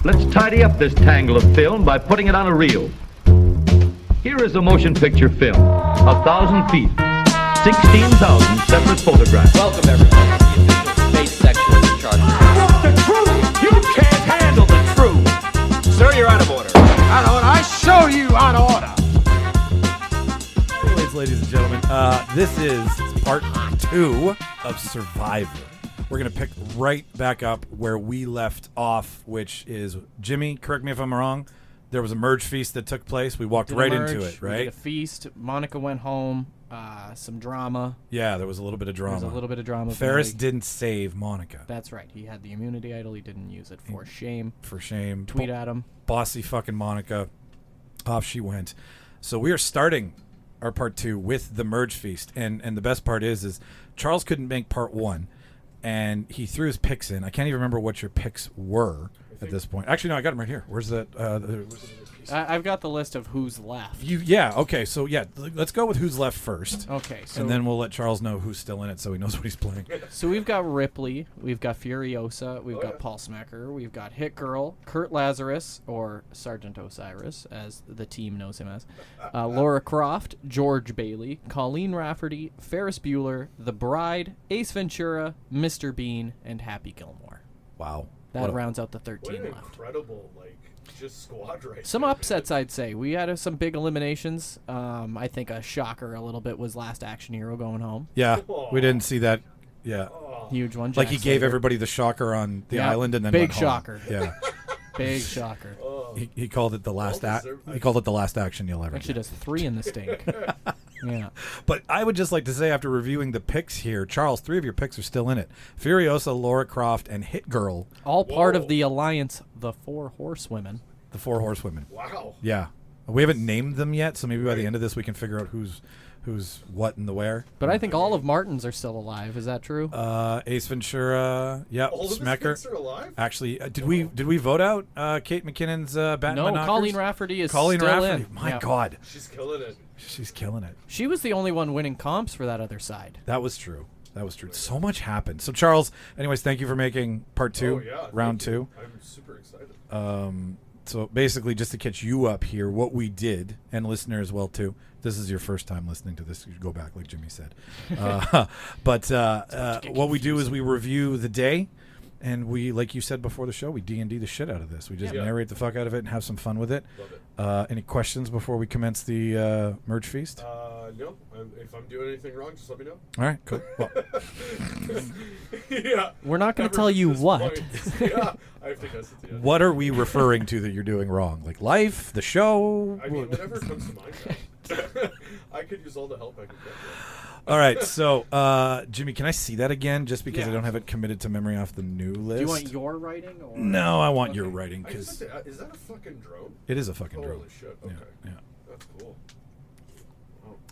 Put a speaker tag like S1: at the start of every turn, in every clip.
S1: Let's tidy up this tangle of film by putting it on a reel. Here is a motion picture film, 1,000 feet, 16,000 separate photographs.
S2: Welcome everyone to the official space section of the charter.
S3: What's the truth? You can't handle the truth.
S2: Sir, you're out of order.
S3: Out of order. I show you out of order.
S4: Anyways, ladies and gentlemen, this is part 2 of Survivor. We're going to pick right back up where we left off, which is, Jimmy, correct me if I'm wrong, there was a merge feast that took place. We walked right into it, right?
S5: We did a feast. Monica went home. Some drama.
S4: Yeah, there was a little bit of drama.
S5: There was a little bit of drama.
S4: Ferris didn't save Monica.
S5: That's right. He had the immunity idol. He didn't use it for shame.
S4: For shame.
S5: Tweet at him.
S4: Bossy fucking Monica. Off she went. So we are starting our part 2 with the merge feast. And the best part is Charles couldn't make part 1. And he threw his picks in. I can't even remember what your picks were at this point. Actually, no, I got them right here. Where's that?
S5: I've got the list of who's left.
S4: Okay. So, let's go with who's left first.
S5: Okay. So,
S4: and then we'll let Charles know who's still in it so he knows what he's playing.
S5: So we've got Ripley. We've got Furiosa. We've got Paul Smecker. We've got Hit Girl. Kurt Lazarus, or Sergeant Osiris, as the team knows him as. Laura Croft. George Bailey. Colleen Rafferty. Ferris Bueller. The Bride. Ace Ventura. Mr. Bean. And Happy Gilmore.
S4: Wow.
S5: That rounds out the 13
S6: what an
S5: left.
S6: Incredible, just squad right
S5: Some
S6: there,
S5: upsets, I'd say. We had some big eliminations. I think a shocker a little bit was Last Action Hero going home.
S4: Yeah, we didn't see that. Yeah.
S5: Huge one.
S4: Like he
S5: Jack
S4: gave
S5: Slater.
S4: everybody the shocker on the
S5: Yeah,
S4: island and then
S5: big
S4: went home.
S5: shocker.
S4: Yeah.
S5: Big shocker.
S4: He called it the last he called it the last action you'll ever
S5: Actually,
S4: get.
S5: does 3 in the stink. Yeah.
S4: But I would just like to say, after reviewing the picks here, Charles, 3 of your picks are still in it. Furiosa, Laura Croft, and Hit Girl.
S5: All part of the alliance, the 4 Horsewomen.
S4: The 4 Horsewomen.
S6: Wow.
S4: Yeah. We haven't named them yet, so maybe by the end of this we can figure out who's what and the where.
S5: But I think all of Martin's are still alive. Is that true?
S4: Ace Ventura, yep,
S6: All of his
S4: Smecker.
S6: picks are alive?
S4: Actually, did we vote out Kate McKinnon's Batman
S5: No,
S4: Knockers?
S5: Colleen Rafferty is
S4: Colleen
S5: still
S4: Rafferty.
S5: in.
S4: My
S5: Yeah.
S4: God.
S6: She's killing it.
S4: She's killing it.
S5: She was the only one winning comps for that other side.
S4: That was true. So much happened. So, Charles, anyways, thank you for making part 2, round 2.
S6: I'm super excited.
S4: So, basically, just to catch you up here, what we did, and listener as well, too. This is your first time listening to this. You should go back, like Jimmy said. But what we do is we review the day, and we, like you said before the show, we D&D the shit out of this. We just narrate the fuck out of it and have some fun with it.
S6: Love it.
S4: Any questions before we commence the merge feast?
S6: No. If I'm doing anything wrong, just let me know.
S4: All right, cool. Well,
S6: Yeah.
S5: We're not going to
S6: Never
S5: tell you
S6: this
S5: what.
S6: point. Yeah. I have to guess at the end.
S4: what are we referring to that you're doing wrong? Like life, the show?
S6: I mean, whatever comes to mind. I could use all the help I could get.
S4: All right, so Jimmy, can I see that again? Just because I
S5: Yeah.
S4: don't have it committed to memory off the new list.
S5: Do you want your writing? Or?
S4: No, I want your
S5: Okay.
S4: writing
S6: I just
S4: because
S6: have to, is that a fucking drone?
S4: it is a fucking
S6: Holy
S4: drone.
S6: shit.
S4: Yeah,
S6: Okay.
S4: yeah.
S6: That's cool.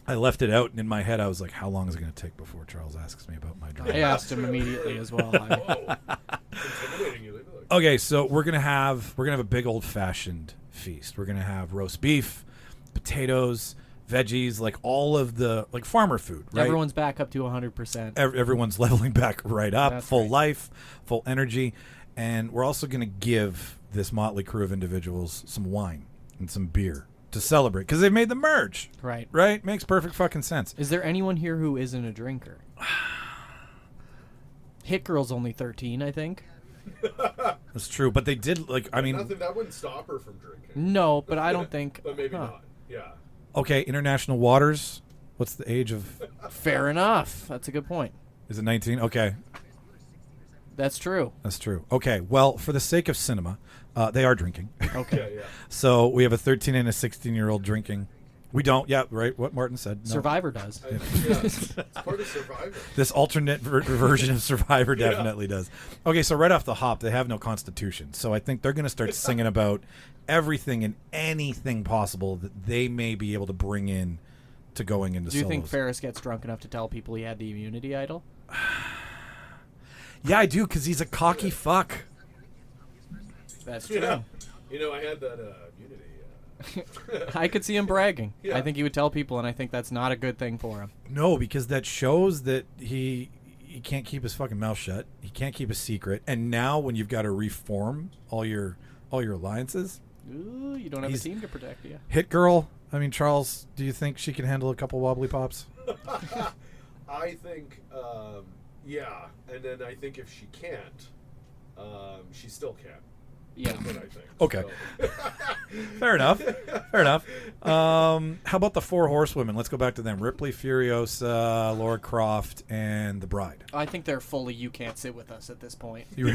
S4: I left it out, and in my head, I was like, "How long is it going to take before Charles asks me about my drone?"
S5: I asked him immediately as well.
S6: Whoa. Intimidating you. Look.
S4: Okay, so we're gonna have a big old fashioned feast. We're gonna have roast beef, potatoes, veggies, like all of the farmer food. Right?
S5: Everyone's back up to 100%.
S4: Everyone's leveling back right up,
S5: That's
S4: full
S5: right.
S4: life, full energy, and we're also gonna give this motley crew of individuals some wine and some beer to celebrate because they've made the merge.
S5: Right.
S4: Right? Makes perfect fucking sense.
S5: Is there anyone here who isn't a drinker? Hit Girl's only 13, I think.
S4: That's true, but they did
S6: Nothing that wouldn't stop her from drinking.
S5: No, but I don't think.
S6: But maybe
S5: Huh.
S6: not. Yeah.
S4: Okay, international waters. What's the age of?
S5: Fair enough. That's a good point.
S4: Is it 19? Okay,
S5: That's true.
S4: that's true. Okay, well, for the sake of cinema, they are drinking.
S5: Okay.
S6: Yeah.
S4: So we have a 13 and a 16-year-old drinking. We don't. Yeah, right. What Martin said. No.
S5: Survivor does.
S6: It's part of Survivor.
S4: This alternate version of Survivor definitely does. Okay, so right off the hop, they have no constitution. So I think they're going to start singing about everything and anything possible that they may be able to bring in to going into
S5: Do you
S4: solos.
S5: think Ferris gets drunk enough to tell people he had the immunity idol?
S4: Yeah, I do, because he's a cocky fuck.
S5: That's true.
S6: Yeah. You know, I had that immunity.
S5: I could see him bragging.
S6: Yeah.
S5: I think he would tell people, and I think that's not a good thing for him.
S4: No, because that shows that he can't keep his fucking mouth shut. He can't keep a secret. And now when you've got to reform all your all your alliances.
S5: Ooh, you don't have
S4: He's-
S5: a team to protect you.
S4: Hit Girl. I mean, Charles, do you think she can handle a couple wobbly pops?
S6: I think, yeah. And then I think if she can't, she still can.
S5: Yeah.
S6: That's what I think.
S4: Okay.
S6: So.
S4: Fair enough. Fair enough. How about the four horsewomen? Let's go back to them. Ripley, Furiosa, Laura Croft, and the bride.
S5: I think they're fully you can't sit with us at this point.
S4: You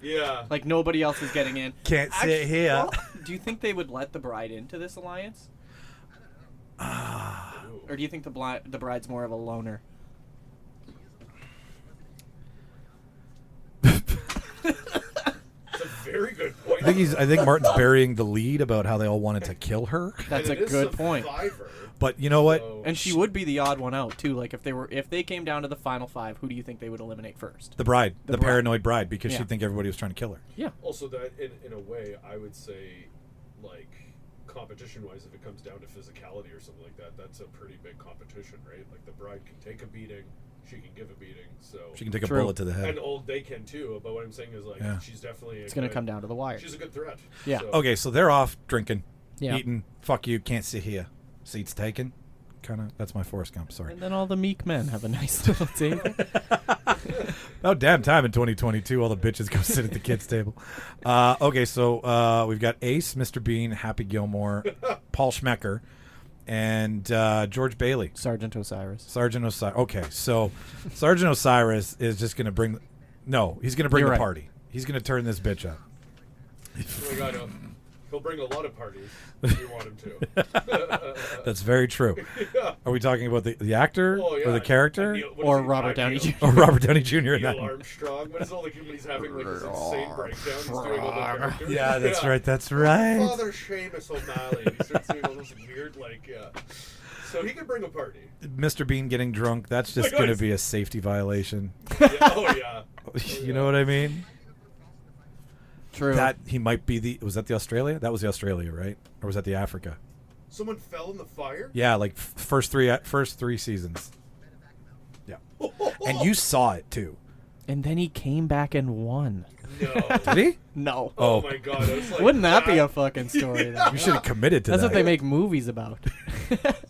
S6: Yeah.
S5: Like nobody else is getting in.
S4: can't sit here.
S5: Well, do you think they would let the bride into this alliance? Or do you think the bride's more of a loner?
S6: It's a very good point.
S4: I think Martin's burying the lead about how they all wanted to kill her.
S5: That's
S6: And
S5: a
S6: it is
S5: good point.
S6: Survivor,
S4: But you know what?
S6: so-
S5: And she would be the odd one out too. Like if they came down to the final five, who do you think they would eliminate first?
S4: The bride, the
S5: bride.
S4: paranoid bride, because
S5: Yeah.
S4: she'd think everybody was trying to kill her.
S5: Yeah.
S6: Also, that in a way, I would say, like, competition-wise, if it comes down to physicality or something like that, that's a pretty big competition, right? Like, the bride can take a beating, she can give a beating, so...
S4: She can take a
S5: True.
S4: bullet to the head.
S6: And they can, too, but what I'm saying is, like,
S4: Yeah.
S6: she's definitely...
S5: It's going to come down to the wire.
S6: She's a good threat.
S5: Yeah.
S6: So,
S4: Okay, so they're off drinking,
S5: Yeah.
S4: eating. Fuck you, can't sit here. Seats taken. Kind of. That's my Forrest Gump. Sorry.
S5: And then all the meek men have a nice little table.
S4: Oh, damn time in 2022, all the bitches go sit at the kids' table. Okay, so we've got Ace, Mr. Bean, Happy Gilmore, Paul Schmecker, and George Bailey.
S5: Sergeant Osiris.
S4: Sergeant Osiris. Okay, so Sergeant Osiris is just going to bring... No, he's going to bring
S5: You're
S4: the
S5: right.
S4: party. He's going to turn this bitch up.
S6: Oh my God, he'll bring a lot of parties if you want him to.
S4: That's very true.
S6: Yeah.
S4: Are we talking about the actor
S6: Oh, yeah.
S4: or the character?
S6: And Neil- what
S5: Or
S6: is he,
S5: Robert Downey
S6: Neil-
S5: Jr.
S4: Or Robert Downey Jr. in
S6: Neil
S4: that one?
S6: Armstrong. What is it like when he's having like this insane breakdown? He's doing all the characters.
S4: Yeah, that's right. That's right.
S6: Father Seamus O'Malley. He starts doing all those weird, like, So he could bring a party.
S4: Mr. Bean getting drunk, that's just
S6: Like,
S4: going to
S6: oh,
S4: be a safety violation.
S6: Yeah, oh yeah.
S4: You know what I mean?
S5: True.
S4: That he might be the... Was that the Australia? That was the Australia, right? Or was that the Africa?
S6: Someone fell in the fire.
S4: Yeah, like first three seasons. Yeah. And you saw it, too.
S5: And then he came back and won.
S6: No.
S4: Did he?
S5: No.
S6: Oh
S4: Oh.
S6: my God. I was like,
S5: Wouldn't that be a fucking story? though?
S4: You should have committed to
S5: That's
S4: that.
S5: what they make movies about.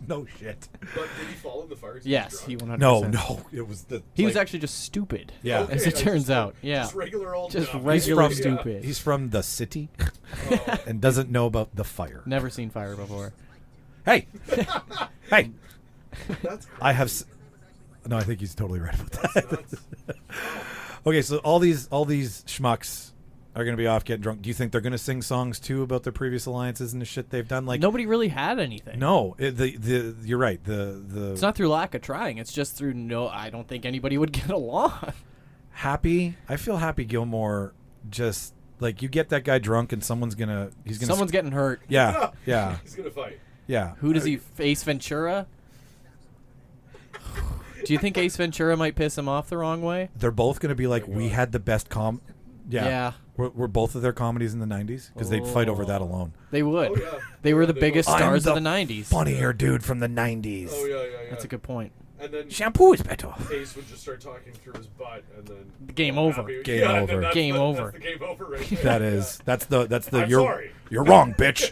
S4: No shit.
S6: But did he fall in the fire? 'cause
S5: yes,
S6: was
S5: he
S6: drunk?
S5: 100%.
S4: No. It was the...
S5: He was
S4: like-
S5: actually just stupid.
S4: Yeah.
S6: Okay,
S5: As it
S6: I
S5: turns
S6: just-
S5: out. Yeah.
S6: Just regular old.
S5: Just
S6: dumb.
S5: regular
S4: from-
S5: stupid.
S4: He's from the city
S6: Oh.
S4: and doesn't know about the fire.
S5: Never seen fire before.
S4: Hey! Hey!
S6: That's
S4: I have... No, I think he's totally right about that.
S6: nuts.
S4: Okay, so all these schmucks are going to be off getting drunk. Do you think they're going to sing songs too about their previous alliances and the shit they've done? Like
S5: Nobody really had anything.
S4: no, you're right.
S5: It's not through lack of trying. It's just through I don't think anybody would get along.
S4: Happy. I feel Happy Gilmore just like you get that guy drunk and someone's gonna
S5: Someone's getting hurt.
S4: yeah yeah
S6: He's gonna fight.
S4: yeah.
S5: Who does he face? Ventura? Do you think Ace Ventura might piss him off the wrong way?
S4: They're both going to be like we had the best Yeah.
S5: Yeah.
S4: Were both of their comedies in the 90s? Because they'd fight over that alone.
S5: They would.
S6: Oh, yeah.
S5: They were the
S6: They
S5: biggest
S6: would.
S5: stars
S4: I'm
S5: of the 90s.
S4: Funnier dude from the 90s.
S6: Oh yeah, yeah.
S5: That's a good point.
S6: And then
S4: Shampoo is better.
S6: Ace would just start talking through his butt, and then
S5: Game over.
S4: Game
S6: yeah, and then
S4: over.
S6: that's
S5: Game
S6: the,
S5: over.
S6: That's the game over right there.
S4: That is. That's the
S6: I'm
S4: you're
S6: sorry.
S4: you're wrong, bitch.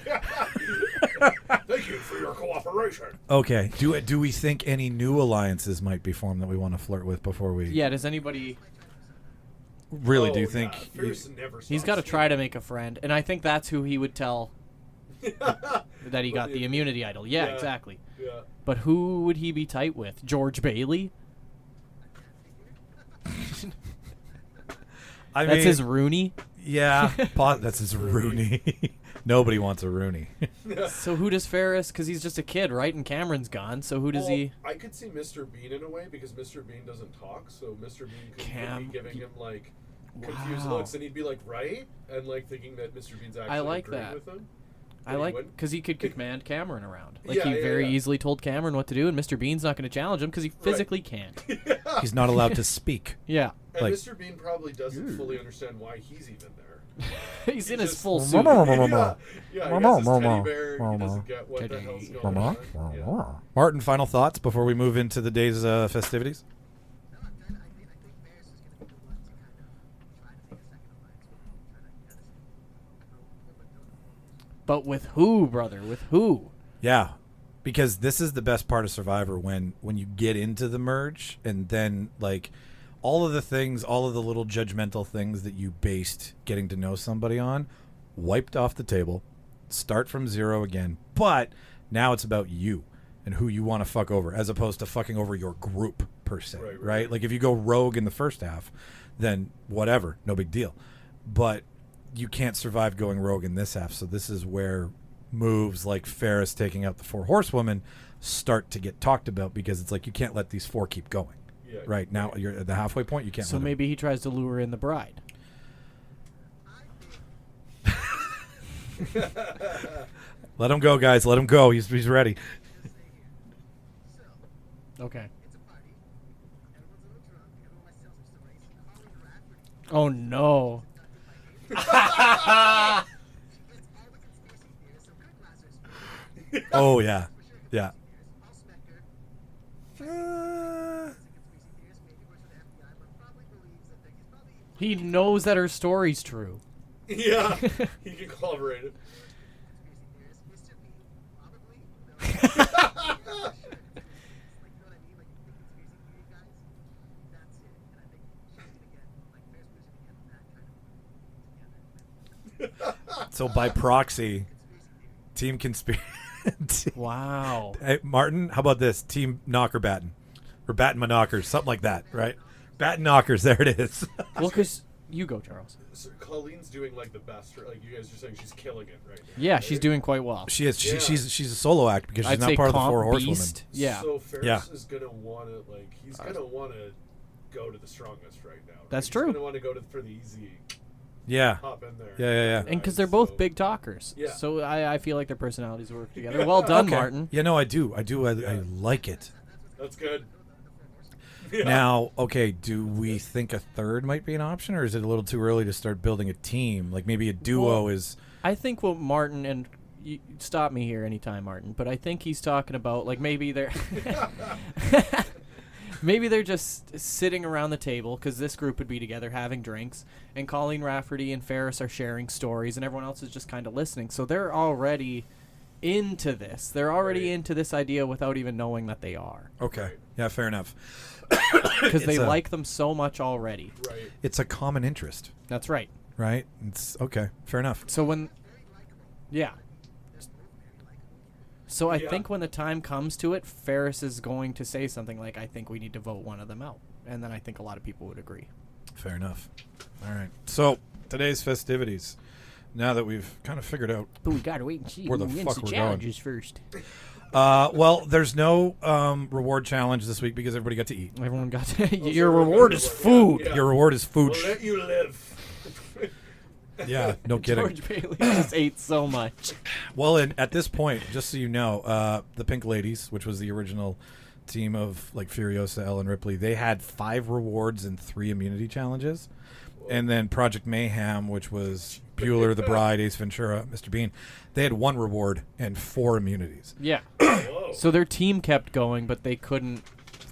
S6: Thank you for your cooperation.
S4: Okay. Do we think any new alliances might be formed that we want to flirt with before we
S5: Yeah, does anybody...
S4: really
S6: Oh,
S4: do you think
S6: yeah. Fierce never
S5: He's
S6: stops
S5: got to try to
S6: stealing.
S5: make a friend, and I think that's who he would tell that he got the immunity idol. Yeah,
S6: Yeah.
S5: exactly.
S6: Yeah.
S5: But who would he be tight with? George Bailey?
S4: I
S5: That's
S4: mean,
S5: his Rooney?
S4: yeah, that's his Rooney. Nobody wants a Rooney.
S5: So who does Ferris? Because he's just a kid, right? And Cameron's gone. So who does
S6: Well,
S5: he?
S6: I could see Mr. Bean in a way because Mr. Bean doesn't talk, so Mr. Bean could
S5: Cam-
S6: be giving him like confused
S5: Wow.
S6: looks, and he'd be like, "Right," and like thinking that Mr. Bean's actually
S5: I like
S6: agreeing
S5: that.
S6: with him.
S5: I
S6: But he
S5: like
S6: wouldn't.
S5: because he could command Cameron around. Like
S6: Yeah,
S5: he
S6: yeah,
S5: very
S6: yeah.
S5: easily told Cameron what to do, and Mr. Bean's not going to challenge him because he physically can't.
S4: He's not allowed to speak.
S5: Yeah,
S6: And
S4: Like-
S6: Mr. Bean probably doesn't fully understand why he's even there.
S5: he's in his
S6: just-
S5: full suit.
S6: Yeah, he has his teddy bear. He doesn't get what the
S5: Teddy.
S6: hell's going on. Yeah.
S4: Martin, final thoughts before we move into the day's festivities?
S5: But with who, brother? With who?
S4: Yeah, because this is the best part of Survivor when you get into the merge and then like all of the things, all of the little judgmental things that you based getting to know somebody on, wiped off the table, start from zero again. But now it's about you and who you want to fuck over as opposed to fucking over your group per se, right? Like if you go rogue in the first half, then whatever, no big deal. But you can't survive going rogue in this half, so this is where moves like Ferris taking out the 4 horsewomen start to get talked about because it's like you can't let these 4 keep going.
S6: Yeah,
S4: right now you're at the halfway point. You can't.
S5: So maybe he tries to lure in the bride.
S4: Let him go, guys. Let him go. He's ready.
S5: Okay. Oh no.
S4: Oh yeah, yeah.
S5: He knows that her story's true.
S6: Yeah, he can collaborate it.
S4: So by proxy, team conspiracy.
S5: Wow.
S4: Hey, Martin, how about this? Team knocker batten. Or batten my knockers. Something like that, right? Batten knockers. There it is.
S5: Well, because you go, Charles.
S6: So Colleen's doing like the best. Like you guys are saying, she's killing it right now.
S5: Yeah, she's doing quite well.
S4: She is.
S6: Yeah.
S4: She's a solo act because she's
S5: I'd
S4: not
S5: say
S4: part of the
S5: comp
S4: 4 horsewomen.
S5: beast. Yeah.
S6: So Ferris
S4: Yeah.
S6: is gonna want to he's gonna want to go to the strongest right now. Right?
S5: That's
S6: He's
S5: true.
S6: gonna want to go for the easy
S4: Yeah.
S6: hop in there.
S4: Yeah.
S5: And because they're both
S6: So-
S5: big talkers.
S6: Yeah.
S5: So I feel like their personalities work together. Well done,
S4: Okay.
S5: Martin.
S4: Yeah, no, I do. I like it.
S6: That's good. Yeah.
S4: Now, okay, do we think a third might be an option, or is it a little too early to start building a team? Like maybe a duo
S5: Well,
S4: is.
S5: I think what Martin, and you stop me here anytime, Martin, but I think he's talking about like maybe they're maybe they're just sitting around the table because this group would be together having drinks, and Colleen Rafferty and Ferris are sharing stories, and everyone else is just kind of listening. So they're already into this. They're already into this idea without even knowing that they are,
S4: Okay. Yeah, fair enough.
S5: because they
S4: It's a-
S5: like them so much already.
S6: Right.
S4: It's a common interest,
S5: That's right.
S4: right? It's okay. Fair enough.
S5: So yeah. So I
S6: Yeah.
S5: think when the time comes to it, Ferris is going to say something like, I think we need to vote one of them out. And then I think a lot of people would agree.
S4: Fair enough. All right. So today's festivities. Now that we've kind of figured out,
S5: But we got to wait and see
S4: Where the
S5: who wins
S4: fuck
S5: the
S4: we're
S5: challenges first.
S4: well, there's no reward challenge this week because everybody got to eat.
S5: Everyone got to,
S6: so
S5: your
S6: everyone
S5: reward
S6: got
S5: is
S6: to work,
S5: food.
S6: yeah.
S4: Your reward is food.
S6: We'll let you live.
S4: Yeah, no kidding.
S5: George Bailey just ate so much.
S4: Well, and at this point, just so you know, the Pink Ladies, which was the original team of like Furiosa, Ellen Ripley, they had 5 rewards and 3 immunity challenges. And then Project Mayhem, which was Bueller, The Bride, Ace Ventura, Mr. Bean, they had 1 reward and 4 immunities.
S5: Yeah.
S6: Whoa.
S5: So their team kept going, but they couldn't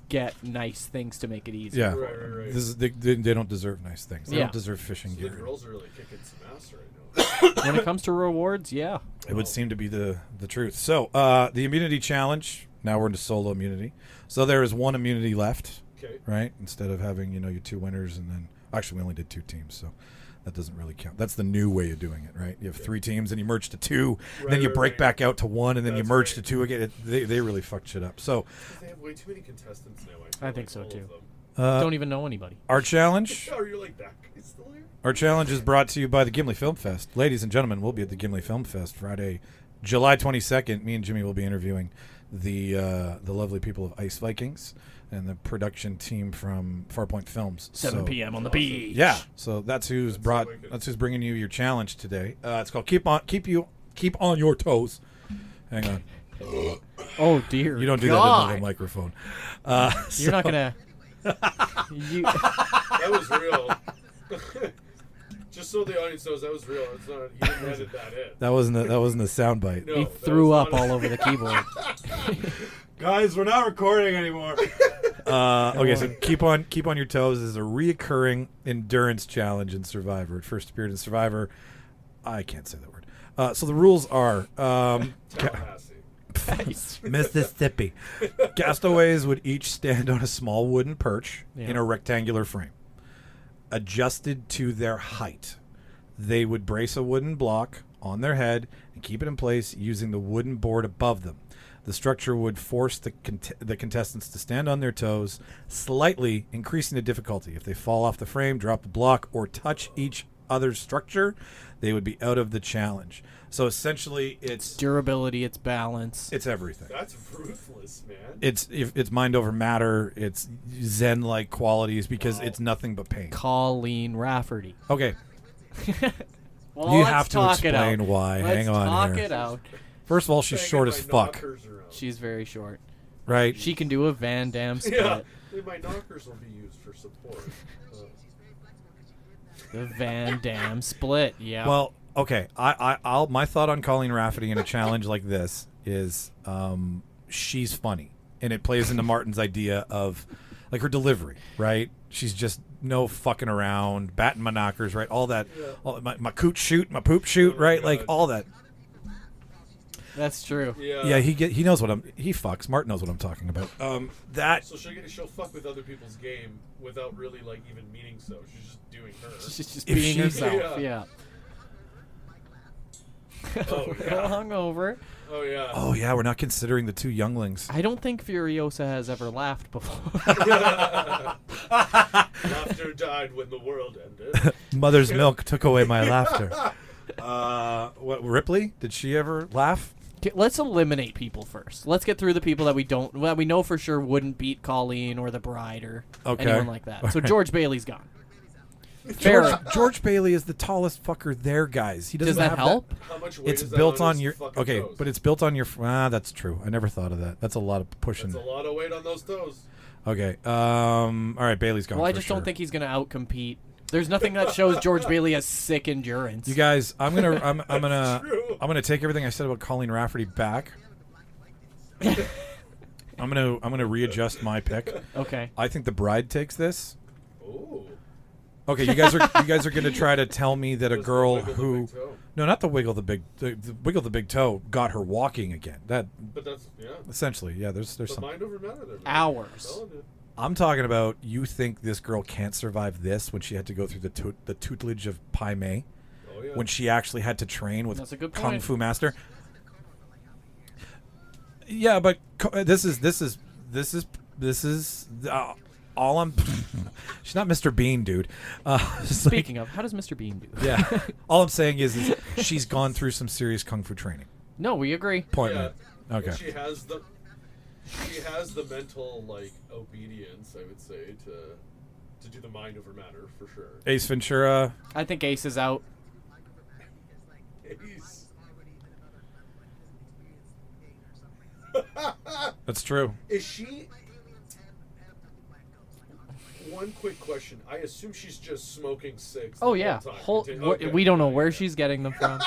S5: get nice things to make it easy.
S4: Yeah,
S6: Right.
S4: This is, they don't deserve nice things. They
S5: Yeah.
S4: don't deserve fishing
S6: So the
S4: gear.
S6: girls are really kicking some ass right now.
S5: When it comes to rewards, yeah.
S4: It would seem to be the truth. So the immunity challenge. Now we're into solo immunity. So there is 1 immunity left,
S6: Okay.
S4: right? Instead of having your 2 winners and then actually we only did 2 teams, so that doesn't really count. That's the new way of doing it, right? You have 3 teams and you merge to 2, then you break back out to 1, and then you
S6: That's
S4: merge
S6: right.
S4: to 2 again. They really fucked shit up. So
S6: They have way too many contestants now.
S5: I think so,
S6: all of
S5: too.
S6: them.
S5: Don't even know anybody.
S4: our challenge.
S6: Oh, you're like that guy's still here?
S4: Our challenge is brought to you by the Gimli Film Fest. Ladies and gentlemen, we'll be at the Gimli Film Fest Friday, July 22nd. Me and Jimmy will be interviewing the lovely people of Ice Vikings and the production team from Farpoint Films.
S5: 7
S4: So-
S5: p.m. on the beach.
S4: Yeah, so that's who's
S6: That's
S4: brought.
S6: so wicked.
S4: That's who's bringing you your challenge today. It's called keep on your toes. Hang on,
S5: Oh, dear.
S4: you don't do
S5: God.
S4: that into the microphone.
S5: You're not going to...
S6: That was real. Just so the audience knows, that was real. It's not. You didn't edit that in.
S4: That wasn't a sound bite.
S6: No,
S5: He
S6: that
S5: threw
S6: was
S5: up
S6: not
S5: all over the keyboard.
S4: Guys, we're not recording anymore. Okay, so keep on your toes is a reoccurring endurance challenge in Survivor. It first appeared in Survivor. I can't say that word. So the rules are
S6: Tallahassee.
S4: Mississippi. Castaways would each stand on a small wooden perch
S5: Yeah.
S4: in a rectangular frame, adjusted to their height. They would brace a wooden block on their head and keep it in place using the wooden board above them. The structure would force the contestants to stand on their toes, slightly increasing the difficulty. If they fall off the frame, drop the block, or touch each other's structure, they would be out of the challenge. So essentially, it's
S5: Durability, it's balance.
S4: it's everything.
S6: That's ruthless, man.
S4: It's mind over matter. It's Zen-like qualities because it's nothing but pain.
S5: Colleen Rafferty.
S4: Okay,
S5: Well,
S4: you
S5: let's
S4: have to
S5: talk it
S4: explain
S5: out.
S4: why.
S5: Let's
S4: Hang on
S5: talk
S4: here.
S5: it out.
S4: First of all, she's
S6: Banging
S4: short
S6: my
S4: as fuck,
S6: knockers around.
S5: She's very short.
S4: right?
S5: She can do a Van Damme split.
S6: Yeah, my knockers will be used for support.
S5: The Van Damme split. Yeah.
S4: Well, okay. I'll my thought on Colleen Rafferty in a challenge like this is she's funny, and it plays into Martin's idea of like her delivery, right? She's just no fucking around, batting my knockers, right? All that, all, my coot shoot, my poop shoot,
S6: Oh,
S4: right?
S6: God.
S4: Like all that.
S5: That's true.
S4: Yeah, he knows what he fucks. Martin knows what I'm talking about. That
S6: So she'll fuck with other people's game without really like even meaning so. She's just doing her.
S5: She's just
S4: If
S5: being
S4: she-
S5: herself.
S6: Yeah.
S5: Yeah.
S6: Oh,
S5: Real
S6: yeah. Oh
S5: hungover.
S6: yeah.
S4: Oh yeah, we're not considering the two younglings.
S5: I don't think Furiosa has ever laughed before.
S6: Laughter died when the world ended.
S4: Mother's milk took away my laughter. What Ripley? Did she ever laugh?
S5: Okay, let's eliminate people first. Let's get through the people that we know for sure wouldn't beat Colleen or the Bride or
S4: Okay.
S5: anyone like that. So George Bailey's gone.
S4: George Bailey is the tallest fucker there, guys. He doesn't
S5: Does that
S4: have
S5: help?
S6: How much weight
S4: It's
S6: is that
S4: built on
S6: his
S4: your
S6: fucking
S4: okay,
S6: toes?
S4: but it's built on your. That's true. I never thought of that. That's a lot of pushing.
S6: That's a lot of weight on those toes.
S4: Okay. All right. Bailey's gone.
S5: Well, I
S4: for
S5: just
S4: sure.
S5: don't think he's going to outcompete. There's nothing that shows George Bailey has sick endurance.
S4: You guys, I'm gonna
S6: True.
S4: take everything I said about Colleen Rafferty back. I'm gonna readjust my pick.
S5: Okay.
S4: I think the Bride takes this.
S6: Ooh.
S4: Okay, you guys are gonna try to tell me that a
S6: Does the
S4: girl
S6: wiggle the
S4: who
S6: big toe?
S4: no, not the wiggle the wiggle the big toe got her walking again. That
S6: But that's
S4: essentially, yeah. There's
S6: But
S4: some.
S6: mind over matter there. Man.
S5: Hours.
S6: Telling you.
S4: I'm talking about. You think this girl can't survive this when she had to go through the tutelage of Pai Mei,
S6: Oh yeah.
S4: when she actually had to train with
S5: That's a good
S4: Kung
S5: point.
S4: Fu Master. Yeah, but this is all I'm. She's not Mr. Bean, dude. It's like-
S5: Speaking of, how does Mr. Bean do?
S4: yeah. All I'm saying is she's gone through some serious kung fu training.
S5: No, we agree.
S4: Point
S6: Yeah.
S4: made. Okay.
S6: And she has the mental like obedience, I would say, to do the mind over matter for sure.
S4: Ace Ventura.
S5: I think Ace is out.
S6: He's-
S4: That's true.
S6: Is she? One quick question. I assume she's just smoking cigs.
S5: Oh
S6: the
S5: yeah.
S6: whole time. Okay.
S5: We don't know where she's getting them from.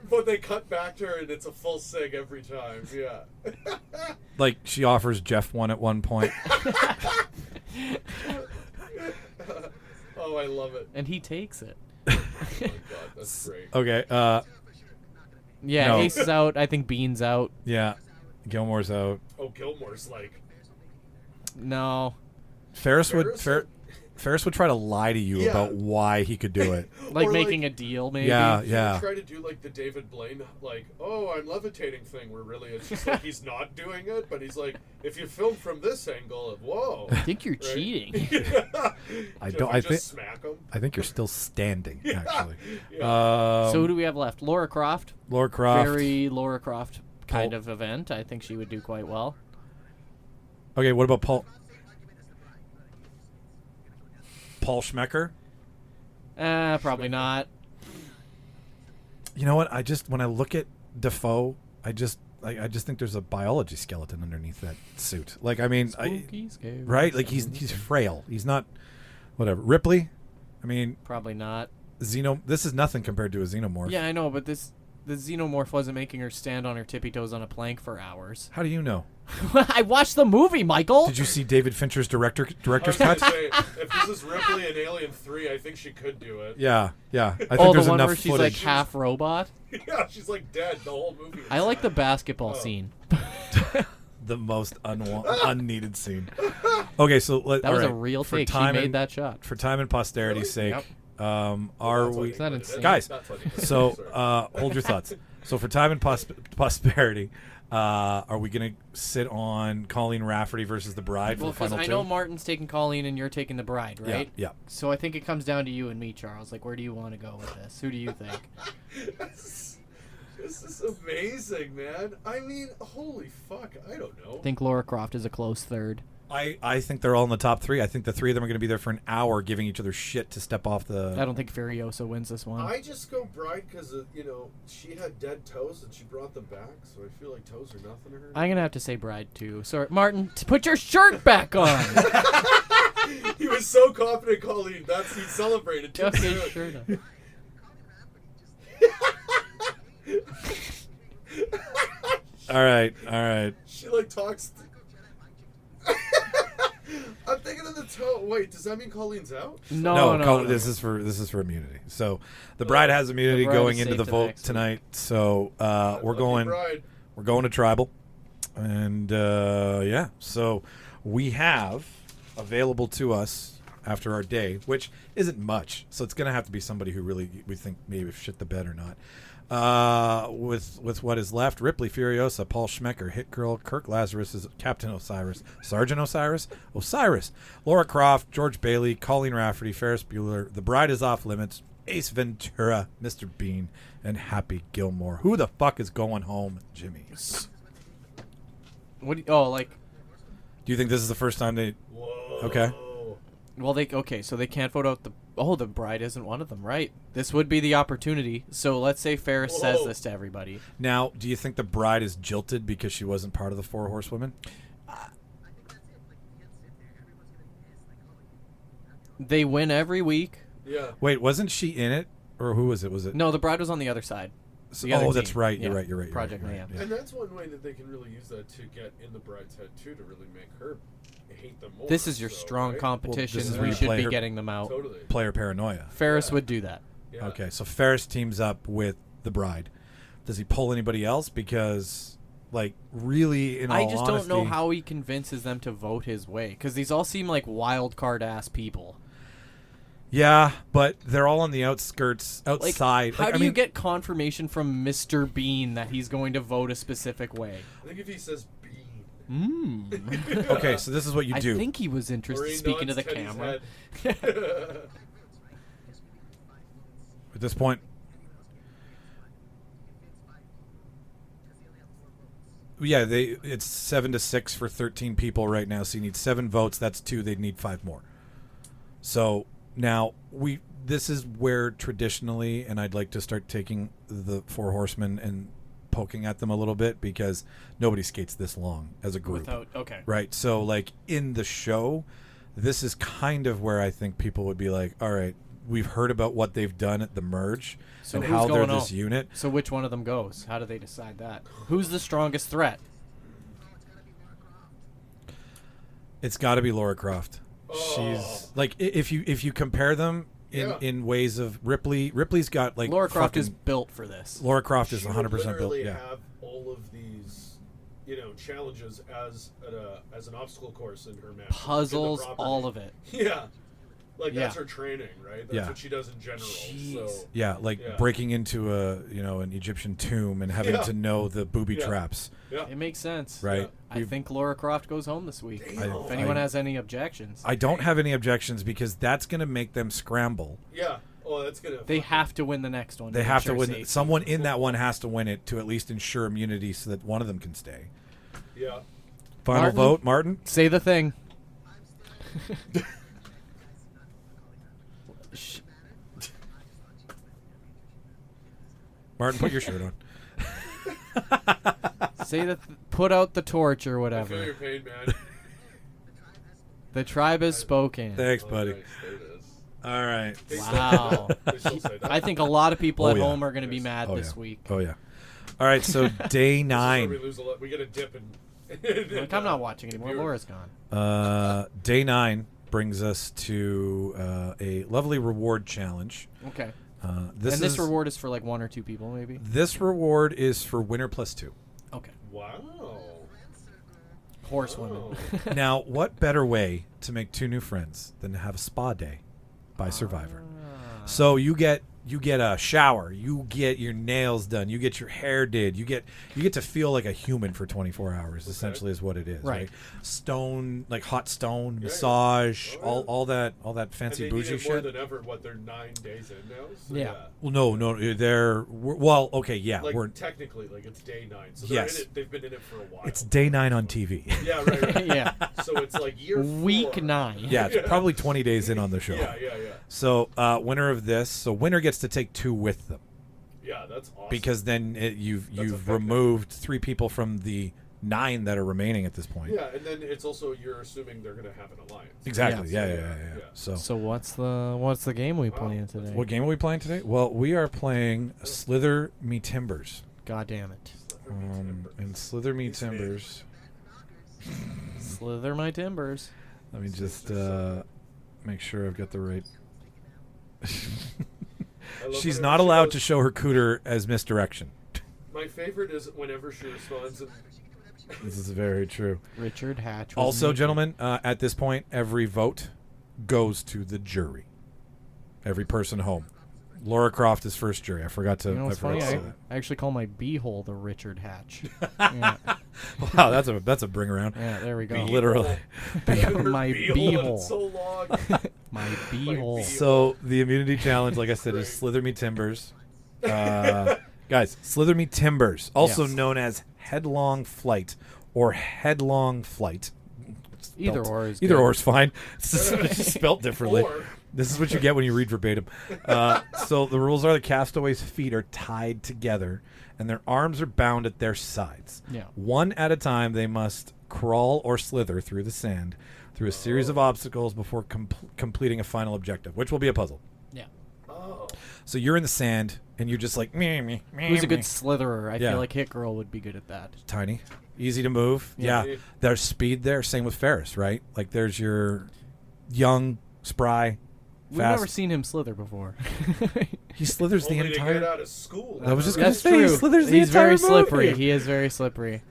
S6: But they cut back to her and it's a full cig every time. Yeah.
S4: Like she offers Jeff one at one point.
S6: Oh, I love it.
S5: And he takes it.
S6: Oh my god, that's great.
S4: Okay.
S5: Yeah,
S4: No.
S5: Ace is out. I think Bean's out.
S4: Yeah. Gilmore's out.
S6: Oh, Gilmore's like.
S5: No.
S4: Ferris would
S6: Ferris?
S4: Ferris would try to lie to you
S6: Yeah.
S4: about why he could do it.
S5: Like
S6: Or,
S5: making a deal, maybe.
S4: Yeah,
S6: He
S4: yeah.
S6: would try to do like the David Blaine, like, oh, I'm levitating thing, where really it's just like he's not doing it, but he's like, if you film from this angle, whoa.
S5: I think you're
S6: Right?
S5: cheating.
S4: I
S6: Jeff
S4: don't.
S6: would
S4: I
S6: just
S4: think.
S6: smack him.
S4: I think you're still standing. Actually.
S6: Yeah.
S5: So who do we have left? Laura Croft.
S4: Laura Croft.
S5: Very Laura Croft kind
S4: Paul-
S5: of event. I think she would do quite well.
S4: Okay. What about Paul Schmecker?
S5: Probably not.
S4: You know what? When I look at Defoe, I just think there's a biology skeleton underneath that suit. Like, I mean,
S5: Spooky, scary,
S4: right? Like he's frail. He's not whatever. Ripley, I mean,
S5: Probably not.
S4: This is nothing compared to a xenomorph.
S5: Yeah, I know, but this the xenomorph wasn't making her stand on her tippy toes on a plank for hours.
S4: How do you know?
S5: I watched the movie, Michael.
S4: Did you see David Fincher's director's
S6: I was
S4: cut?
S6: gonna say, if this is Ripley in Alien 3, I think she could do it.
S4: Yeah. I think
S5: the
S4: there's
S5: one
S4: enough
S5: where she's
S4: footage.
S5: like half robot.
S6: Yeah, she's like dead the whole movie.
S5: I like the basketball scene.
S4: The most unneeded scene. Okay, so
S5: That was a real take. She made that shot.
S4: For time and posterity's sake,
S5: Yep.
S4: are we
S5: It's not insane.
S4: guys?
S6: That's what it is.
S4: So
S6: Sorry.
S4: hold your thoughts. So for time and prosperity, are we gonna sit on Colleen Rafferty versus the Bride for
S5: Well,
S4: the
S5: because
S4: final
S5: I
S4: two?
S5: know Martin's taking Colleen and you're taking the Bride, right?
S4: Yeah.
S5: So I think it comes down to you and me, Charles. Like, where do you want to go with this? Who do you think?
S6: This is amazing, man. I mean, holy fuck, I don't know.
S5: I think Laura Croft is a close third.
S4: I think they're all in the top three. I think the three of them are going to be there for an hour, giving each other shit to step off the.
S5: I don't think Furiosa wins this one.
S6: I just go Bride because, she had dead toes and she brought them back, so I feel like toes are nothing to her.
S5: I'm going to have to say Bride, too. Sorry, Martin, put your shirt back on.
S6: He was so confident, Colleen. He celebrated too
S5: Tuck his
S6: soon.
S5: shirt up.
S4: All right.
S6: She talks. I'm thinking of the toe. Wait, does that mean Colleen's out?
S5: No.
S4: This is for immunity. So the Bride has immunity
S5: Bride
S4: going
S5: is
S4: into
S5: safe
S4: the
S5: to
S4: vote
S5: next week.
S4: tonight. So we're
S6: Lucky
S4: going.
S6: Bride.
S4: We're going to tribal, and so we have available to us after our day, which isn't much. So it's going to have to be somebody who really we think maybe shit the bed or not. With what is left, Ripley, Furiosa, Paul Schmecker, Hit Girl, Kirk Lazarus is Captain Osiris, Sergeant Osiris, Laura Croft, George Bailey, Colleen Rafferty, Ferris Bueller, The Bride is Off Limits, Ace Ventura, Mr. Bean, and Happy Gilmore. Who the fuck is going home, Jimmy?
S5: What?
S4: Do you think this is the first time they?
S6: Whoa.
S4: Okay.
S5: Well, so they can't vote out the Bride isn't one of them, right? This would be the opportunity. So let's say Ferris says
S6: Whoa.
S5: this to everybody.
S4: Now, do you think the Bride is jilted because she wasn't part of the Four Horsewomen?
S5: They win every week.
S6: Yeah.
S4: Wait, wasn't she in it, or who was it? Was it?
S5: No, the Bride was on the other side. The other
S4: that's
S5: team.
S4: right.
S5: Yeah.
S4: You're right.
S5: Project
S4: you're right,
S5: Mayhem.
S4: yeah.
S6: And that's one way that they can really use that to get in the Bride's head too, to really make her hate them more.
S5: This is your
S6: so,
S5: strong
S6: right?
S5: competition.
S4: Well, this is where
S5: We
S4: you
S5: should
S4: play
S5: be
S4: her-
S5: getting them out.
S6: Totally.
S4: Player paranoia.
S5: Ferris would do that.
S6: Yeah.
S4: Okay, so Ferris teams up with the Bride. Does he pull anybody else? Because, really, in all
S5: I just don't know
S4: honesty-
S5: how he convinces them to vote his way, because these all seem like wild card ass people.
S4: Yeah, but they're all on the outskirts, outside.
S5: How do you get confirmation from Mr. Bean that he's going to vote a specific way?
S6: I think if he says Bean.
S4: Okay, so this is what you
S5: I
S4: do.
S5: think he was
S6: Or
S5: interested
S6: he
S5: speaking to
S6: nods
S5: the
S6: Teddy's
S5: camera.
S6: head.
S4: At this point, yeah, it's 7-6 for 13 people right now. So you need 7 votes. That's 2. They'd need 5 more. So now this is where traditionally, and I'd like to start taking the Four Horsemen and poking at them a little bit, because nobody skates this long as a group.
S5: Okay.
S4: Right. So in the show, this is kind of where I think people would be like, all right, we've heard about what they've done at the merge
S5: So
S4: and
S5: who's
S4: how they're
S5: going
S4: this
S5: on?
S4: unit.
S5: So which one of them goes? How do they decide that? Who's the strongest threat?
S4: It's got to be Laura Croft. She's if you compare them in ways of Ripley's got
S5: Laura Croft is built for this.
S4: Laura Croft is
S6: She
S4: 100%
S6: would
S4: built.
S6: literally
S4: Yeah.
S6: have all of these, challenges as an obstacle course in her match.
S5: Puzzles, all of it.
S6: Yeah. That's
S5: Yeah.
S6: her training, right? That's
S4: Yeah.
S6: what she does in general.
S5: Jeez.
S6: So
S4: Yeah, breaking into an Egyptian tomb and having
S6: Yeah.
S4: to know the booby
S6: Yeah.
S4: traps,
S6: yeah.
S5: It makes sense.
S4: right?
S5: I think Laura Croft goes home this week.
S6: Damn.
S5: If anyone has any objections,
S4: I don't have any objections, because that's going to make them scramble.
S6: Yeah. Oh, that's gonna.
S5: they have to win the next one.
S4: They
S5: to
S4: have to
S5: ensure
S4: win.
S5: safety.
S4: Someone in that one has to win it to at least ensure immunity, so that one of them can stay.
S6: Yeah.
S4: Final
S5: Martin?
S4: vote, Martin.
S5: Say the thing. Sh-
S4: Martin, put your shirt on.
S5: Say the. Put out the torch or
S6: I feel
S5: whatever.
S6: your pain, man.
S5: The tribe has spoken.
S4: Thanks, buddy.
S6: Nice. There it is.
S4: All right.
S6: They still-
S5: Wow.
S6: they still say that.
S5: I think a lot of people
S4: Oh,
S5: at
S4: yeah.
S5: home are going to be mad
S4: Oh,
S5: this
S4: yeah.
S5: week.
S4: Oh yeah. All right. So day
S6: This is where we
S4: 9.
S6: lose a lot. We get a dip in.
S5: Like, I'm not watching anymore.
S6: viewers.
S5: Laura's gone.
S4: Day 9 brings us to a lovely reward challenge.
S5: Okay.
S4: This
S5: reward is for like 1 or 2 people, maybe.
S4: This reward is for winner plus 2.
S5: Okay.
S6: Wow.
S5: Horsewomen.
S6: Oh.
S4: Now, what better way to make 2 new friends than to have a spa day by Survivor? So you get a shower, you get your nails done, you get your hair did, you get to feel like a human for 24 hours. Essentially, is what it is.
S5: Right.
S4: Stone, like hot stone,
S6: Yeah,
S4: massage,
S6: yeah. Oh, yeah.
S4: all that
S6: And
S4: fancy
S6: they
S4: bougie
S6: need it more
S4: shit.
S6: than ever. What, they're 9 days in now? So
S5: Yeah.
S4: Well, no, okay, yeah,
S6: Like
S4: we're
S6: technically, like it's day 9. So
S4: Yes.
S6: in it, they've been in it for a while.
S4: it's day 9 on TV.
S6: Yeah, right.
S5: Yeah.
S6: So it's like year
S5: Week
S6: 4.
S5: 9.
S4: Yeah, it's probably 20 days in on the show.
S6: Yeah.
S4: So, winner of this, so winner gets to take 2 with them.
S6: Yeah, that's awesome.
S4: Because then you've
S6: effective.
S4: removed 3 people from the 9 that are remaining at this point.
S6: Yeah, and then it's also you're assuming they're going to have an alliance.
S4: Exactly.
S5: Yeah.
S4: Yeah. So,
S5: So what's the game we playing today?
S4: what game are we playing today? Well, we are playing Slither Me Timbers.
S5: God damn it.
S4: And Slither Me Timbers.
S5: Slither my timbers.
S4: Let me just make sure I've got the right.
S6: I love
S4: She's
S6: whenever
S4: not
S6: she
S4: allowed
S6: goes-
S4: to show her cooter as misdirection.
S6: My favorite is whenever she responds. And
S4: This is very true.
S5: Richard Hatch. was
S4: Also,
S5: naked.
S4: gentlemen, at this point, every vote goes to the jury. Every person home. Laura Croft is first jury. I forgot to.
S5: You know
S4: I
S5: what's
S4: forgot
S5: funny?
S4: to
S5: I
S4: say
S5: actually call my beehole the Richard Hatch. yeah.
S4: that. Wow, that's a bring around.
S5: Yeah, there we go.
S4: Literally.
S5: My beehole.
S6: It's so long.
S5: My beehole.
S4: So the immunity challenge, like I said, is Slither Me Timbers. Guys, Slither Me Timbers, also
S5: Yes.
S4: known as Headlong Flight or Headlong Flight.
S5: Either
S4: Spelt-
S5: or is
S4: either
S5: good.
S4: or is fine. It's just spelt differently.
S6: Or-
S4: This is what you get when you read verbatim. So the rules are the castaways' feet are tied together and their arms are bound at their sides.
S5: Yeah.
S4: One at a time, they must crawl or slither through the sand through a series of obstacles before completing a final objective, which will be a puzzle.
S5: Yeah.
S6: Oh.
S4: So you're in the sand and you're just like, meh, meh, meh,
S5: Who's a
S4: meh.
S5: good slitherer? I
S4: Yeah.
S5: feel like Hit Girl would be good at that.
S4: Tiny, easy to move.
S5: Yeah.
S4: Yeah. There's speed there. Same with Ferris, right? Like there's your young, spry,
S5: We've
S4: fast.
S5: never seen him slither before.
S4: He slithers the
S6: Only to get
S4: entire.
S6: out of school.
S4: I was just gonna
S5: That's
S4: say, he
S5: true.
S4: slithers the
S5: He's
S4: entire
S5: very slippery.
S4: movie.
S5: He is very slippery.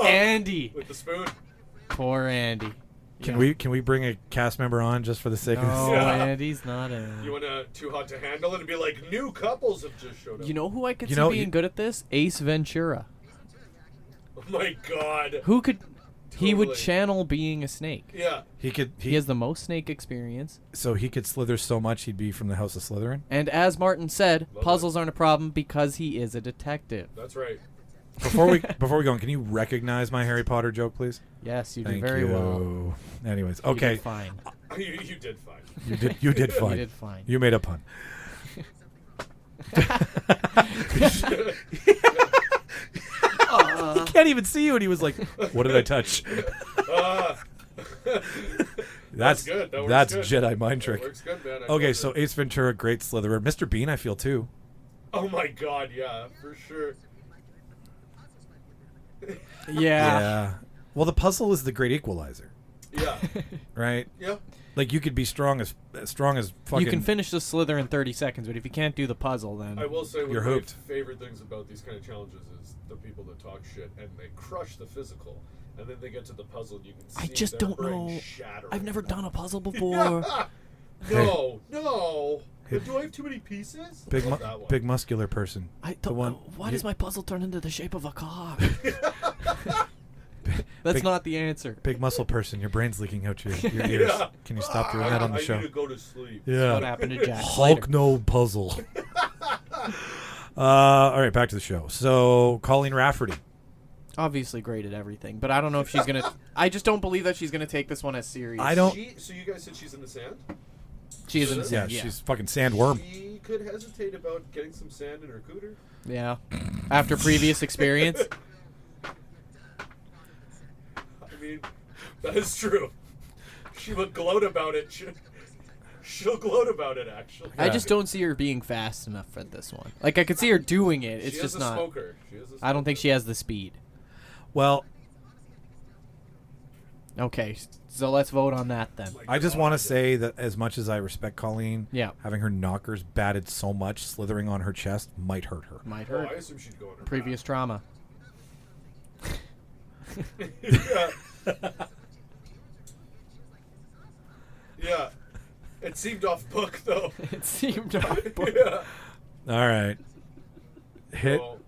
S5: Andy.
S6: With the spoon.
S5: Poor Andy.
S4: Can we bring a cast member on just for the sake
S5: No,
S4: of
S6: Yeah.
S5: Andy's not in.
S6: You want to Too Hot to Handle it and be like, new couples have just showed up.
S5: You know who I could
S4: You
S5: see
S4: know,
S5: being
S4: you-
S5: good at this? Ace Ventura.
S6: Oh my god.
S5: Who could? He would
S6: Totally.
S5: channel being a snake.
S6: Yeah.
S4: he could
S5: He has the most snake experience.
S4: so he could slither so much he'd be from the House of Slytherin.
S5: And as Martin said,
S6: Love
S5: puzzles aren't a problem because he is a detective.
S6: That's right.
S4: Before we go on, can you recognize my Harry Potter joke, please?
S5: Yes, you
S4: Thank
S5: did very
S4: you.
S5: well.
S4: Anyways,
S5: You
S4: okay,
S5: did fine.
S6: You did fine.
S4: you did fine.
S5: You did fine.
S4: You made a pun. He can't even see you, and he was like, "What did I touch?" That's
S6: good. That works
S4: that's
S6: good.
S4: Jedi mind
S6: That
S4: trick.
S6: works good, man. I
S4: Okay,
S6: love
S4: so
S6: it.
S4: Ace Ventura, great Slitherer. Mr. Bean, I feel too.
S6: Oh my god, yeah, for sure.
S5: Yeah.
S4: Well, the puzzle is the great equalizer,
S6: Yeah.
S4: right?
S6: Yeah.
S4: Like you could be strong as fucking.
S5: You can finish the slither in 30 seconds, but if you can't do the puzzle, then
S6: I will say one
S4: You're
S6: of my
S4: hooked.
S6: favorite things about these kind of challenges is the people that talk shit and they crush the physical, and then they get to the puzzle and you can see
S5: I just
S6: their
S5: don't
S6: brain
S5: know.
S6: shattering.
S5: I've never done a puzzle before.
S6: No. Do I have too many pieces?
S4: big,
S6: Love that one.
S4: big muscular person.
S5: I
S4: The
S5: don't.
S4: one-
S5: Why
S4: you-
S5: does my puzzle turn into the shape of a cock? That's
S4: Big-
S5: not the answer.
S4: Big muscle person. Your brain's leaking out your ears.
S6: Yeah.
S4: Can you stop doing that on the
S6: I
S4: show?
S6: need to go to sleep.
S4: Yeah.
S5: What happened to Jack
S4: Hulk
S5: Slater?
S4: no puzzle. All right, back to the show. So, Colleen Rafferty.
S5: Obviously great at everything, but I don't know if she's gonna. I just don't believe that she's gonna take this one as serious.
S4: I don't-
S6: So you guys said she's in the sand?
S5: She is
S6: Yeah,
S5: insane.
S4: Yeah, she's fucking sandworm.
S6: She could hesitate about getting some sand in her cooter.
S5: Yeah. After previous experience.
S6: I mean, that is true. She would gloat about it. She'll gloat about it, actually.
S5: I just don't see her being fast enough for this one. Like I could see her doing it. It's
S6: She
S5: just
S6: is a
S5: not.
S6: smoker. She is a smoker.
S5: I don't think she has the speed.
S4: Well,
S5: Okay, so let's vote on that then.
S4: I just want to say that as much as I respect Colleen,
S5: Yeah.
S4: having her knockers batted so much, slithering on her chest might hurt her.
S5: Might
S6: Oh,
S5: hurt.
S6: I assume she'd go on her
S5: Previous trauma.
S6: yeah. Yeah. It seemed off book, though.
S5: It seemed off.
S6: Yeah.
S4: All right. Hit
S6: So-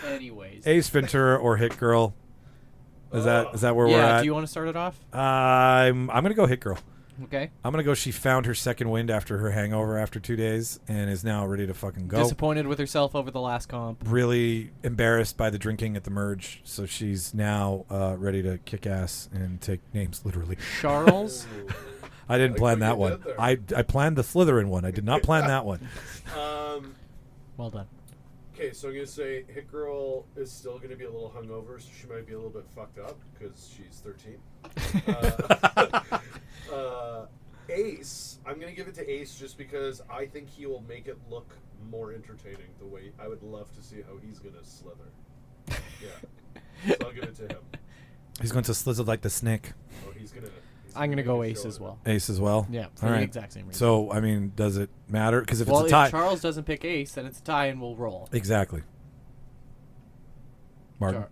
S5: Anyways.
S4: Ace Ventura or Hit Girl. Is that where we're
S5: Yeah.
S4: at?
S5: Do you want to start it off?
S4: I'm gonna go Hit Girl.
S5: Okay.
S4: I'm gonna go. She found her second wind after her hangover after 2 days and is now ready to fucking go.
S5: Disappointed with herself over the last comp.
S4: Really embarrassed by the drinking at the merge, so she's now ready to kick ass and take names literally.
S5: Charles.
S4: I didn't
S6: Like
S4: plan
S6: what
S4: that
S6: you
S4: one.
S6: did there.
S4: I planned the Slytherin one. I did not plan that one.
S5: Well done.
S6: Okay, so I'm gonna say Hit Girl is still gonna be a little hungover, so she might be a little bit fucked up because she's 13. Ace, I'm gonna give it to Ace just because I think he will make it look more entertaining. The way I would love to see how he's gonna slither. Yeah, so I'll give it to him.
S4: He's going to slither like the snake.
S6: Oh, he's gonna.
S5: I'm gonna go
S6: make a
S5: Ace
S6: show
S5: as
S6: of it.
S5: well.
S4: Ace as well.
S5: Yeah, for
S4: All
S5: the
S4: right.
S5: exact same reason.
S4: So I mean, does it matter? Because if
S5: well,
S4: it's a tie,
S5: if Charles doesn't pick Ace, then it's a tie and we'll roll.
S4: exactly. Martin.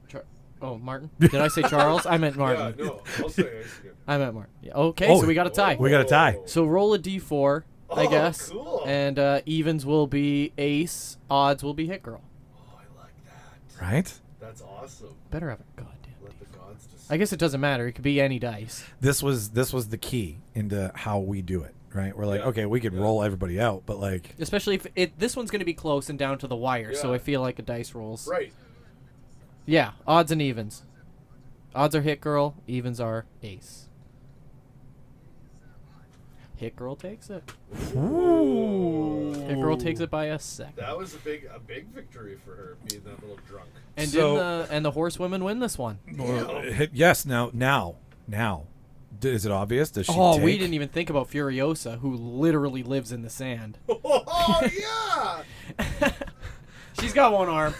S5: Oh, Martin? Did I say Charles? I meant Martin.
S6: Yeah, no, I'll say Ace again.
S5: I meant Martin. Yeah, okay,
S4: Oh,
S5: so we got a tie.
S4: We got a tie.
S5: So roll a d4, I
S6: Oh,
S5: guess.
S6: cool.
S5: And evens will be Ace, odds will be Hit Girl.
S6: Oh, I like that.
S4: Right.
S6: That's awesome.
S5: Better have a goddamn
S6: Let the
S5: d4.
S6: gods decide.
S5: I guess it doesn't matter. It could be any dice.
S4: This was the key into how we do it. Right. We're like,
S6: Yeah.
S4: okay, we could roll everybody out, but like,
S5: Especially if this one's going to be close and down to the wire, so
S6: Yeah.
S5: I feel like a dice rolls.
S6: Right.
S5: Yeah, odds and evens. Odds are Hit Girl, evens are Ace. Hit Girl takes it. Hit Girl takes it by a second.
S6: That was a big victory for her, being that little drunk.
S5: And
S4: So-
S5: the horsewomen win this one.
S4: yes. Now, is it obvious? Does she?
S5: Oh, we
S4: take?
S5: didn't even think about Furiosa, who literally lives in the sand.
S6: Oh yeah!
S5: She's got one arm.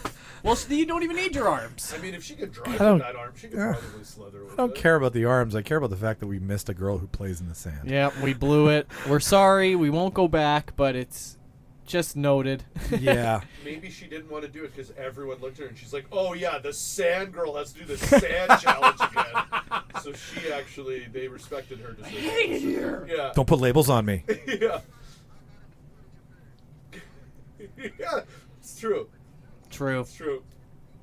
S5: Well, you don't even need your arms.
S6: I mean, if she could drive
S4: don't-
S6: with that arm, she could probably slither with
S4: I don't
S6: it.
S4: care about the arms. I care about the fact that we missed a girl who plays in the sand.
S5: Yeah, we blew it. We're sorry. We won't go back, but it's just noted.
S4: Yeah.
S6: Maybe she didn't want to do it because everyone looked at her and she's like, "Oh yeah, the sand girl has to do the sand challenge again." So they respected her decision. I hate it here. Yeah.
S4: Don't put labels on me.
S6: Yeah. Yeah. It's true.
S5: True.
S6: It's true.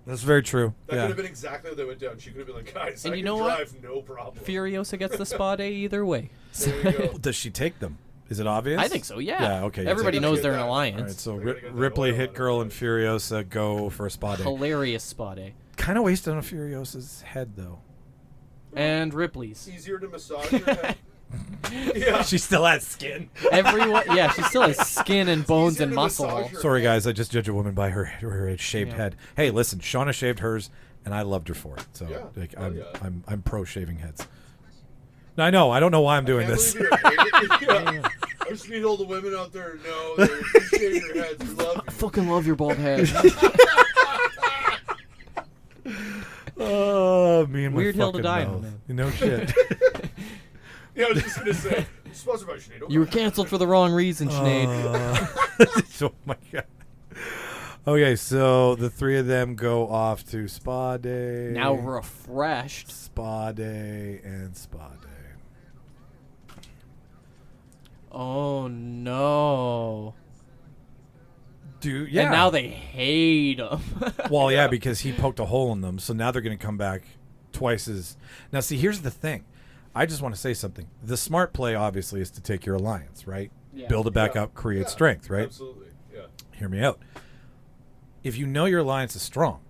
S4: That's very true.
S6: That
S4: yeah.
S6: could have been exactly how they went down. She could have been like, "Guys,
S5: And
S6: I
S5: you
S6: can
S5: know what?
S6: drive, no problem."
S5: Furiosa gets the spa day either way.
S6: There you go.
S4: Does she take them? Is it obvious?
S5: I think so, yeah.
S4: Yeah, okay, you
S5: Everybody
S6: take it.
S5: knows they're an
S6: All
S4: All right,
S5: alliance.
S4: so
S6: They're gonna get that
S4: Ripley,
S6: oil
S4: Hit
S6: on
S4: Girl,
S6: it.
S4: and Furiosa go for a spa day.
S5: Hilarious spa day.
S4: Kind of wasted on Furiosa's head, though.
S5: And Ripley's.
S6: Easier to massage your head. Yeah.
S4: She still has skin.
S5: Everyone, yeah, she still has skin and bones
S6: easier
S5: and
S6: to
S5: muscle.
S6: massage her
S4: Sorry, guys. I just judge a woman by her shaved
S5: Yeah.
S4: head. Hey, listen, Shauna shaved hers, and I loved her for it. So,
S6: Yeah.
S4: like,
S6: Oh,
S4: I'm,
S6: yeah.
S4: I'm pro shaving heads. No, I know. I don't know why I'm doing
S6: Can't
S4: this.
S6: believe you're yeah. I just need all the women out there to know that you shave your heads. We love
S5: I
S6: you.
S5: fucking love your bald head.
S4: Oh, me and my
S5: Weird hill to
S4: fucking
S5: die on,
S4: mouth.
S5: man.
S4: No shit.
S6: Yeah, I was just gonna say, sponsored by Sinead.
S5: You were canceled for the wrong reason, Sinead.
S4: Oh my god. Okay, so the three of them go off to spa day.
S5: Now refreshed.
S4: Spa day and spa day.
S5: Oh no.
S4: Dude, yeah.
S5: And now they hate him.
S4: Well, yeah, because he poked a hole in them, so now they're going to come back twice as. Now, see, here's the thing. I just want to say something. The smart play, obviously, is to take your alliance, right?
S5: Yeah.
S4: Build it back
S6: Yeah.
S4: up, create
S6: Yeah,
S4: strength, right?
S6: Absolutely. Yeah.
S4: Hear me out. If you know your alliance is strong,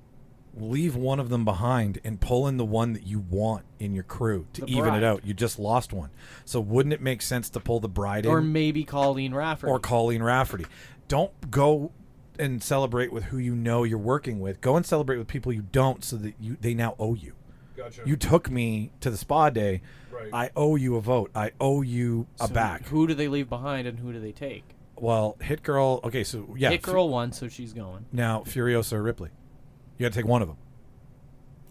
S4: leave one of them behind and pull in the one that you want in your crew to
S5: The
S4: even it
S5: bride.
S4: out. You just lost one. So wouldn't it make sense to pull the bride
S5: Or
S4: in
S5: maybe Colleen Rafferty.
S4: or Colleen Rafferty? Don't go and celebrate with who you know you're working with. Go and celebrate with people you don't so that they now owe you.
S6: Gotcha.
S4: You took me to the spa day.
S6: Right.
S4: I owe you a vote. I owe you a
S5: So
S4: back.
S5: Who do they leave behind and who do they take?
S4: Well, Hit Girl. Okay, so yeah.
S5: Hit Girl won, so she's going.
S4: Now Furiosa or Ripley. You got to take one of them.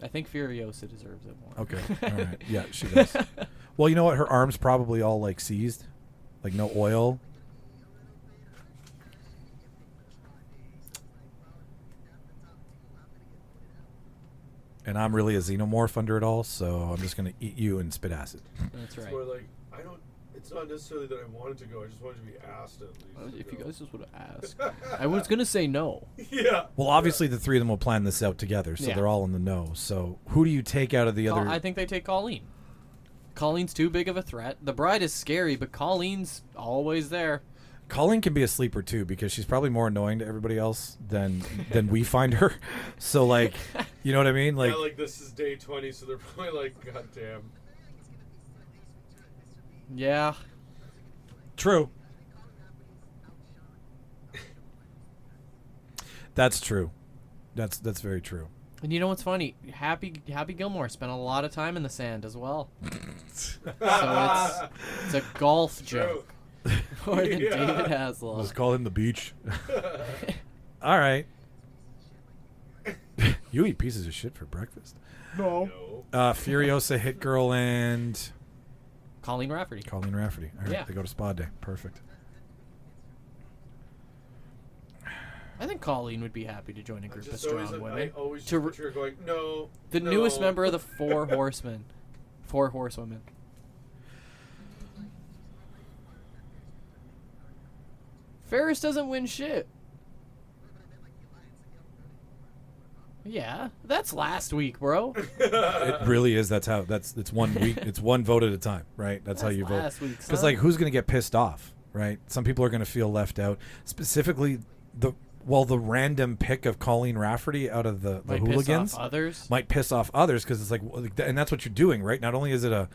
S5: I think Furiosa deserves it more.
S4: Okay. All right. Yeah, she does. Well, you know what? Her arm's probably all like seized, like no oil. And I'm really a xenomorph under it all, so I'm just gonna eat you and spit acid.
S5: That's
S6: It's
S5: right.
S6: more like, I don't. It's not necessarily that I wanted to go. I just wanted to be asked at least.
S5: If
S6: to
S5: you
S6: go.
S5: guys just would have asked. I was going to say no.
S6: Yeah.
S4: Well, obviously the three of them will plan this out together, so
S5: Yeah.
S4: they're all in the know. So who do you take out of the other?
S5: I think they take Colleen. Colleen's too big of a threat. The bride is scary, but Colleen's always there.
S4: Colleen can be a sleeper too because she's probably more annoying to everybody else than we find her. So like, you know what I mean? Like,
S6: Yeah, like this is day 20, so they're probably like, God damn.
S5: Yeah.
S4: true. That's true. That's very true.
S5: And you know what's funny? Happy Gilmore spent a lot of time in the sand as well. So it's a golf joke more than
S6: Yeah.
S5: David Hasselhoff.
S4: Let's call him the beach. All right. You eat pieces of shit for breakfast.
S6: No.
S4: Furiosa, Hit Girl, and
S5: Colleen Rafferty.
S4: Colleen Rafferty. All right,
S5: Yeah.
S4: they go to spa day. Perfect.
S5: I think Colleen would be happy to join a group of
S6: Just always,
S5: strong
S6: I
S5: women.
S6: always
S5: To
S6: just picture her going, no.
S5: The
S6: no.
S5: newest member of the Four Horsemen. Four Horsewomen. Ferris doesn't win shit. Yeah, that's last week, bro.
S4: It really is. That's how. It's 1 week. It's one vote at a time, right? That's how you vote.
S5: last week,
S4: Because
S5: son.
S4: like, who's gonna get pissed off, right? Some people are gonna feel left out. Specifically, the random pick of Colleen Rafferty out of the
S5: Might
S4: hooligans
S5: piss off others.
S4: might piss off others because it's like, and that's what you're doing, right? Not only is it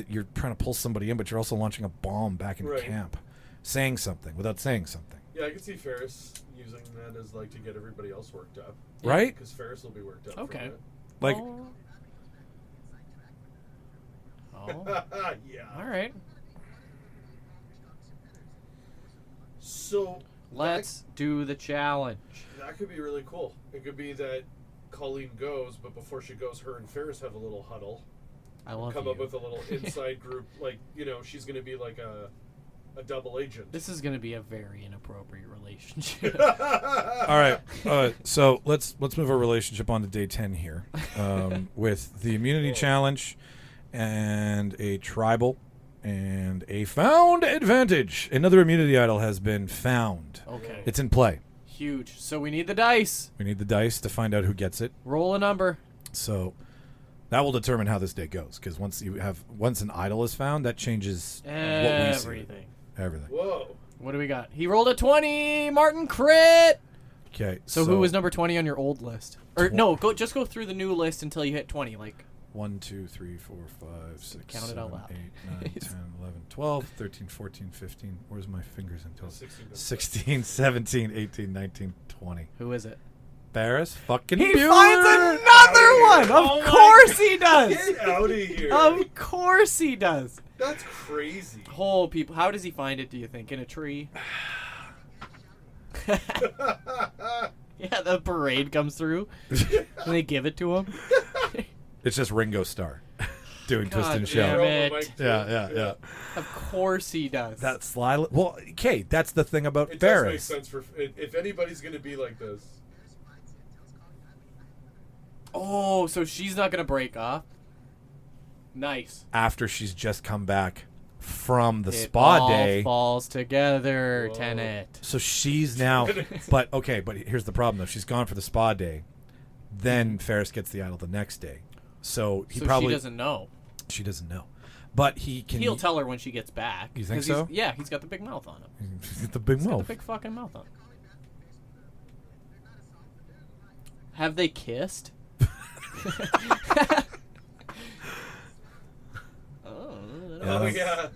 S4: you're trying to pull somebody in, but you're also launching a bomb back into
S6: Right.
S4: camp, saying something without saying something.
S6: Yeah, I can see Ferris using that as like to get everybody else worked up.
S4: Right?
S6: Because Ferris will be worked up.
S5: Okay.
S4: Like,
S5: Oh.
S6: From it. Yeah.
S5: All right.
S6: So
S5: Let's do the challenge.
S6: that could be really cool. It could be that Colleen goes, but before she goes, her and Ferris have a little huddle.
S5: I love
S6: Come
S5: you.
S6: up with a little inside group. Like, she's going to be like a double agent.
S5: This is going to be a very inappropriate relationship.
S4: all right. So let's move our relationship on to day 10 here, with the immunity challenge, and a tribal, and a found advantage. Another immunity idol has been found.
S5: Okay.
S4: It's in play.
S5: Huge. So we need the dice.
S4: We need the dice to find out who gets it.
S5: Roll a number.
S4: So that will determine how this day goes. Because once an idol is found, that changes what we see.
S5: Everything.
S4: Everything.
S6: Whoa.
S5: What do we got? He rolled a 20. Martin crit.
S4: Okay.
S5: So who was number 20 on your old list? Or no, just go through the new list until you hit 20. Like
S4: 1, 2, 3, 4, 5, 6,
S5: Count it
S4: 7,
S5: out loud.
S4: 8, 9, 10, 11, 12, 13, 14, 15. Where's my fingers until
S6: 16,
S4: 16, 17, 18, 19, 20.
S5: who is it?
S4: Barris fucking
S5: He
S4: Bueller.
S5: finds another one.
S6: Oh
S5: Of
S6: my
S5: course he does.
S6: Get out of here.
S5: Of course he does.
S6: That's crazy.
S5: Oh, people, how does he find it? Do you think in a tree? Yeah, the parade comes through, and they give it to him.
S4: It's just Ringo Starr doing Twist
S5: God
S4: and
S5: damn
S4: Shout.
S5: it.
S4: Yeah.
S5: Of course he does.
S4: That sly. Well, okay, that's the thing about
S6: It does make
S4: Barris.
S6: sense for if anybody's going to be like this.
S5: Oh, so she's not gonna break off. Nice.
S4: After she's just come back from the
S5: It
S4: spa
S5: all
S4: day.
S5: falls together,
S6: Whoa.
S5: Tenet.
S4: So she's now, but here's the problem though. She's gone for the spa day, then Ferris gets the idol the next day. So he
S5: So
S4: probably
S5: she doesn't know.
S4: She doesn't know, but he can.
S5: He'll tell her when she gets back.
S4: You think
S5: 'Cause
S4: so?
S5: Yeah, he's got the big mouth on him.
S4: the big
S5: He's got
S4: mouth.
S5: the big fucking mouth on him. Have they kissed?
S6: Oh
S4: Yeah.
S6: yeah.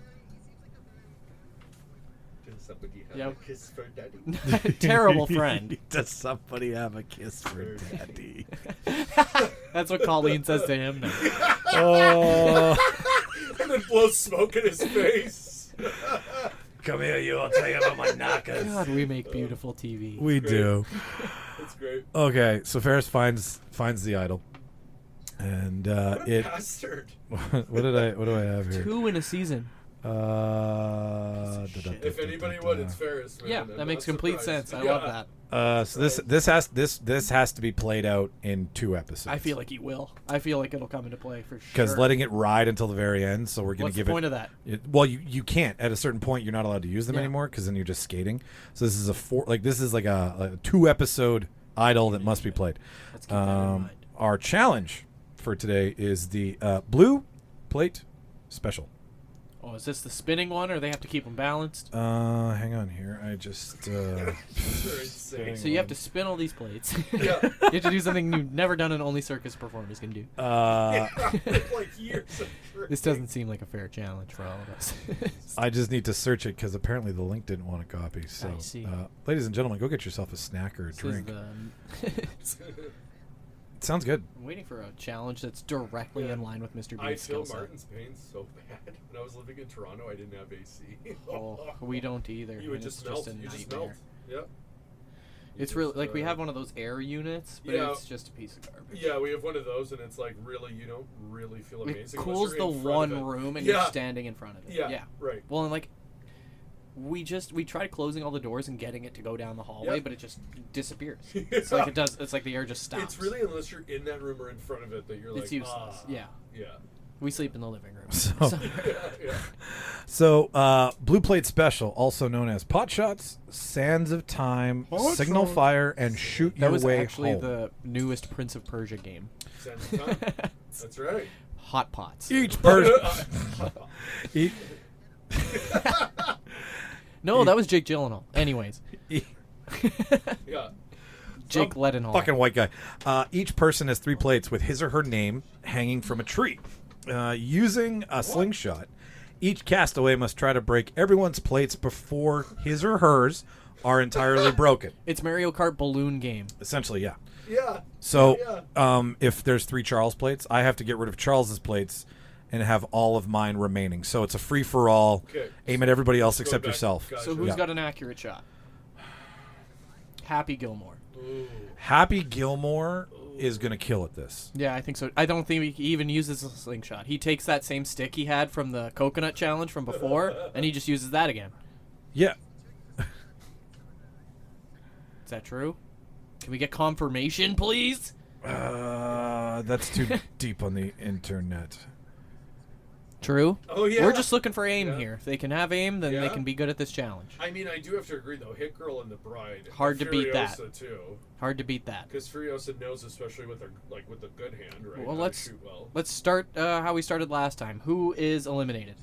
S6: Does somebody have
S5: Yep.
S6: a kiss for daddy?
S5: Terrible friend.
S4: Does somebody have a kiss for daddy?
S5: That's what Colleen says to him now.
S4: Oh,
S6: And then blows smoke in his face.
S4: come here, you. I'll tell you about my knockers.
S5: God, we make beautiful TV.
S4: We do.
S6: That's great.
S4: Okay, so Ferris finds the idol, and
S6: What a
S4: it.
S6: bastard.
S4: What do I have here?
S5: 2 in a season.
S6: If anybody would, it's Ferris. Man.
S5: Yeah,
S6: I'm
S5: that makes
S6: not
S5: complete
S6: surprised.
S5: sense. I
S6: Yeah.
S5: love that.
S4: So this has to be played out in 2 episodes.
S5: I feel like he will. I feel like it'll come into play for sure.
S4: because letting it ride until the very end. So we're gonna
S5: What's
S4: give
S5: the point of that?
S4: Well, you can't at a certain point. You're not allowed to use them
S5: Yeah.
S4: anymore because then you're just skating. So this is a 2 episode idol that must be played.
S5: Let's keep that in mind.
S4: Our challenge for today is the blue plate special.
S5: Oh, is this the spinning one, or they have to keep them balanced?
S4: Hang on here. I just.
S6: They're insane.
S5: So you have to spin all these plates.
S6: Yeah.
S5: You have to do something you've never done and only circus performers can do.
S6: Like years of
S5: This doesn't seem like a fair challenge for all of us.
S4: I just need to search it because apparently the link didn't want to copy. So,
S5: I see.
S4: Ladies and gentlemen, go get yourself a snack or a
S5: This is
S4: drink. It sounds good.
S5: I'm waiting for a challenge that's directly in line with Mr.
S6: I
S5: Bean's
S6: feel
S5: skill set.
S6: Martin's pain so bad. When I was living in Toronto, I didn't have AC.
S5: Oh, we don't either.
S6: You would
S5: and
S6: just
S5: it's
S6: melt.
S5: a
S6: You just
S5: nightmare.
S6: melt. Yep.
S5: It's really like we have one of those air units, but
S6: Yeah.
S5: it's just a piece of garbage.
S6: Yeah, we have one of those, and it's like really, you don't really feel amazing.
S5: It
S6: unless
S5: cools
S6: you're
S5: the
S6: in front
S5: one
S6: of it.
S5: room and
S6: Yeah.
S5: you're standing in front of it.
S6: Yeah, right.
S5: Well, and like we tried closing all the doors and getting it to go down the hallway,
S6: Yeah.
S5: but it just disappears. It's like it does. It's like the air just stops.
S6: It's really unless you're in that room or in front of it that you're like,
S5: It's useless. Yeah.
S6: yeah,
S5: We sleep in the living room.
S4: So-
S6: yeah.
S4: So, blue plate special, also known as pot shots, sands of time, signal fire, and shoot
S5: That
S4: your
S5: was
S4: way
S5: actually
S4: home.
S5: the newest Prince of Persia game.
S6: Sense of time. That's right.
S4: E-
S5: Hot pots.
S4: Each person. Each,
S5: No, that was Jake Gyllenhaal. Anyways,
S6: Yeah.
S5: Jake Leadenhall.
S4: fucking white guy. Each person has 3 plates with his or her name hanging from a tree. Using a slingshot, each castaway must try to break everyone's plates before his or hers are entirely broken.
S5: It's Mario Kart balloon game.
S4: Essentially, yeah.
S6: Yeah.
S4: So,
S6: Yeah.
S4: if there's 3 Charles plates, I have to get rid of Charles's plates and have all of mine remaining. So it's a free for all.
S6: Okay.
S4: Aim at everybody else
S6: Go
S4: except
S6: back.
S4: yourself.
S6: Gotcha.
S5: So who's
S4: Yeah.
S5: got an accurate shot? Happy Gilmore.
S6: Ooh.
S4: Happy Gilmore is gonna kill at this.
S5: Yeah, I think so. I don't think he even uses a slingshot. He takes that same stick he had from the coconut challenge from before, and he just uses that again.
S4: Yeah.
S5: Is that true? Can we get confirmation, please?
S4: That's too deep on the internet.
S5: True.
S6: Oh, yeah.
S5: We're just looking for aim
S6: Yeah.
S5: here. If they can have aim, then they
S6: Yeah.
S5: can be good at this challenge.
S6: I mean, I do have to agree though. Hit Girl and the Bride.
S5: Hard to beat that.
S6: Furiosa, too.
S5: Hard to beat that.
S6: Because Furiosa knows, especially with her with the good hand, right?
S5: Well,
S6: how to
S5: let's
S6: shoot well.
S5: let's start how we started last time. Who is eliminated?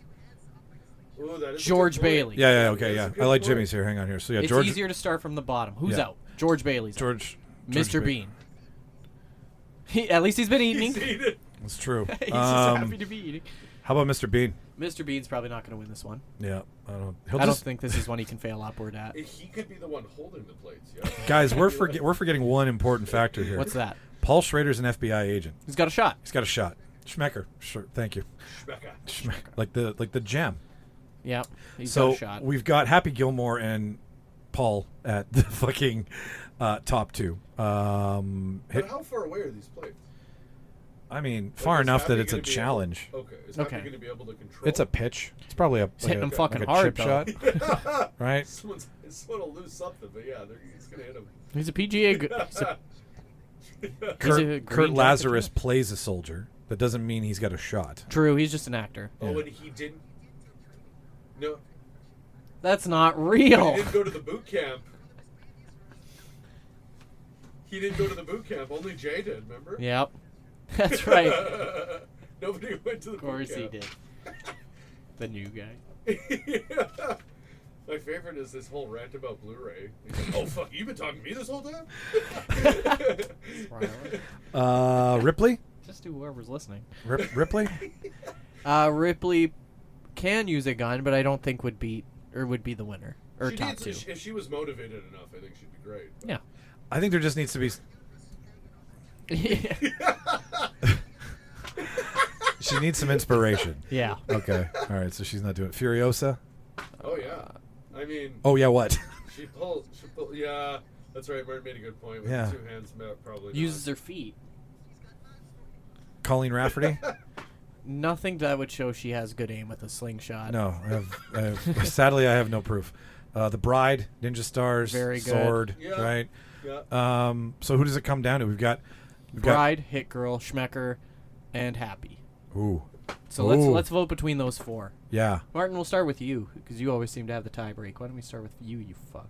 S6: Ooh, that is a
S5: George
S6: good point.
S5: Bailey.
S4: Yeah, okay,
S6: That's a
S4: yeah.
S6: good
S4: I like
S6: point.
S4: Jimmy's here. Hang on here. So yeah,
S5: It's
S4: George,
S5: easier to start from the bottom. Who's
S4: Yeah.
S5: out? George Bailey's out.
S4: George,
S5: Mr.
S4: Ba-
S5: Bean. At least he's been eating.
S6: He's eating.
S4: That's true.
S5: He's just happy to be eating.
S4: How about Mr. Bean?
S5: Mr. Bean's probably not going to win this one.
S4: Yeah, I don't. He'll
S5: I don't
S4: just
S5: think this is one he can fail upward at.
S6: He could be the one holding the plates. Yeah.
S4: guys. We're forgetting one important factor here.
S5: What's that?
S4: Paul Schrader's an FBI agent.
S5: He's got a shot.
S4: He's got a shot. Schmecker. Sure. Thank you.
S6: Schmecker.
S4: Like the gem.
S5: Yep. He's
S4: So
S5: got a shot.
S4: we've got Happy Gilmore and Paul at the fucking top 2.
S6: But how far away are these plates?
S4: I mean,
S6: Like,
S4: far
S6: is
S4: enough
S6: Happy
S4: that it's a
S6: gonna be
S4: challenge.
S6: Okay. Is
S5: Okay.
S6: Happy going to be able to control?
S4: It's a pitch. It's probably a
S5: hitting him fucking
S4: like a
S5: hard,
S4: chip
S5: though.
S4: shot, right?
S6: Someone will lose something, but yeah, he's going to hit him.
S5: He's a PGA.
S4: Kurt
S5: green
S4: Lazarus
S5: jacket.
S4: plays a soldier. That doesn't mean he's got a shot.
S5: True. He's just an actor.
S6: Oh, and he didn't. No,
S5: That's not
S6: he
S5: real.
S6: didn't go to the boot camp. He didn't go to the boot camp. Only Jay did. Remember?
S5: Yep. That's right.
S6: Nobody went to the
S5: Of course
S6: boot
S5: he
S6: camp.
S5: did. The new guy.
S6: My favorite is this whole rant about Blu-ray. He's like, "Oh fuck, you've been talking to me this whole time."
S4: Ripley?
S5: Just to whoever's listening.
S4: Ripley?
S5: Ripley can use a gun, but I don't think would be the winner or
S6: She
S5: top
S6: needs-
S5: 2.
S6: If she was motivated enough, I think she'd be great. But
S5: Yeah.
S4: I think there just needs to be. She needs some inspiration.
S5: Yeah.
S4: Okay. All right. So she's not doing it. Furiosa.
S6: Oh yeah. I mean,
S4: Oh yeah. What?
S6: she pulled. Yeah, that's right. Martin made a good point. With
S4: Yeah.
S6: the two hands, probably
S5: Uses
S6: not.
S5: her feet.
S4: Colleen Rafferty.
S5: Nothing that would show she has good aim with a slingshot.
S4: No. I have, sadly, I have no proof. The Bride, Ninja Stars,
S5: Very good.
S4: Sword.
S6: Yeah.
S4: Right.
S6: Yeah.
S4: So who does it come down to? We've got
S5: Bride, Hit Girl, Schmecker, and Happy.
S4: Ooh.
S5: So
S4: Ooh.
S5: let's vote between those four.
S4: Yeah.
S5: Martin, we'll start with you because you always seem to have the tie break. Why don't we start with you, you fuck?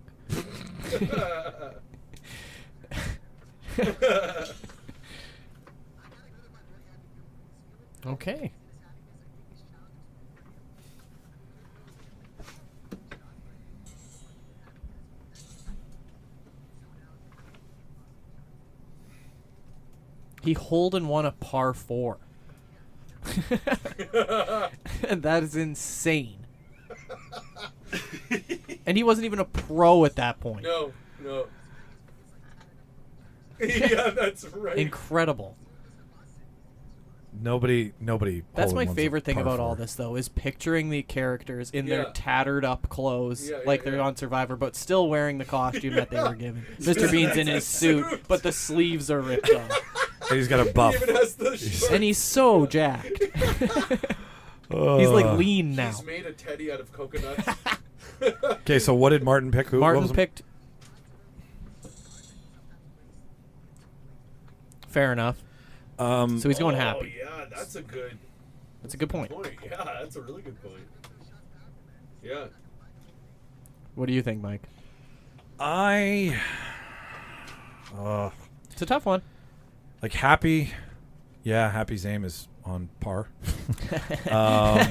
S5: Okay. He holed and won a par 4. And that is insane. And he wasn't even a pro at that point.
S6: No. Yeah, that's right.
S5: Incredible.
S4: Nobody.
S5: That's my
S4: Poland wants
S5: favorite
S4: a
S5: thing
S4: par
S5: about
S4: four.
S5: all this, though, is picturing the characters in their
S6: Yeah.
S5: tattered up clothes,
S6: Yeah,
S5: like
S6: yeah,
S5: they're
S6: yeah.
S5: on Survivor, but still wearing the costume that they were given. Mr. Bean's in his suit, but the sleeves are ripped off.
S4: And he's got a buff.
S6: He even has the shorts.
S5: And he's so jacked. He's like lean now.
S6: He's made a teddy out of coconuts.
S4: Okay, so what did Martin pick? Who? what
S5: Martin
S4: was-
S5: picked. Fair enough. So he's going Happy.
S6: Oh yeah, that's a good
S5: That's a good point.
S6: Yeah, that's a really good point. Yeah.
S5: What do you think, Mike?
S4: I
S5: It's a tough one.
S4: like Happy. Yeah, Happy's aim is on par.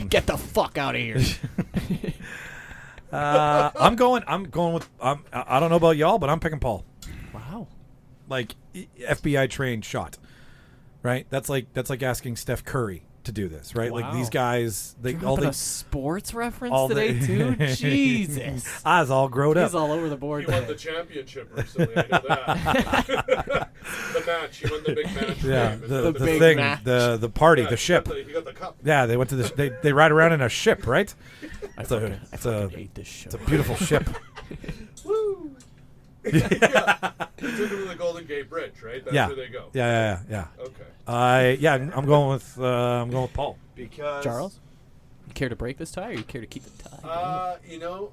S5: Get the fuck out of here.
S4: I'm going with. I don't know about y'all, but I'm picking Paul.
S5: Wow.
S4: Like FBI trained shot, right? That's like asking Steph Curry to do this, right? Like
S5: Wow.
S4: these guys, they all
S5: Dropping
S4: they
S5: a sports reference
S4: all
S5: today,
S4: they-
S5: too? Jesus.
S4: I was all grown
S5: He's
S4: up.
S5: all over the board
S6: He won the
S5: today.
S6: championship recently, I know that. The match, he won the big match.
S4: Yeah,
S6: game.
S4: the
S5: big
S4: thing,
S5: match.
S4: the party,
S6: Yeah,
S4: the ship.
S6: He got the cup.
S4: Yeah, they went to the. They ride around in a ship, right?
S5: I
S4: It's a
S5: fucking hate this show.
S4: it's a beautiful ship.
S6: Woo! Yeah. They took him to the Golden Gate Bridge, right? That's
S4: Yeah.
S6: where they go.
S4: Yeah.
S6: Okay.
S4: I'm going with Paul because
S5: Charles? You care to break this tie or you care to keep the tie?
S6: You know,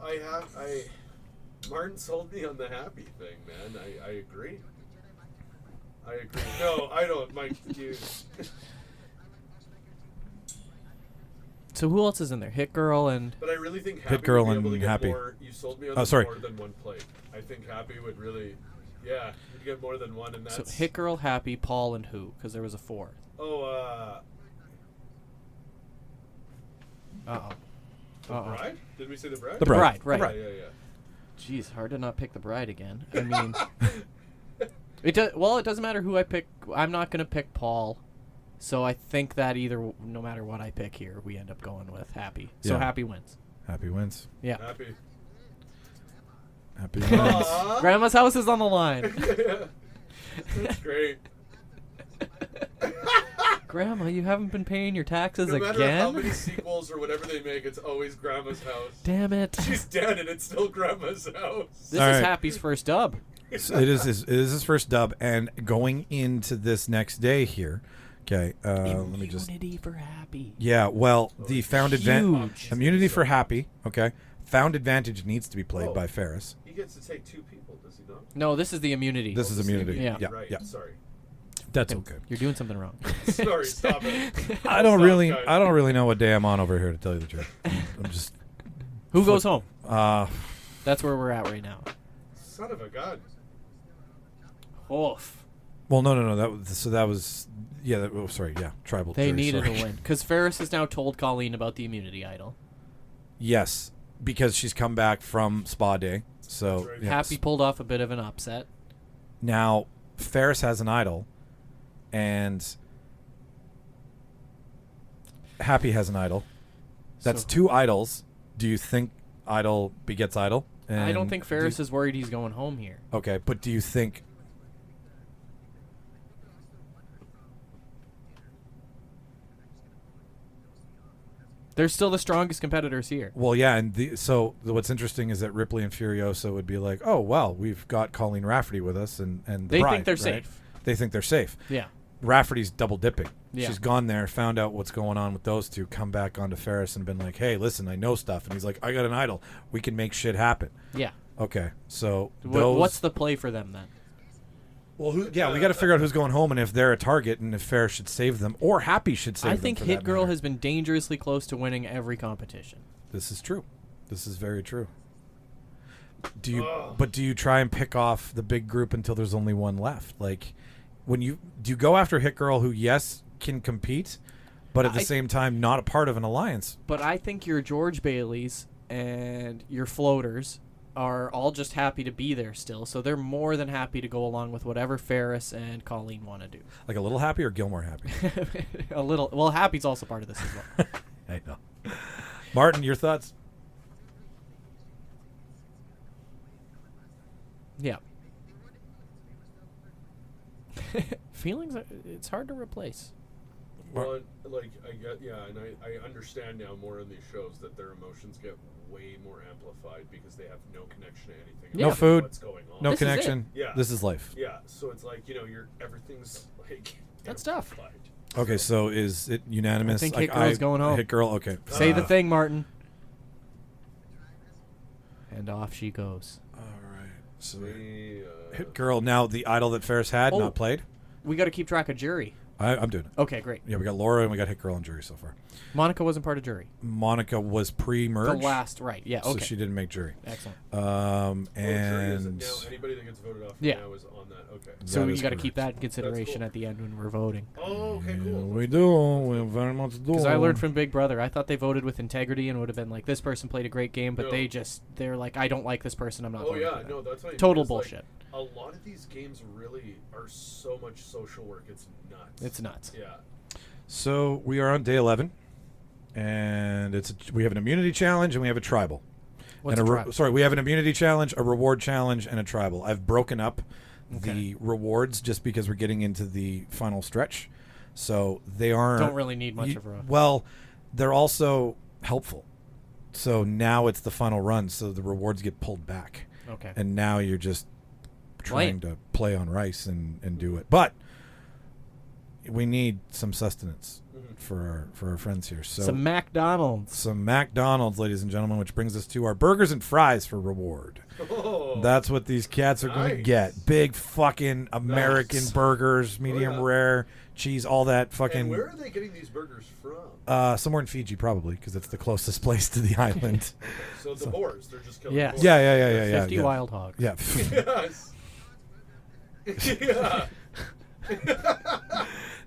S6: Martin sold me on the Happy thing, man. I agree. No, I don't, Mike. You.
S5: So who else is in there? Hit Girl and...
S6: But I really think Happy
S4: Girl
S6: would be able to
S4: and
S6: get
S4: Happy.
S6: more. You sold me on
S4: Oh,
S6: the
S4: sorry.
S6: more than one plate. I think Happy would really, yeah, you'd get more than one, and that's.
S5: So Hit Girl, Happy, Paul, and who? Because there was a 4.
S6: Oh,
S5: Uh-oh.
S6: the Bride? Did we say the Bride?
S4: The Bride.
S5: Right.
S6: Yeah.
S5: Jeez, hard to not pick the Bride again. I mean... It doesn't matter who I pick. I'm not going to pick Paul. So I think that no matter what I pick here, we end up going with Happy. So
S4: Yeah.
S5: Happy wins.
S4: Happy wins.
S5: Yeah.
S6: Happy.
S4: Happy wins.
S6: Aw.
S5: Grandma's house is on the line.
S6: That's great.
S5: Grandma, you haven't been paying your taxes
S6: No matter how many
S5: again?
S6: sequels or whatever they make, it's always Grandma's house.
S5: Damn it.
S6: She's dead, and it's still Grandma's house.
S5: This
S4: All
S5: is
S4: right.
S5: Happy's first dub.
S4: So it is his first dub, and going into this next day here. Okay, let me just.
S5: Immunity for Happy.
S4: Yeah, well, the found advantage,
S5: Huge.
S4: immunity for Happy. Okay, found advantage needs to be played
S6: Oh.
S4: by Ferris.
S6: He gets to take 2 people, does he not?
S5: No, this is the immunity.
S4: This is immunity.
S5: Yeah.
S4: Yeah,
S6: Right.
S4: yeah.
S6: Sorry.
S4: That's okay.
S5: You're doing something wrong.
S6: Sorry. Stop it.
S4: I don't
S6: Stop,
S4: really,
S6: guys.
S4: I don't really know what day I'm on over here, to tell you the truth. I'm just.
S5: Who goes home? That's where we're at right now.
S6: Son of a gun.
S5: Oof.
S4: Well, no. That was. Yeah. Sorry. Yeah. Tribal.
S5: They
S4: jury,
S5: needed
S4: sorry.
S5: a win. Because Ferris has now told Colleen about the immunity idol.
S4: Yes, because she's come back from spa day. So
S6: That's right.
S4: yeah,
S5: Happy pulled off a bit of an upset.
S4: Now Ferris has an idol, and Happy has an idol. That's
S5: So-
S4: 2 idols. Do you think idol begets idol?
S5: I don't
S4: And
S5: think Ferris is worried he's going home here.
S4: Okay, but do you think
S5: They're still the strongest competitors here.
S4: Well, yeah, and so what's interesting is that Ripley and Furiosa would be like, oh, well, we've got Colleen Rafferty with us, and the
S5: They
S4: bride,
S5: think they're
S4: right?
S5: safe.
S4: They think they're safe.
S5: Yeah.
S4: Rafferty's double dipping.
S5: Yeah.
S4: She's gone there, found out what's going on with those two, come back onto Ferris and been like, hey, listen, I know stuff. And he's like, I got an idol. We can make shit happen.
S5: Yeah.
S4: Okay, so
S5: What's the play for them then?
S4: Well, we got to figure out who's going home and if they're a target and if Ferris should save them or Happy should save
S5: I
S4: them.
S5: think
S4: for
S5: Hit
S4: that
S5: Girl
S4: matter.
S5: has been dangerously close to winning every competition.
S4: This is true. This is very true. Do you try and pick off the big group until there's only one left? Like, do you go after Hit Girl, who yes can compete, but at the same time not a part of an alliance?
S5: But I think your George Baileys and your floaters are all just happy to be there still, so they're more than happy to go along with whatever Ferris and Colleen want to do.
S4: Like a little Happy or Gilmore Happy?
S5: A little. Well, Happy's also part of this as well.
S4: I know. Martin, your thoughts?
S5: Yeah. Feelings, it's hard to replace.
S6: Well, like I get, yeah, and I understand now more in these shows that their emotions get way more amplified because they have no connection to anything.
S5: Yeah.
S4: No food,
S6: What's going on?
S4: no
S5: This is it.
S4: connection.
S6: Yeah.
S4: This is life.
S6: Yeah, so it's like everything's like
S5: That's tough.
S6: amplified.
S4: Okay, so is it unanimous?
S5: I think
S4: Like,
S5: Hit Girl's going home.
S4: Hit Girl, okay.
S5: Say the thing, Martin. And off she goes.
S4: All right. So
S6: We,
S4: Hit Girl. Now the idol that Ferris had
S5: Oh.
S4: not played.
S5: We got to keep track of jury.
S4: I'm doing it.
S5: Okay, great.
S4: Yeah, we got Laura and we got Hit Girl and Jury so far.
S5: Monica wasn't part of jury.
S4: Monica was
S5: The
S4: pre-merge.
S5: last, right? Yeah.
S4: So
S5: Okay.
S4: she didn't make Jury.
S5: Excellent.
S6: jury is
S4: And
S6: now anybody that gets voted off
S5: Yeah.
S6: now is on that. Okay.
S5: So
S4: That
S5: you
S4: is
S5: got to keep
S4: correct.
S5: that in consideration
S6: cool.
S5: at the end when we're voting.
S6: Oh, okay,
S4: Yeah,
S6: cool.
S4: we do. We very much do.
S5: Because I learned from Big Brother, I thought they voted with integrity and would have been like, this person played a great game, but
S6: No.
S5: they're like, I don't like this person, I'm not
S6: Oh
S5: voting
S6: yeah,
S5: for them.
S6: no, that's what I mean,
S5: Total
S6: because, like,
S5: bullshit.
S6: a lot of these games really are so much social work. It's nuts.
S5: It's nuts.
S6: Yeah.
S4: So we are on day 11, and we have an immunity challenge and we have a tribal.
S5: What's
S4: and
S5: a tribal?
S4: Sorry, we have an immunity challenge, a reward challenge, and a tribal. I've broken up
S5: Okay.
S4: the rewards just because we're getting into the final stretch, so they aren't.
S5: Don't really need much of a...
S4: Well, they're also helpful. So now it's the final run, so the rewards get pulled back,
S5: Okay.
S4: and now you're just trying to play on rice and do it. But we need some sustenance for our friends here. So
S5: Some McDonald's.
S4: some McDonald's, ladies and gentlemen, which brings us to our burgers and fries for reward.
S6: Oh.
S4: That's what these cats are going to
S6: Nice.
S4: get. Big fucking American
S6: Nice.
S4: burgers, medium
S6: yeah.
S4: rare, cheese, all that fucking.
S6: And where are they getting these burgers from?
S4: Somewhere in Fiji, probably, because it's the closest place to the island.
S6: So the boars, they're just killing
S5: Yes.
S6: boars.
S4: Yeah.
S5: 50 wild hogs.
S4: Yeah.
S6: Yes. Yeah.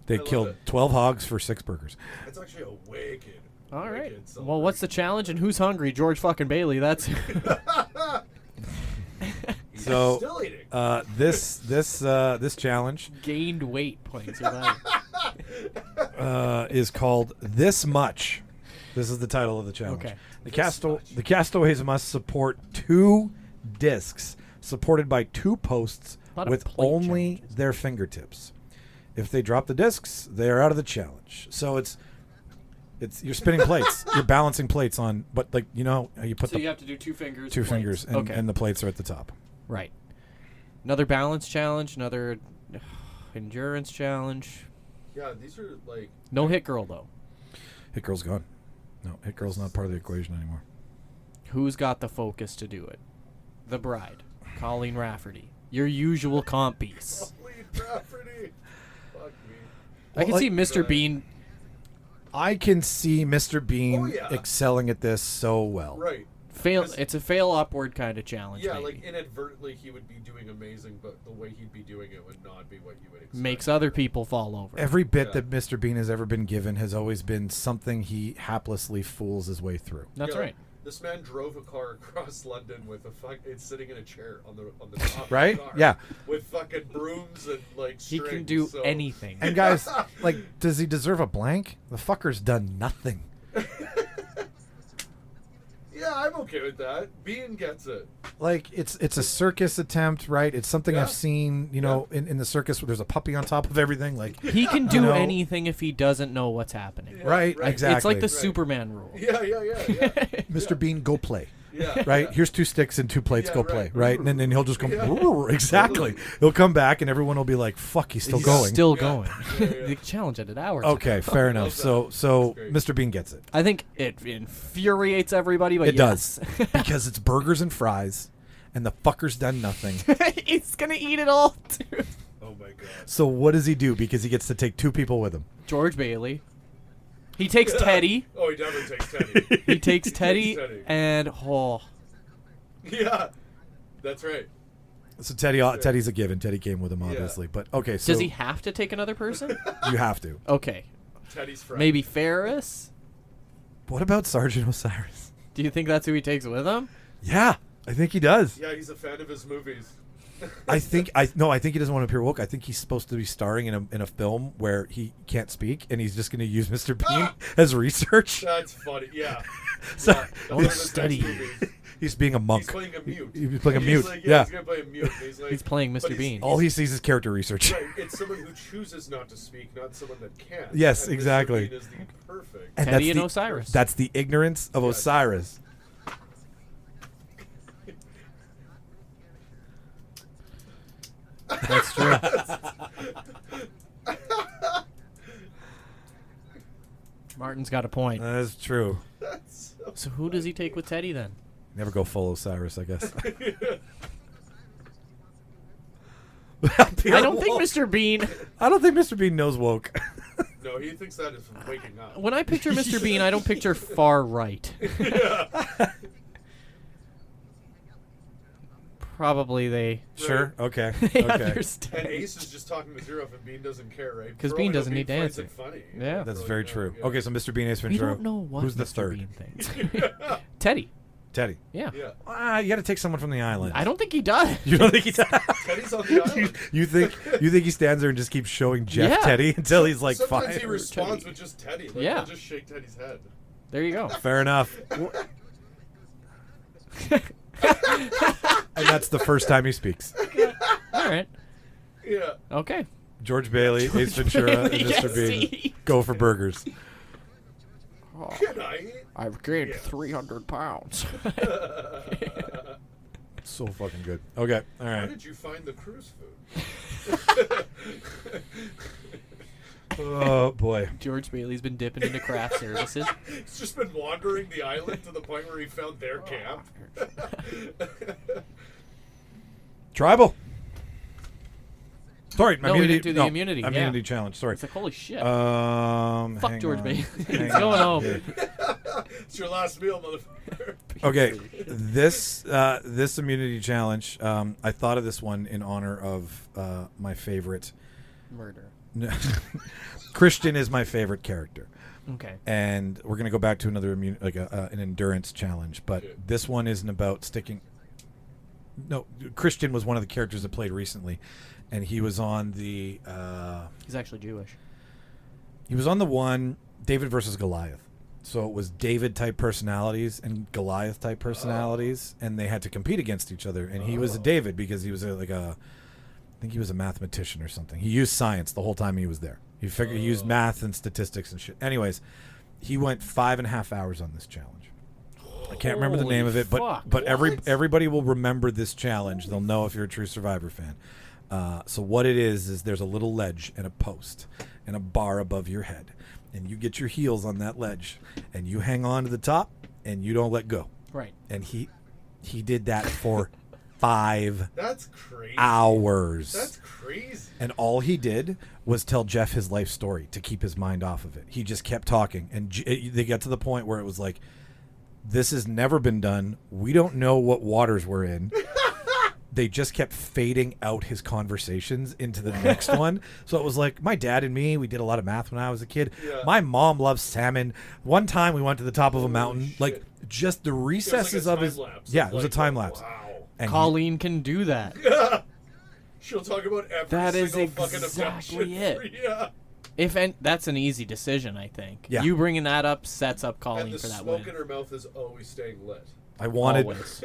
S4: They
S6: I love
S4: killed
S6: it.
S4: 12 hogs for 6 burgers.
S6: That's actually a wicked.
S5: All right.
S6: wicked
S5: Well, what's the
S6: celebration.
S5: challenge and who's hungry? George fucking Bailey. That's...
S6: He's
S4: So,
S6: still eating.
S4: This challenge
S5: gained weight points. Your body.
S4: is called This Much. This is the title of the challenge.
S5: Okay.
S4: The castaways must support 2 discs supported by 2 posts
S5: Lot of
S4: with
S5: plate
S4: only
S5: challenges.
S4: their fingertips. If they drop the discs, they are out of the challenge. So it's you're spinning plates, you're balancing plates on, but like how you put
S5: So
S4: the
S5: you have to do 2 fingers.
S4: 2
S5: plates.
S4: fingers and,
S5: Okay.
S4: and the plates are at the top.
S5: Right. Another balance challenge. Another endurance challenge.
S6: Yeah, these are like.
S5: No hit girl though.
S4: Hit Girl's gone. No, Hit Girl's not part of the equation anymore.
S5: Who's got the focus to do it? The bride, Colleen Rafferty, your usual comp piece.
S6: Holy Rafferty. Fuck me.
S5: I can
S4: like-
S5: see Mr. Bean.
S4: I can see Mr. Bean
S6: Oh, yeah.
S4: excelling at this so well.
S6: Right.
S5: Fail.
S6: Because-
S5: It's a fail upward kind of challenge.
S6: Yeah,
S5: maybe.
S6: like inadvertently he would be doing amazing, but the way he'd be doing it would not be what you would expect.
S5: Makes other people fall over.
S4: Every bit
S6: Yeah.
S4: that Mr. Bean has ever been given has always been something he haplessly fools his way through.
S5: That's
S6: Yeah,
S5: right.
S6: This man drove a car across London with it's sitting in a chair on the top
S4: Right?
S6: of the car.
S4: Yeah.
S6: With fucking brooms and like
S5: He
S6: strings,
S5: can do
S6: so-
S5: anything.
S4: And guys, like, does he deserve a blank? The fucker's done nothing.
S6: Yeah, I'm okay with that. Bean gets it.
S4: Like it's a circus attempt, right? It's something
S6: Yeah.
S4: I've seen, you know, in the circus where there's a puppy on top of everything. Like
S5: He can do
S4: You know-
S5: anything if he doesn't know what's happening.
S6: Yeah,
S4: right, exactly.
S5: It's like the
S6: Right.
S5: Superman rule.
S6: Yeah.
S4: Mr. Bean, go play.
S6: Yeah.
S4: Right,
S6: Yeah.
S4: here's 2 sticks and 2 plates.
S6: Yeah,
S4: Go
S6: right.
S4: play, right? And then he'll just come.
S6: Yeah.
S4: Exactly. He'll come back, and everyone will be like, "Fuck, he's still
S5: He's
S4: going."
S5: still
S6: Yeah.
S5: going.
S6: Yeah.
S5: The challenge ended hours
S4: Okay,
S5: ago.
S4: fair enough. So
S6: That's great.
S4: Mr. Bean gets it.
S5: I think it infuriates everybody, but
S4: It does because it's burgers and fries, and the fucker's done nothing.
S5: He's gonna eat it all too.
S6: Oh my god.
S4: So what does he do? Because he gets to take 2 people with him.
S5: George Bailey. He takes Teddy.
S6: Oh, he definitely takes Teddy.
S5: He takes Teddy,
S6: Teddy.
S5: and
S6: Yeah. That's right.
S4: So Teddy's a given. Teddy came with him, obviously. But okay, so
S5: does he have to take another person?
S4: you have to.
S5: Okay,
S6: Teddy's friend.
S5: maybe Ferris.
S4: What about Sergeant Osiris?
S5: Do you think that's who he takes with him?
S4: Yeah, I think he does.
S6: Yeah, he's a fan of his movies.
S4: I think he doesn't want to appear woke. I think he's supposed to be starring in a film where he can't speak, and he's just going to use Mr. Bean as research.
S6: That's funny. Yeah.
S4: So-
S6: Yeah, that's one of his
S5: Study.
S6: next movies.
S4: He's being a monk.
S6: He's playing a mute.
S4: He's playing a
S6: He's
S4: mute.
S6: like,
S4: Yeah.
S6: He's gonna play a mute. Like,
S5: He's playing
S6: but
S5: Mr. Bean.
S4: All he sees is character research.
S6: Right, it's someone who chooses not to speak, not someone that can.
S4: Yes,
S6: And Mr.
S4: exactly.
S6: Bean is the perfect.
S4: And
S5: Teddy
S4: that's
S5: and
S4: the-
S5: Osiris.
S4: That's the ignorance of
S6: Yes.
S4: Osiris.
S5: That's true. Martin's got a point.
S4: That's true.
S6: That's so
S5: So who does he take with Teddy then?
S4: Never go full Osiris, I guess.
S5: I don't think Mr. Bean.
S4: I don't think Mr. Bean knows woke.
S6: No, he thinks that is from waking up.
S5: When I picture Mr. Bean, I don't picture far right. Probably they
S4: Sure. Okay.
S5: they
S4: Okay.
S5: understand.
S6: And Ace is just talking to Zero and Bean doesn't care, right?
S5: 'Cause
S6: For
S5: Bean
S6: all we know,
S5: doesn't need to
S6: finds
S5: answer.
S6: it funny.
S5: Yeah.
S4: That's
S6: For all
S4: very
S6: we know,
S4: true.
S6: yeah.
S4: Okay, so Mr. Bean, Ace
S5: We
S4: Ventura.
S5: don't know what
S4: Who's the
S5: Mr.
S4: third?
S5: Bean thinks. Teddy.
S4: Teddy.
S5: Yeah.
S6: Yeah.
S4: You got to take someone from the island.
S5: I don't think he does.
S4: You don't think he does?
S6: Teddy's on the island.
S4: you think he stands there and just keeps showing Jeff
S5: Yeah.
S4: Teddy until he's like
S6: Sometimes
S4: fine?
S6: he responds
S5: Teddy.
S6: with just Teddy. Like,
S5: Yeah.
S6: he'll just shake Teddy's head.
S5: There you go.
S4: Fair enough. And that's the first time he speaks.
S5: All right.
S6: Yeah.
S5: Okay.
S4: George Bailey, Ace Ventura, and
S5: Bailey,
S4: Mr.
S5: yes,
S4: Bean
S5: he-
S4: go for burgers.
S6: Can I eat?
S5: I've gained
S6: Yeah.
S5: 300 pounds.
S4: So fucking good. Okay, all
S6: How
S4: right.
S6: did you find the cruise food?
S4: Oh boy.
S5: George Bailey's been dipping into craft services.
S6: He's just been wandering the island to the point where he found their camp.
S4: Tribal. Sorry,
S5: No, we didn't do the immunity, yeah.
S4: Immunity challenge. Sorry.
S5: It's like, holy shit.
S4: Fuck
S5: Fuck George Bailey. He's
S4: Hang
S5: going
S4: on.
S5: home.
S6: It's your last meal, motherfucker.
S4: Okay, this immunity challenge. I thought of this one in honor of my favorite.
S5: Murder.
S4: Christian is my favorite character,
S5: Okay.
S4: and we're gonna go back to another an endurance challenge. But
S6: Okay.
S4: this one isn't about sticking. No, Christian was one of the characters that played recently, and he was on the.
S5: He's actually Jewish.
S4: He was on the one David versus Goliath. So it was David type personalities and Goliath type personalities, and they had to compete against each other. And he was a David because he was I think he was a mathematician or something. He used science the whole time he was there. He used math and statistics and shit. Anyways, he went 5.5 hours on this challenge. I can't remember the
S5: Holy
S4: name of it,
S5: fuck.
S4: but
S6: What?
S4: everybody will remember this challenge. They'll know if you're a true Survivor fan. So what it is there's a little ledge and a post and a bar above your head, and you get your heels on that ledge, and you hang on to the top, and you don't let go.
S5: Right.
S4: And he did that for 5
S6: That's crazy.
S4: hours.
S6: That's crazy.
S4: And all he did was tell Jeff his life story to keep his mind off of it. He just kept talking, and they got to the point where it was like, this has never been done. We don't know what waters we're in. They just kept fading out his conversations into the next one. So it was like, my dad and me, we did a lot of math when I was a kid.
S6: Yeah.
S4: My mom loves salmon. One time we went to the top of a
S6: Holy
S4: mountain.
S6: shit.
S4: Like, just the
S6: It was like
S4: recesses
S6: a
S4: of his...
S6: time-lapse.
S4: Yeah, it was a
S6: Like,
S4: time lapse.
S6: Wow.
S4: And
S5: Colleen can do that.
S6: She'll talk about every
S5: That is
S6: single fucking
S5: exactly
S6: abduction.
S5: it.
S6: Yeah.
S5: That's an easy decision, I think.
S4: Yeah.
S5: You bringing that up sets up Colleen
S6: And the
S5: for that
S6: smoke
S5: win.
S6: in her mouth is always staying lit.
S4: I wanted.
S5: Always.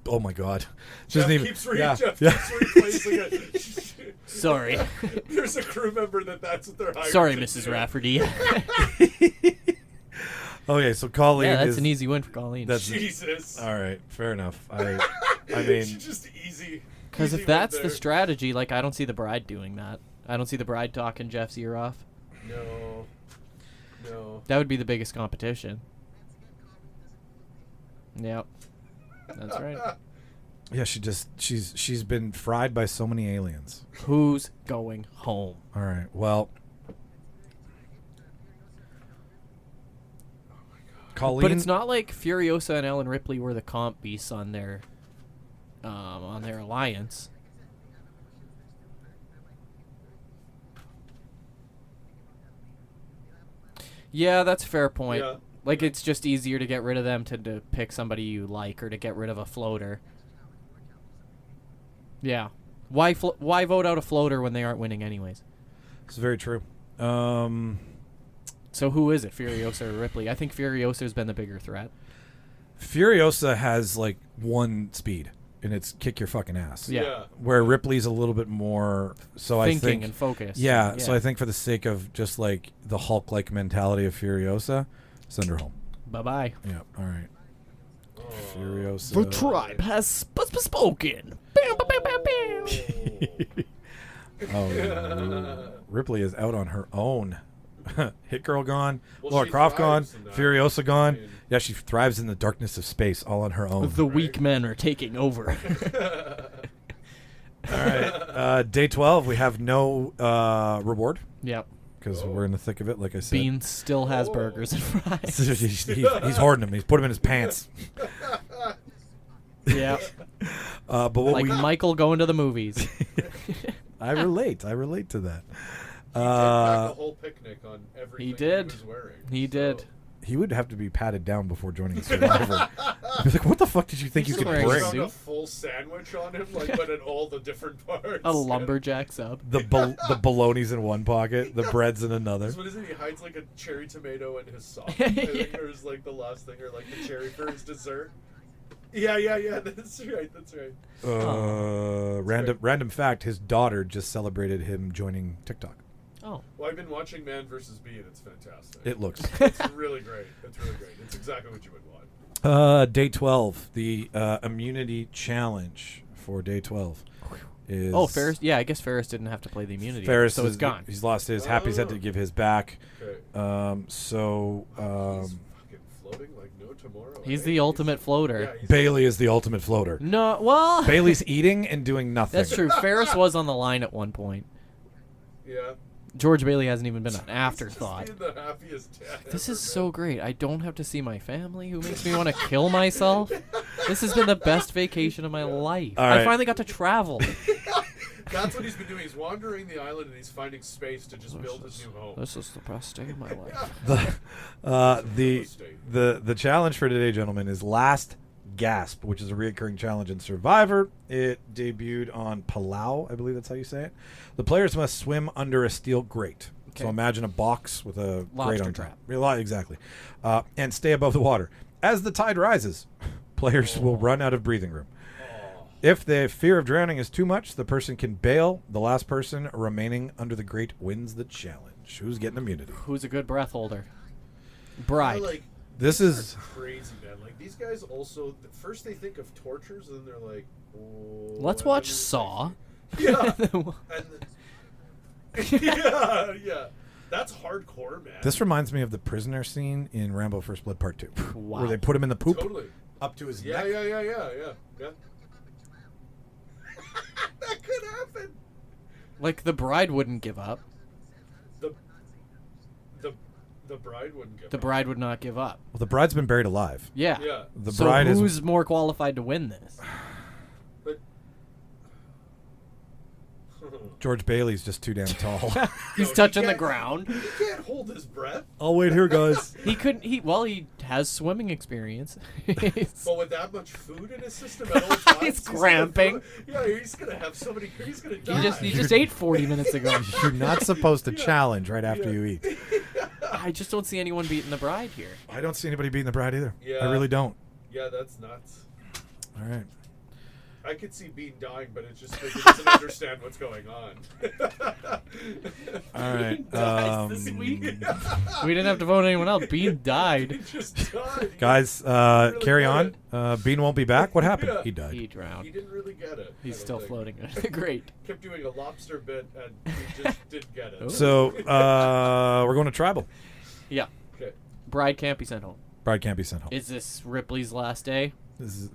S4: Oh my God.
S6: Jeff
S4: Doesn't
S6: keeps
S4: yeah.
S6: replacing it.
S5: Sorry.
S6: There's a crew member that's what they're hired.
S5: Sorry,
S6: to
S5: Mrs.
S6: do.
S5: Rafferty.
S4: Okay, so Colleen
S5: Yeah, that's
S4: is
S5: an easy win for Colleen.
S4: That's
S6: Jesus.
S4: all right. Fair enough. I mean,
S6: It's just easy.
S5: Because
S6: easy
S5: if that's
S6: win
S5: the
S6: there.
S5: strategy, like, I don't see the bride doing that. I don't see the bride talking Jeff's ear off.
S6: No.
S5: That would be the biggest competition. Yep. That's right.
S4: yeah, she's been fried by so many aliens.
S5: Who's going home?
S4: All right. Well, Colleen.
S5: But it's not like Furiosa and Ellen Ripley were the comp beasts on their alliance. Yeah, that's a fair point.
S6: Yeah.
S5: Like, it's just easier to get rid of them to pick somebody you like or to get rid of a floater. Yeah. Why vote out a floater when they aren't winning anyways?
S4: It's very true.
S5: So who is it, Furiosa or Ripley? I think Furiosa's been the bigger threat.
S4: Furiosa has like one speed, and it's kick your fucking ass.
S5: Yeah.
S4: Where Ripley's a little bit more. So I
S5: Thinking
S4: think
S5: and focus.
S4: Yeah, so I think for the sake of just like the Hulk-like mentality of Furiosa, send her home.
S5: Bye-bye.
S4: Yeah. All right. Furiosa.
S5: The tribe has spoken. Bam, bam, bam, bam, bam.
S4: Oh, Ripley is out on her own. Hit Girl gone,
S6: Well,
S4: Laura
S6: she
S4: Croft gone,
S6: thrives in that.
S4: Furiosa gone.
S6: I mean-
S4: Yeah, she thrives in the darkness of space, all on her own.
S5: The weak men are taking over.
S4: All right, day 12. We have no reward
S5: Yep.
S4: because we're in the thick of it. Like I said,
S5: Beans still has burgers and fries.
S4: he's hoarding them. He's put them in his pants.
S5: Yeah.
S4: But what
S5: Like
S4: we
S5: Michael going to the movies.
S4: I relate to that.
S6: He did pack a whole picnic on everything
S5: He did.
S6: was wearing.
S5: He did.
S4: He would have to be patted down before joining Survivor. He's like, what the fuck did you think
S5: He's
S4: you could
S5: wearing a
S4: bring?
S5: suit.
S6: Found a full sandwich on him, like, but in all the different parts.
S5: A lumberjack sub.
S4: The bologna's in one pocket, the bread's in another.
S6: What is it? He hides like a cherry tomato in his sock. I think there's like the last thing, or like the cherry for his dessert. Yeah. That's right.
S4: Random fact: his daughter just celebrated him joining TikTok.
S5: Oh.
S6: Well, I've been watching Man vs. Bee, and it's fantastic.
S4: It looks.
S6: It's really great. It's exactly what you would want.
S4: Day 12, the immunity challenge for day 12 is.
S5: Oh, Ferris. Yeah, I guess Ferris didn't have to play the immunity.
S4: Ferris
S5: so it's
S4: is-
S5: gone.
S4: He's lost his. Happy's had to give his back.
S6: Okay. He's fucking floating like no tomorrow.
S5: He's
S6: eh?
S5: the ultimate floater.
S6: Yeah, he's
S4: Bailey is the ultimate floater.
S5: No, well,
S4: Bailey's eating and doing nothing.
S5: that's true. Ferris was on the line at one point.
S6: Yeah.
S5: George Bailey hasn't even been an
S6: He's
S5: afterthought.
S6: just being the happiest dad
S5: This
S6: ever,
S5: is
S6: man.
S5: so great. I don't have to see my family who makes me want to kill myself. This has been the best vacation of my life.
S4: All
S5: I
S4: right.
S5: finally got to travel.
S6: That's what he's been doing. He's wandering the island and he's finding space to just build his new home.
S5: This is the best day of my life.
S4: The challenge for today, gentlemen, is Last Gasp, which is a reoccurring challenge in Survivor. It debuted on Palau, I believe that's how you say it. The players must swim under a steel grate. So
S5: Okay.
S4: imagine a box with a grate
S5: Lobster
S4: on
S5: trap.
S4: top. Exactly. And stay above the water. As the tide rises, players will run out of breathing room. If the fear of drowning is too much, the person can bail. The last person remaining under the grate wins the challenge. Who's getting immunity?
S5: Who's a good breath holder? Bride.
S6: Like,
S4: This is
S6: crazy, man. Like, these guys also, first they think of tortures, and then they're like, oh.
S5: Let's
S6: and
S5: watch
S6: then
S5: Saw.
S6: Yeah. Yeah. That's hardcore, man.
S4: This reminds me of the prisoner scene in Rambo First Blood Part 2.
S5: Wow.
S4: Where they put him in the poop
S6: Totally.
S4: up to his
S6: Yeah,
S4: neck.
S6: yeah. That could happen.
S5: Like, the bride wouldn't give up.
S6: The bride wouldn't give
S5: The
S6: up.
S5: bride would not give up.
S4: Well, the bride's been buried alive.
S5: Yeah.
S6: Yeah.
S4: The
S5: So
S4: bride is.
S5: who's more qualified to win this?
S6: But
S4: George Bailey's just too damn tall.
S5: He's
S6: he
S5: touching the
S6: can't-
S5: ground.
S6: He can't hold his breath.
S4: I'll wait here, guys.
S5: He couldn't. He has swimming experience.
S6: But with that much food in his system at all times,
S5: He's
S6: gonna
S5: cramping.
S6: he's gonna have so many. He's gonna die.
S5: he just ate 40 minutes ago.
S4: You're not supposed to challenge right after you eat.
S5: I just don't see anyone beating the bride here.
S4: I don't see anybody beating the bride either.
S6: Yeah.
S4: I really don't.
S6: Yeah, that's nuts.
S4: All right.
S6: I could see Bean dying, but it's just that he doesn't understand what's going on.
S4: All right.
S5: This week. We didn't have to vote anyone else. Bean died.
S6: He just died.
S4: Guys,
S6: really
S4: carry
S6: got
S4: on. Bean won't be back. What happened?
S6: Yeah.
S4: He died.
S5: He drowned.
S6: He didn't really get it.
S5: He's
S6: I
S5: still
S6: don't
S5: floating. Great.
S6: Kept doing a lobster bit, and he just didn't get it.
S5: Oh.
S4: So we're going to tribal.
S5: Yeah.
S6: Okay.
S5: Bride can't be sent home.
S4: Bride can't be sent home.
S5: Is this Ripley's last day?
S4: This is.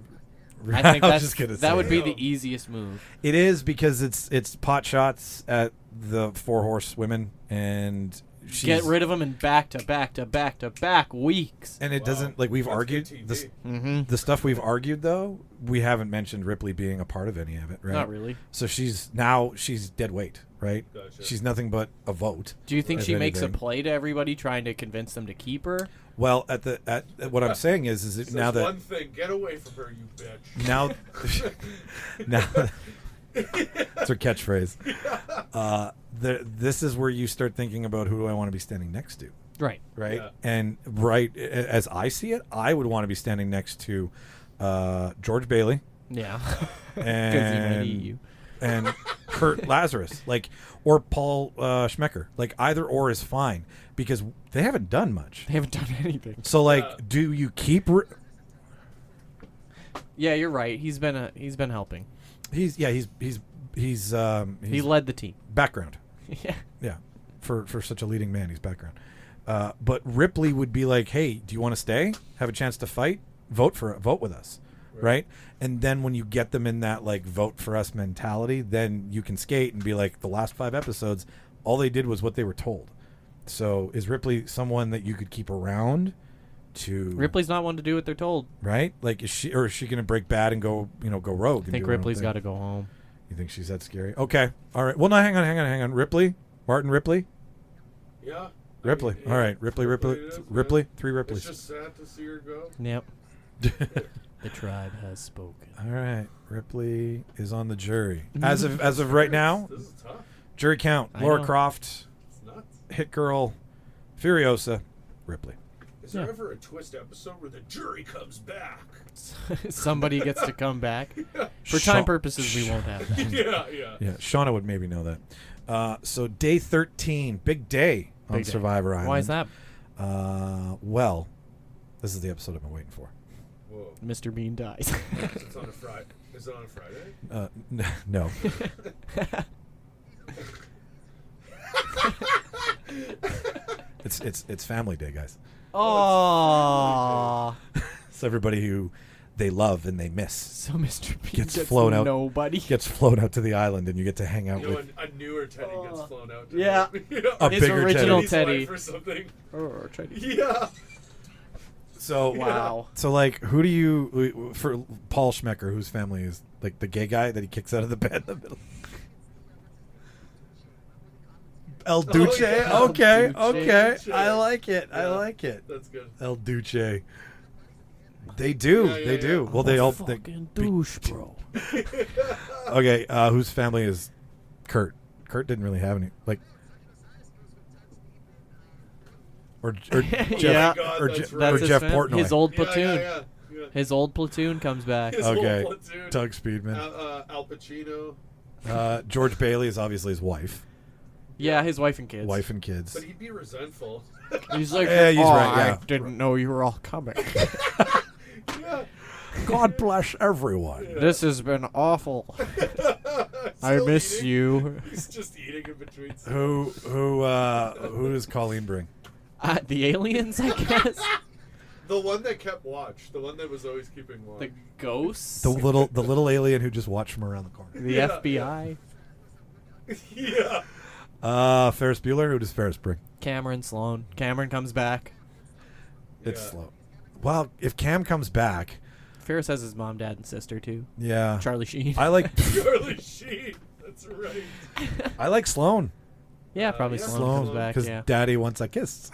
S5: I think
S4: was just gonna
S5: that
S4: say
S5: would be
S6: it.
S5: the easiest move.
S4: It is because it's pot shots at the 4 horsewomen, and she's,
S5: Get rid of them in back to back to back to back weeks.
S4: and it
S6: Wow.
S4: doesn't like we've
S6: That's
S4: argued
S6: good TV.
S4: this.
S5: Mm-hmm.
S4: The stuff we've argued though, we haven't mentioned Ripley being a part of any of it, right?
S5: Not really.
S4: So she's dead weight, right?
S6: Gotcha.
S4: She's nothing but a vote.
S5: Do you think
S4: if
S5: she makes a
S4: anything.
S5: play to everybody trying to convince them to keep her?
S4: Well, at what I'm saying is it
S6: Says
S4: now that
S6: one thing, get away from her, you bitch.
S4: now that's her catchphrase. This is where you start thinking about who do I want to be standing next to,
S5: Right.
S4: right?
S6: Yeah.
S4: And as I see it, I would want to be standing next to George Bailey
S5: Yeah.
S4: and
S5: Because he might eat you.
S4: and Kurt Lazarus, or Paul Schmecker. Either or is fine because they haven't done much.
S5: They haven't done anything.
S4: So
S6: Yeah.
S4: do you keep?
S5: Yeah, you're right. He's been helping.
S4: He's
S5: He led the team.
S4: background.
S5: Yeah.
S4: Yeah, for such a leading man, he's background. But Ripley would be like, hey, do you want to stay? Have a chance to fight? Vote with us, right? And then when you get them in that vote for us mentality, then you can skate and be like, the last 5 episodes, all they did was what they were told. So is Ripley someone that you could keep around to
S5: Ripley's not one to do what they're told.
S4: right? Is she going to break bad and go rogue?
S5: I think Ripley's got to go home.
S4: You think she's that scary? Okay, all right. Well, no, hang on. Ripley, Martin Ripley.
S6: Yeah.
S4: Ripley.
S6: Yeah.
S4: All right. Ripley.
S6: it is, man.
S4: 3 Ripleys.
S6: It's just sad to see her go.
S5: Yep. The tribe has spoken.
S4: All right. Ripley is on the jury. As of right now,
S6: This is tough.
S4: jury count.
S5: I
S4: Laura
S5: know.
S4: Croft,
S6: It's nuts.
S4: Hit Girl, Furiosa, Ripley.
S6: Is there
S5: Yeah.
S6: ever a twist episode where the jury comes back?
S5: Somebody gets to come back. For
S4: Sean-
S5: time purposes, we won't have that.
S6: Yeah.
S4: Yeah, Shauna would maybe know that. So day 13, big day on
S5: Big day.
S4: Survivor Island.
S5: Why is that?
S4: Well, this is the episode I've been waiting for.
S6: Whoa.
S5: Mr. Bean dies.
S6: It's on a Friday. Is it on a Friday?
S4: No. It's Family Day, guys.
S5: Oh.
S4: It's everybody who they love and they miss
S5: So Mr. Bean
S4: Gets
S5: gets
S4: flown out.
S5: nobody.
S4: gets flown out to the island, and you get to hang out
S6: You know,
S4: with.
S6: a newer Teddy gets flown out. To
S5: Yeah.
S4: A
S5: His
S4: bigger
S5: original
S6: Teddy's
S5: Teddy.
S6: wife or something.
S5: Oh, Teddy.
S6: Yeah.
S4: So
S5: Wow.
S4: So who do you for Paul Schmecker, whose family is the gay guy that he kicks out of the bed in the middle? El Duce.
S6: yeah.
S4: Okay,
S5: El Duce.
S4: okay.
S6: Duce.
S4: I like it. I
S6: Yeah.
S4: like it.
S6: That's good.
S4: El Duce. They do.
S6: Yeah,
S4: they
S6: yeah,
S4: do.
S6: yeah.
S4: Well, they all.
S5: Fucking douche, bro.
S4: Okay, whose family is Kurt? Kurt didn't really have any or Jeff
S5: Yeah.
S6: God,
S4: or,
S6: that's
S4: Je-
S6: right.
S4: or
S5: That's
S4: Jeff
S5: his fam-
S4: Portnoy.
S5: His old
S6: Yeah,
S5: platoon.
S6: Yeah.
S5: His old platoon comes back.
S6: His whole
S4: Okay.
S6: platoon.
S4: Doug Speedman.
S6: Al Pacino.
S4: George Bailey is obviously his wife.
S5: Yeah, his wife and kids.
S4: Wife and kids.
S6: But he'd be resentful.
S5: He's like,
S4: Yeah, he's
S5: oh,
S4: right, yeah.
S5: I didn't know you were all coming.
S6: Yeah.
S4: God bless everyone.
S5: This has been awful. I
S6: Still
S5: miss
S6: eating.
S5: you.
S6: He's just eating in between.
S4: Who does Colleen bring?
S5: The aliens, I guess.
S6: The one that kept watch. The one that was always keeping watch.
S5: The ghosts.
S4: The little alien who just watched from around the corner.
S5: The
S6: Yeah,
S5: FBI.
S6: Yeah.
S4: Ferris Bueller. Who does Ferris bring?
S5: Cameron Sloan. Cameron comes back.
S4: It's
S6: Yeah.
S4: slow. Well, if Cam comes back,
S5: Ferris has his mom, dad, and sister too.
S4: yeah.
S5: Charlie Sheen.
S4: I like
S6: Charlie Sheen. That's right.
S4: I like Sloan.
S5: yeah, probably
S6: yeah.
S5: Sloan comes back.
S4: because
S5: Yeah.
S4: Daddy wants a kiss.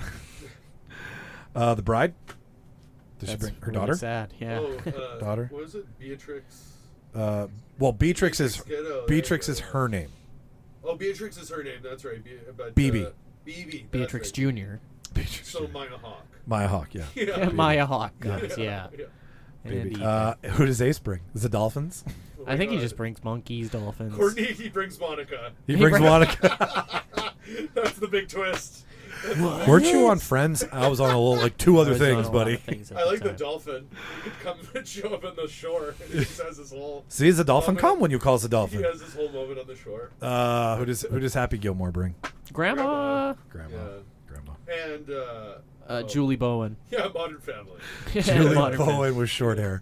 S4: The bride. Does she
S5: That's
S4: bring her
S5: really
S4: daughter?
S5: sad. Yeah.
S6: Oh,
S4: Daughter?
S6: What was it? Beatrix.
S4: Well, Beatrix is
S6: Kiddo,
S4: Beatrix
S6: right?
S4: is her name.
S6: Oh, Beatrix is her name. That's right. But,
S4: BB.
S6: BB. that's
S5: Beatrix
S6: right.
S5: Jr.
S4: Beatrix.
S6: So Maya Hawk.
S4: Maya Hawk. Yeah.
S6: Yeah.
S5: Maya Hawk comes. Yeah.
S4: baby.
S5: Ethan.
S4: Who does Ace bring? Is it Dolphins?
S6: Oh my
S5: I think he
S6: God.
S5: just brings monkeys, dolphins.
S6: Courtney, he brings Monica.
S4: He brings Monica.
S6: That's the big twist.
S4: Weren't you on Friends? I was on a little like two
S5: I
S4: other
S5: was on
S4: things,
S5: a lot
S4: buddy.
S5: of things at
S6: I like the
S5: time.
S6: dolphin. He could come and show up on the shore. And he just has this whole.
S4: See, is the dolphin
S6: moment.
S4: come when you calls the
S6: He
S4: dolphin?
S6: has this whole moment on the shore.
S4: Who does Happy Gilmore bring?
S5: Grandma.
S4: Grandma.
S6: Yeah.
S4: Grandma.
S6: And
S5: Julie Bowen.
S6: yeah, Modern Family.
S4: Julie
S5: Modern Family.
S4: Bowen with short hair.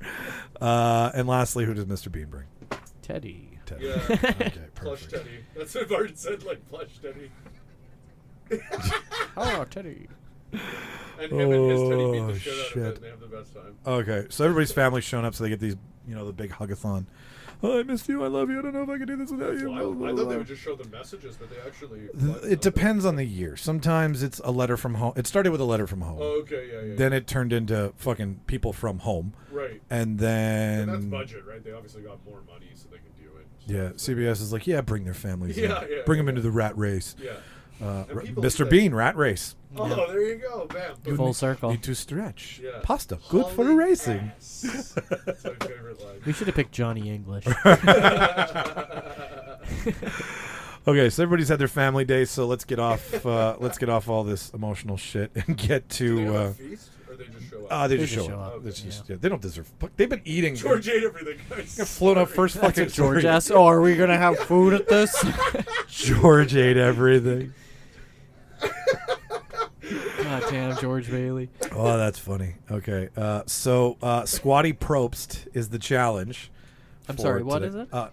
S4: And lastly, who does Mr. Bean bring?
S5: Teddy.
S4: Teddy.
S6: Yeah.
S4: Okay,
S6: Plush
S4: perfect.
S6: Teddy. That's what Martin said, like plush Teddy.
S5: Oh, Teddy.
S6: And him and his Teddy beat
S4: Oh,
S6: the shit out of
S4: shit.
S6: it, and they have the best time.
S4: Okay, so everybody's family's shown up, so they get these, the big hugathon. Oh, I missed you. I love you. I don't know if I can do this without you.
S6: Well, I thought they would just show the messages, but they actually.
S4: It depends on the year. Sometimes it's a letter from home. It started with a letter from home.
S6: Oh, okay, yeah.
S4: Then it turned into fucking people from home.
S6: Right.
S4: And then.
S6: And that's budget, right? They obviously got more money, so they can do it.
S4: Yeah, CBS is like, bring their families.
S6: Yeah,
S4: in.
S6: yeah,
S4: Bring them
S6: yeah.
S4: into the rat race.
S6: Yeah.
S4: Uh,
S6: And people
S4: Mr.
S6: like-
S4: Bean, rat race.
S6: Oh, there you go. Bam.
S4: You
S5: Full
S4: need-
S5: circle.
S4: Need to stretch.
S6: Yeah.
S4: Pasta, good for
S6: Holy
S4: racing.
S6: ass. That's my favorite line.
S5: We should have picked Johnny English.
S4: Okay, so everybody's had their family day, so let's get off. Let's get off all this emotional shit and get
S6: Do they have
S4: to.
S6: a feast, or they just show up?
S4: They
S5: They
S4: just
S5: just
S4: show
S5: show
S4: up.
S5: up,
S4: It's just-
S5: yeah.
S4: They don't deserve. They've been eating.
S6: George ate everything, guys.
S4: Got flown up first
S5: That's
S4: fucking
S5: what George asked. Oh, are we gonna have food at this?
S4: George ate everything.
S5: God damn, George Bailey.
S4: Oh, that's funny. Okay, so Squatty Probst is the challenge.
S5: I'm
S4: for
S5: sorry, what
S4: today.
S5: is it?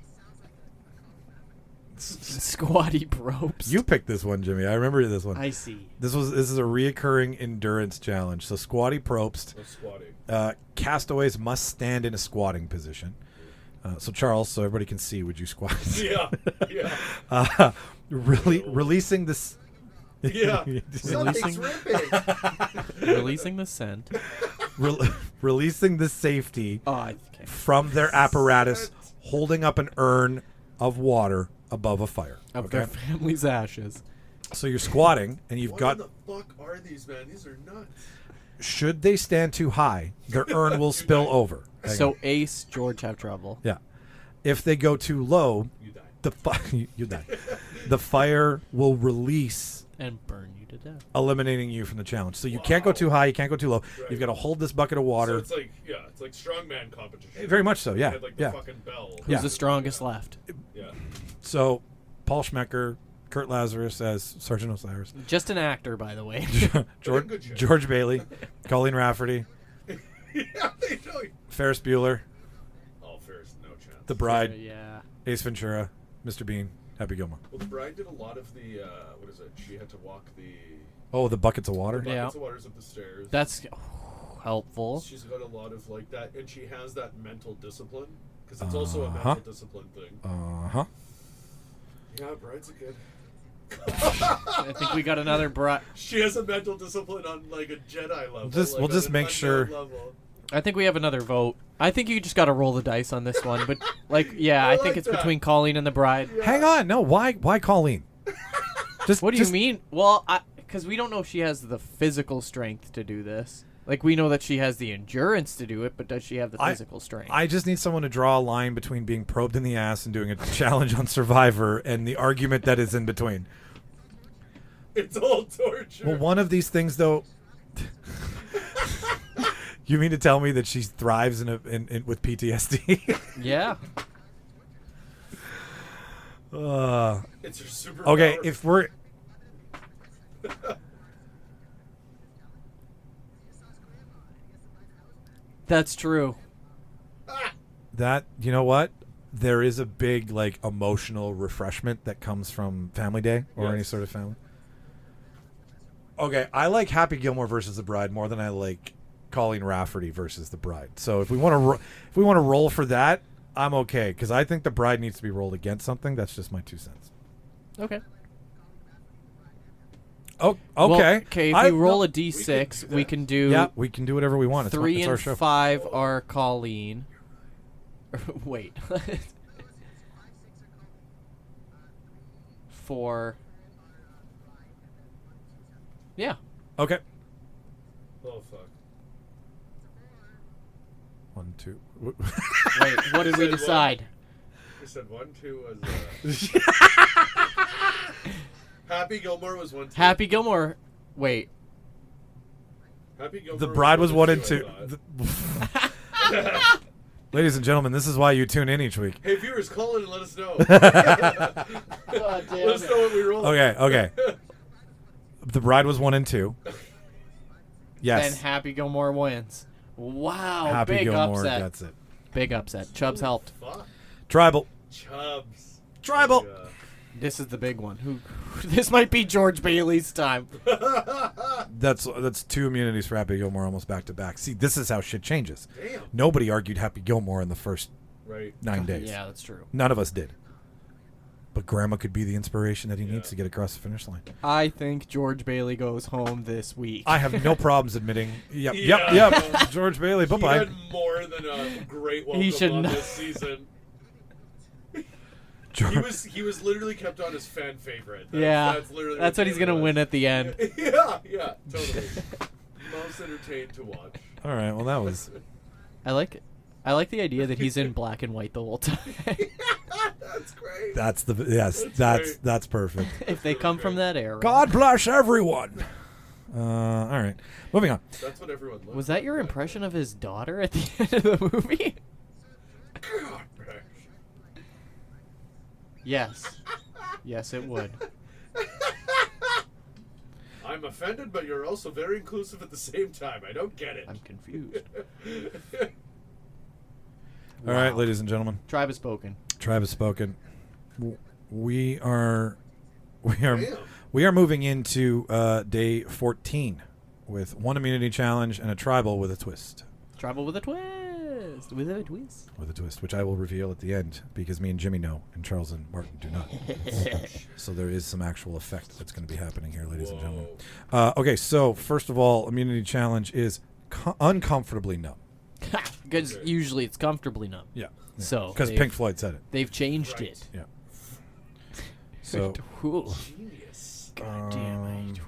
S4: S-
S5: Squatty Probst.
S4: You picked this one, Jimmy. I remember this one.
S5: I see.
S4: This is a reoccurring endurance challenge. So Squatty Probst,
S6: No squatting.
S4: castaways must stand in a squatting position. So Charles, so everybody can see, would you squat?
S6: Yeah, yeah.
S4: Releasing this.
S6: Yeah.
S5: Releasing-
S6: Something's ripping.
S5: Releasing the scent.
S4: Releasing the safety
S5: Oh, okay.
S4: from their apparatus, holding up an urn of water above a fire.
S5: Of
S4: Okay,
S5: their family's ashes.
S4: so you're squatting, and you've
S6: What
S4: got.
S6: in the fuck are these, man? These are nuts.
S4: Should they stand too high, their urn will spill over. Hang
S5: So
S4: on.
S5: Ace, George have trouble.
S4: Yeah, if they go too low,
S6: You die.
S4: you die. The fire will release,
S5: And burn you to death.
S4: eliminating you from the challenge. So you can't go too high, you can't go too low.
S6: Right.
S4: You've got to hold this bucket of
S6: So
S4: water.
S6: it's like, it's like strongman competition.
S4: Very much so,
S6: They
S4: yeah,
S6: had, like the
S4: yeah.
S6: fucking bell.
S5: Who's
S4: Yeah.
S5: the strongest left?
S6: Yeah.
S4: So Paul Schmecker, Kurt Lazarus as Sergeant Osiris,
S5: Just an actor, by the way.
S4: George,
S6: good shape.
S4: George Bailey, Colleen Rafferty,
S6: Yeah, they know.
S4: Ferris Bueller,
S6: Oh, Ferris, no chance.
S4: The Bride,
S5: Yeah.
S4: Ace Ventura, Mr. Bean, Happy Gilmore.
S6: Well, the bride did a lot of the, what is it? She had to walk the
S4: Oh, the buckets of water.
S5: Yeah.
S6: buckets of waters up the stairs.
S5: That's helpful.
S6: She's got a lot of like that, and she has that mental discipline because it's also a
S4: Uh-huh.
S6: mental discipline thing.
S4: Uh-huh.
S6: Yeah, bride's a good.
S5: I think we got another bride.
S6: She has a mental discipline on like a Jedi level.
S4: We'll
S6: like,
S4: just
S6: on
S4: make
S6: an
S4: sure-
S6: unknown level.
S5: I think we have another vote. I think you just got to roll the dice on this one. But, yeah,
S6: I
S5: I think
S6: like
S5: it's
S6: that.
S5: between Colleen and the bride.
S6: Yeah.
S4: Hang on, no, why Colleen? Just
S5: What do you
S4: just-
S5: mean? Well, because we don't know if she has the physical strength to do this. Like, we know that she has the endurance to do it, but does she have the physical strength?
S4: I just need someone to draw a line between being probed in the ass and doing a challenge on Survivor and the argument that is in between.
S6: It's all torture.
S4: Well, one of these things, though. You mean to tell me that she thrives in with PTSD?
S5: yeah.
S6: It's her super.
S4: Okay, if we're
S5: That's true.
S4: that, you know what? There is a big like emotional refreshment that comes from Family Day or any
S6: Yes.
S4: sort of family. Okay, I like Happy Gilmore versus the Bride more than I like Colleen Rafferty versus the Bride. So if we want to roll for that, I'm okay because I think the Bride needs to be rolled against something. That's just my 2 cents.
S5: Okay.
S4: Oh,
S5: Well,
S4: okay.
S5: okay, if
S4: I-
S5: you roll
S4: no,
S5: a d6, we can do
S4: yeah, we can do whatever we want. It's,
S5: 3
S4: it's our
S5: and
S4: show.
S5: 5 are Colleen. Wait. 4. Yeah.
S4: Okay.
S6: Oh fuck.
S4: 1, 2.
S5: Wait, what did we
S6: Said
S5: decide?
S6: We said 1, 2 was. Happy Gilmore was 1, 2.
S5: Happy Gilmore. Wait.
S6: Happy Gilmore.
S4: The Bride was 1 and
S6: 2.
S4: 2. Ladies and gentlemen, this is why you tune in each week.
S6: Hey viewers, call in and let us know.
S5: God
S6: Let us know what we roll.
S4: Okay. The Bride was 1 and 2. Yes.
S5: Then Happy Gilmore wins. Wow.
S4: Happy
S5: big
S4: Gilmore
S5: upset.
S4: gets it.
S5: Big upset. Chubbs helped.
S6: Fuck.
S4: Tribal.
S6: Chubbs.
S4: Tribal.
S6: Yeah.
S5: This is the big one. This might be George Bailey's time.
S4: That's 2 immunities for Happy Gilmore almost back to back. See, this is how shit changes.
S6: Damn.
S4: Nobody argued Happy Gilmore in the first
S6: Right.
S4: 9 days.
S5: Yeah, that's true.
S4: None of us did. But Grandma could be the inspiration that he needs to get across the finish line.
S5: I think George Bailey goes home this week.
S4: I have no problems admitting. Yep. George Bailey. Bye
S6: He
S4: bye.
S6: had more than a great welcome
S5: should
S6: on
S5: not-
S6: this season. He was literally kept on as fan favorite. That's literally
S5: that's what he's gonna win at the end.
S6: yeah, totally. Most entertained to watch.
S4: All right. Well, that was.
S5: I like the idea that he's in black and white the whole time.
S6: That's great.
S4: That's
S6: great.
S4: that's perfect.
S5: If they come from that era.
S4: God bless everyone. All right. Moving on.
S6: That's what everyone loves.
S5: Was that your impression of his daughter at the end of the movie?
S6: God, Rex.
S5: Yes. Yes, it would.
S6: I'm offended, but you're also very inclusive at the same time. I don't get it.
S5: I'm confused.
S4: All right,
S5: Wow.
S4: ladies and gentlemen.
S5: Tribe has spoken.
S4: Tribe has spoken. We are
S6: Damn.
S4: moving into day 14 with 1 immunity challenge and a tribal with a twist.
S5: Tribal with a twist. With a twist.
S4: With a twist, which I will reveal at the end because me and Jimmy know and Charles and Martin do not. So there is some actual effect that's going to be happening here, ladies and gentlemen. Okay, so first of all, immunity challenge is uncomfortably numb.
S5: Because usually it's comfortably numb.
S4: Yeah.
S5: So
S4: because
S5: they've-
S4: Pink Floyd said it.
S5: They've changed
S6: Right.
S5: it.
S4: Yeah. So
S5: Ooh.
S6: Genius.
S5: God damn it.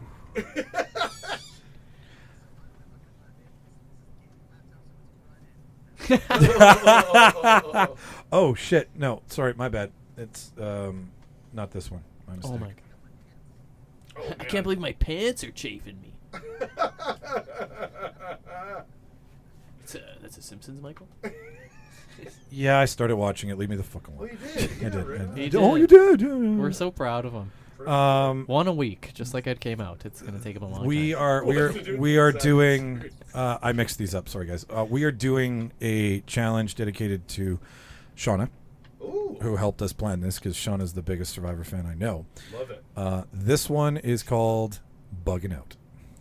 S4: oh shit! No, sorry, my bad. It's not this one. My mistake.
S5: Oh my god.
S6: Oh,
S5: I
S6: man.
S5: can't believe my pants are chafing me. That's a Simpsons, Michael?
S4: Yeah, I started watching it. Leave me the fuck alone.
S6: Well, you did.
S4: I
S6: Yeah,
S4: did.
S6: right on.
S5: He
S4: Oh,
S5: did.
S4: you did. Yeah.
S5: We're so proud of him. One a week, just like it came out. It's going to take him a long
S4: We
S5: time.
S4: are
S6: What's to do
S4: we
S6: with
S4: are
S6: that?
S4: doing. I mixed these up. Sorry, guys. We are doing a challenge dedicated to Shauna,
S6: Ooh,
S4: who helped us plan this because Shauna's the biggest Survivor fan I know.
S6: love it.
S4: This one is called Bugging Out.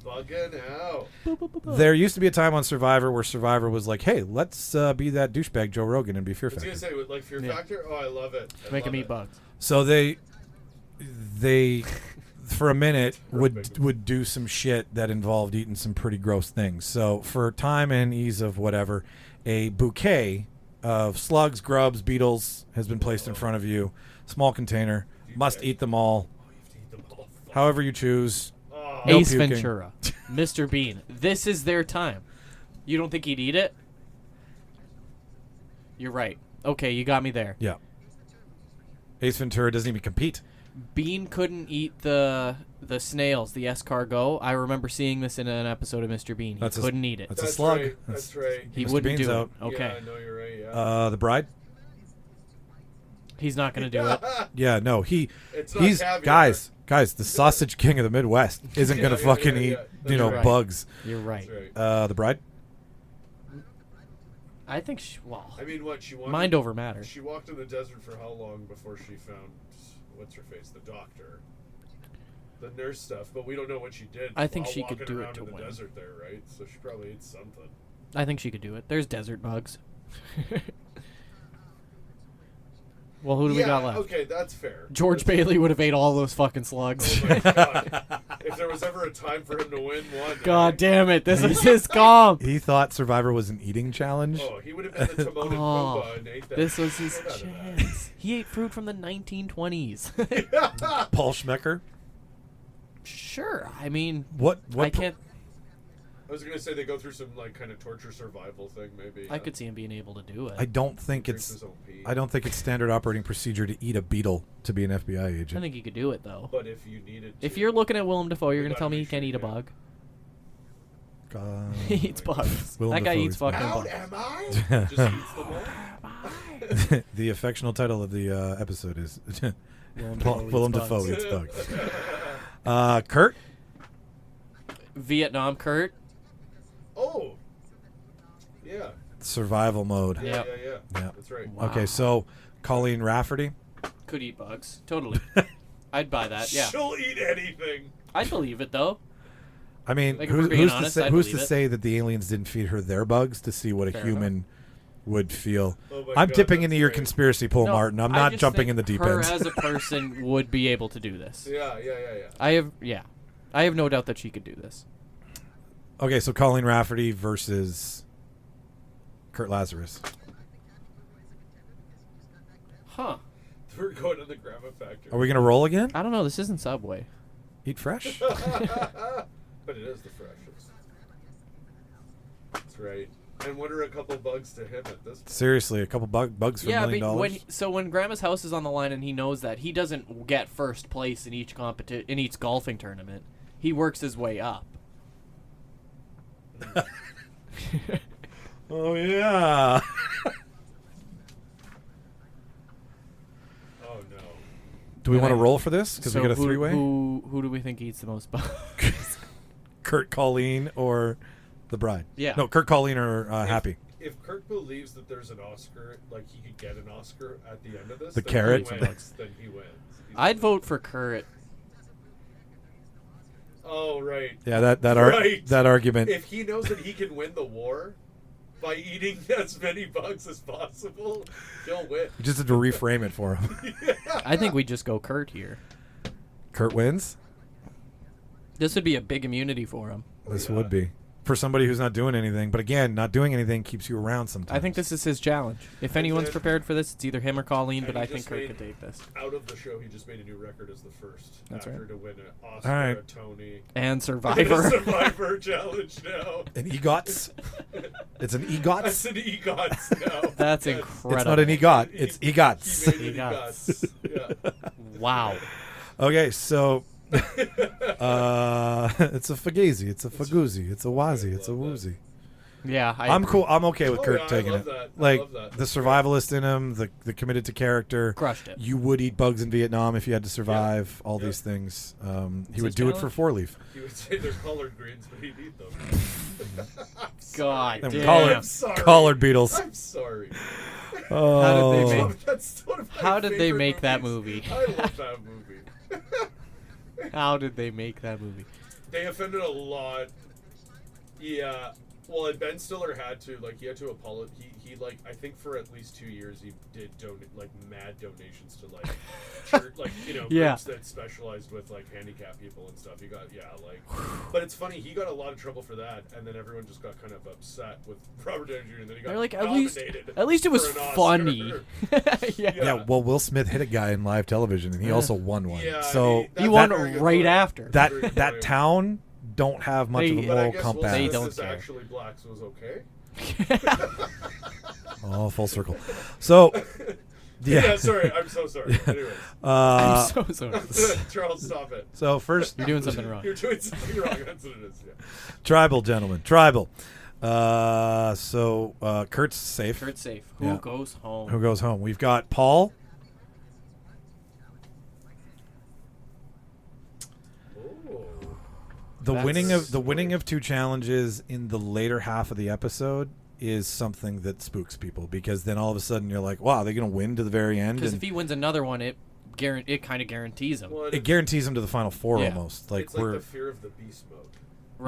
S6: Bugging out.
S4: There used to be a time on Survivor where Survivor was like, "Hey, let's be that douchebag Joe Rogan and be Fear
S6: I was
S4: Factor."
S6: gonna say with like Fear
S5: Yeah.
S6: Factor. Oh, I love it. I
S5: Make him
S6: love
S5: eat
S6: it.
S5: bugs.
S4: So they for a minute
S6: Perfect.
S4: would do some shit that involved eating some pretty gross things. So for time and ease of whatever, a bouquet of slugs, grubs, beetles has been placed in front of you. Small container. Must eat them all.
S6: Oh, you have to eat them all. Fuck.
S4: However you choose.
S6: Oh,
S4: No
S5: Ace
S4: puking.
S5: Ventura, Mr. Bean. This is their time. You don't think he'd eat it? You're right. Okay, you got me there.
S4: Yeah. Ace Ventura doesn't even compete.
S5: Bean couldn't eat the snails, the escargot. I remember seeing this in an episode of Mr. Bean. He
S4: That's a-
S5: couldn't eat it.
S4: That's a
S6: That's
S4: slug.
S6: right. That's right.
S5: He
S4: Mr.
S5: wouldn't
S4: Bean's
S5: do
S4: out.
S5: it. Okay.
S6: Yeah, no, you're right. Yeah.
S4: The bride?
S5: He's not going to do it.
S4: Yeah, no.
S6: It's not
S4: He's
S6: caviar.
S4: guys, the sausage king of the Midwest isn't
S6: Yeah,
S4: gonna
S6: yeah,
S4: fucking
S6: yeah,
S4: eat,
S6: yeah. That's
S5: right.
S4: bugs.
S5: You're right.
S6: That's right.
S4: The bride?
S5: I think,
S6: I mean, what she wanted.
S5: mind over matter.
S6: She walked in the desert for how long before she found what's her face, the doctor, the nurse stuff? But we don't know what she did.
S5: I think
S6: while
S5: she could
S6: walking
S5: do it
S6: around
S5: to
S6: in the
S5: win.
S6: desert there, right? So she probably ate something.
S5: I think she could do it. There's desert bugs. Well, who do we got left?
S6: Okay, that's fair.
S5: George
S6: That's
S5: Bailey would have ate all those fucking slugs.
S6: Oh my god! If there was ever a time for him to win one,
S5: God damn it! This is his comp.
S4: He thought Survivor was an eating challenge.
S6: Oh, he would have been the Timon and
S5: Oh,
S6: Pumbaa and ate that.
S5: This was his
S6: shit out of that.
S5: chance. He ate fruit from the 1920s.
S4: Paul Schmecker.
S5: Sure. I mean,
S4: What?
S5: I can't.
S6: I was gonna say they go through some like kind of torture survival thing, maybe.
S5: I could see him being able to do it.
S4: I don't think
S6: Drinks
S4: it's
S6: his own pee.
S4: I don't think it's standard operating procedure to eat a beetle to be an FBI
S5: I
S4: agent.
S5: think he could do it though.
S6: But if you needed,
S5: If
S6: to,
S5: you're looking at Willem Dafoe, you're
S6: You
S5: gonna
S6: gotta
S5: tell me he
S6: make
S5: can't
S6: sure
S5: eat a
S6: you
S5: bug.
S4: Uh,
S5: He eats bugs.
S4: Willem
S5: That guy
S4: Dafoe
S5: eats
S4: eats
S5: fucking
S6: How
S5: bugs.
S6: am I? Just eats them all.
S4: the affectional title of the episode is
S5: Willem Dafoe eats
S4: Willem
S5: bugs.
S4: Dafoe eats bugs. Kurt?
S5: Vietnam Kurt.
S6: Oh. Yeah.
S4: Survival mode.
S6: Yeah.
S5: Yep.
S6: Yeah.
S4: Yeah.
S6: That's right.
S5: Wow.
S4: Okay, so Colleen Rafferty.
S5: Could eat bugs. Totally. I'd buy that. Yeah.
S6: She'll eat anything.
S5: I'd believe it though.
S4: I mean,
S5: Like, if we're being
S4: who's
S5: honest,
S4: to say,
S5: I'd
S4: who's to
S5: believe it.
S4: say that the aliens didn't feed her their bugs to see what a
S5: Fair
S4: human would feel?
S6: Oh my
S4: I'm
S6: God,
S4: dipping
S6: that's
S4: into your
S6: great.
S4: conspiracy pool,
S5: No,
S4: Martin. I'm
S5: I
S4: not
S5: just
S4: jumping
S5: think
S4: in the deep
S5: her
S4: end.
S5: as a person would be able to do this.
S6: Yeah.
S5: I have no doubt that she could do this.
S4: Okay, so Colleen Rafferty versus Kurt Lazarus.
S5: Huh.
S6: We're going to the Grandma Factory.
S4: Are we gonna roll again?
S5: I don't know. This isn't Subway.
S4: Eat fresh?
S6: But it is the freshest. That's right. And what are a couple bugs to him at this point?
S4: Seriously, a couple bugs for $1 million.
S5: but when Grandma's house is on the line and he knows that, he doesn't get first place in each in each golfing tournament. He works his way up.
S4: Oh yeah.
S6: Oh no.
S4: Do we
S5: And
S4: want to
S5: I-
S4: roll for this? Because we got a three-way.
S5: Who do we think eats the most bugs?
S4: Kurt, Colleen, or the bride?
S5: Yeah.
S4: No, Kurt, Colleen, or Happy.
S6: If Kurt believes that there's an Oscar, like he could get an Oscar at the end of this,
S4: The
S6: then
S4: carrot?
S6: He wins, then he wins.
S5: I'd vote for Kurt.
S6: Oh right.
S4: Yeah, that
S6: Right.
S4: that argument.
S6: If he knows that he can win the war by eating as many bugs as possible, he'll win.
S4: You just have to reframe it for him.
S5: I think we just go Kurt here.
S4: Kurt wins.
S5: This would be a big immunity for him.
S4: This would be for somebody who's not doing anything. But again, not doing anything keeps you around sometimes.
S5: I think this is his challenge. If anyone's prepared for this, it's either him or Colleen,
S6: And
S5: but
S6: he
S5: I think
S6: just
S5: Kurt
S6: made-
S5: could take this.
S6: Out of the show, he just made a new record as the first
S5: That's
S6: actor
S5: right.
S6: to win an Oscar,
S4: All right.
S6: a Tony,
S5: And
S6: and
S5: Survivor.
S6: a Survivor challenge now.
S4: an EGOTs. It's an
S6: That's
S4: EGOTs.
S6: an EGOTS now.
S5: That's
S6: Yes.
S5: incredible.
S4: It's not an EGOT. It's
S6: He
S4: EGOTs.
S6: made an
S5: EGOTs.
S6: EGOTs. Yeah.
S5: Wow.
S4: Okay, so it's a Fugazi, it's a Faguzi, it's a Wazi, it's a Woozy.
S5: Yeah,
S4: I'm cool. I'm okay with
S6: Oh,
S4: Kurt
S6: yeah, I
S4: taking
S6: love
S4: it.
S6: that. I
S4: Like
S6: love that.
S4: the
S6: That's
S4: survivalist in him, the committed to character.
S5: Crushed it.
S4: You would eat bugs in Vietnam if you had to survive. All
S6: Yeah.
S4: these things. He
S5: his
S4: would do it for
S5: challenge?
S4: four leaf.
S6: He would say they're collard greens, but he'd eat them. I'm
S5: God
S6: sorry.
S4: Them
S5: damn.
S4: collard,
S6: sorry.
S4: collard beetles.
S6: I'm sorry.
S4: Oh,
S5: How did they make-
S6: That's one of my
S5: How did they
S6: favorite
S5: make that
S6: movies.
S5: movie?
S6: I love that movie.
S5: How did they make that movie?
S6: They offended a lot. Yeah. Well, and Ben Stiller had to, like, he had to apologize. He like, I think for at least 2 years, he did like mad donations to like, church, like, you know,
S5: Yeah.
S6: groups that specialized with like handicapped people and stuff. He got, like, but it's funny, he got a lot of trouble for that, and then everyone just got kind of upset with Robert Downey Jr. and then he got
S5: They're like,
S6: nominated
S5: at least it was
S6: for an Oscar.
S5: funny. yeah.
S4: yeah. Well, Will Smith hit a guy in live television, and he also won one.
S6: Yeah,
S4: so
S6: that's
S5: He won
S6: a very good
S5: right
S6: point.
S5: after.
S4: that
S6: Very
S4: that
S6: good.
S4: town don't have much of a
S5: They-
S6: But I
S4: moral
S6: guess
S4: compass.
S6: Will
S5: They
S6: Smith
S5: don't
S6: is
S5: care.
S6: actually black, so it was okay.
S4: Oh, full circle. So,
S6: Yeah, sorry. I'm so sorry. Anyway,
S4: uh,
S5: I'm so sorry.
S6: Charles, stop it.
S4: so first,
S5: You're doing something wrong.
S6: You're doing something wrong. That's what it is. Yeah.
S4: tribal gentlemen, tribal. So Kurt's safe.
S5: Kurt's safe. Who
S4: Yeah.
S5: goes home?
S4: Who goes home? We've got Paul.
S6: Oh.
S4: The
S5: That's
S4: winning of two challenges in the later half of the episode is something that spooks people, because then all of a sudden you're like, wow, they're gonna win to the very end,
S5: Because
S4: and
S5: if he wins another one, it kind of guarantees him.
S6: Well,
S4: it guarantees them to the final four
S5: Yeah.
S4: almost. Like
S6: it's like
S4: we're
S6: the fear of the beast mode.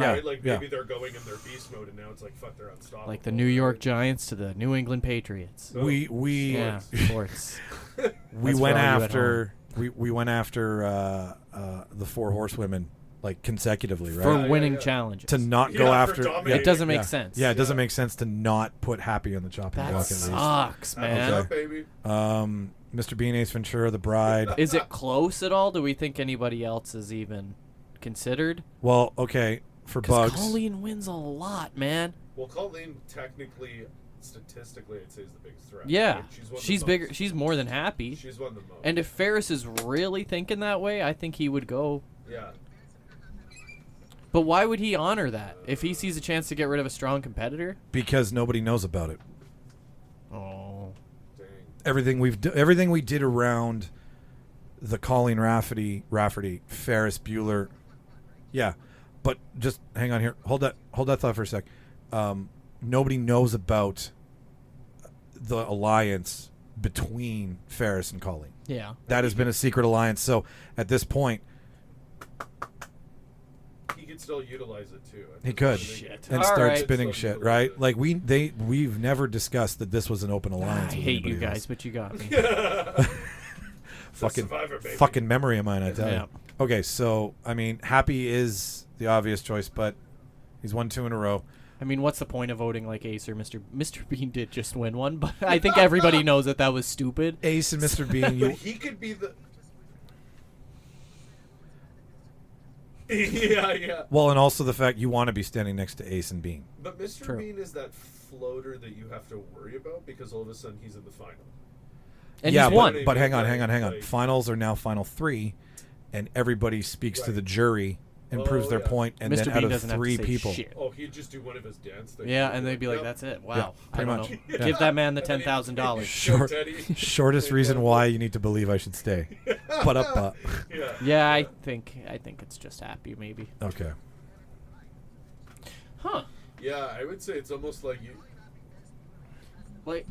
S4: Yeah,
S6: Right? Like
S4: yeah.
S6: maybe they're going in their beast mode, and now it's like, fuck, they're unstoppable.
S5: Like the New York Giants to the New England Patriots.
S4: we
S5: Yeah, sports.
S4: we
S5: That's
S4: went
S5: for all you at
S4: after we went after the four horsewomen like consecutively, right?
S5: For
S6: Yeah,
S5: winning
S6: yeah.
S5: challenges.
S4: To not
S6: Yeah,
S4: go
S6: for
S4: after
S6: dominating.
S5: It doesn't make
S4: yeah.
S5: sense.
S4: Yeah, it doesn't
S6: Yeah.
S4: make sense to not put Happy on the chopping
S5: That
S4: block at least.
S5: sucks, man.
S6: What's up, baby?
S4: Mr. Bean, Ace Ventura, the bride.
S5: Is it close at all? Do we think anybody else is even considered?
S4: Well, okay. for
S5: 'Cause
S4: Bugs.
S5: Colleen wins a lot, man.
S6: Well, Colleen technically, statistically, I'd say is the biggest threat.
S5: Yeah,
S6: Like, won the
S5: she's
S6: most.
S5: bigger. She's more than happy.
S6: She's won the most.
S5: And if Ferris is really thinking that way, I think he would go.
S6: Yeah.
S5: But why would he honor that if he sees a chance to get rid of a strong competitor?
S4: Because nobody knows about it.
S5: Oh,
S6: Dang.
S4: Everything we did around the Colleen Rafferty, Ferris Bueller. Yeah, but just hang on here. Hold that thought for a sec. Nobody knows about the alliance between Ferris and Colleen.
S5: yeah.
S4: That has been a secret alliance. So at this point,
S6: He could still utilize it too.
S4: he could
S5: Shit.
S4: and
S5: All
S4: start
S5: right.
S4: spinning
S6: Still
S4: shit,
S6: utilize
S4: right?
S6: it.
S4: Like we've never discussed that this was an open
S5: I
S4: alliance. with
S5: hate you
S4: anybody
S5: guys,
S4: else.
S5: but you got me.
S4: Fucking
S6: Survivor, baby.
S4: fucking memory of mine, I tell
S5: Yeah.
S4: you. Okay, so I mean, Happy is the obvious choice, but he's won 2 in a row.
S5: I mean, what's the point of voting like Ace or Mr. Bean did just win one, but I think everybody knows that was stupid.
S4: Ace and Mr. Bean,
S6: But
S4: you
S6: he could be the. yeah.
S4: well, and also the fact you want to be standing next to Ace and Bean.
S6: But Mr.
S5: True.
S6: Bean is that floater that you have to worry about because all of a sudden he's in the final.
S5: And
S4: yeah,
S5: he's won.
S4: but hang on.
S6: Like-
S4: Finals are now final 3, and everybody speaks to
S6: Right.
S4: the jury and proves their
S6: yeah.
S4: point, and
S5: Mr.
S4: then
S5: Bean
S4: out of
S5: doesn't have to
S4: 3
S5: say
S4: people.
S5: shit.
S6: Oh, he'd just do one of his dance things.
S5: Yeah, and they'd be like,
S6: Yep.
S5: "That's it. Wow,
S4: Yeah,
S5: I
S4: pretty
S5: don't
S4: much.
S5: know.
S4: Yeah.
S5: Give that man the
S6: And then he'd-
S5: $10,000."
S4: Short-
S6: Teddy.
S4: Shortest reason why you need to believe I should stay. But up.
S6: Yeah.
S5: Yeah, I think it's just Happy, maybe.
S4: Okay.
S5: Huh?
S6: Yeah, I would say it's almost like you.
S5: Like,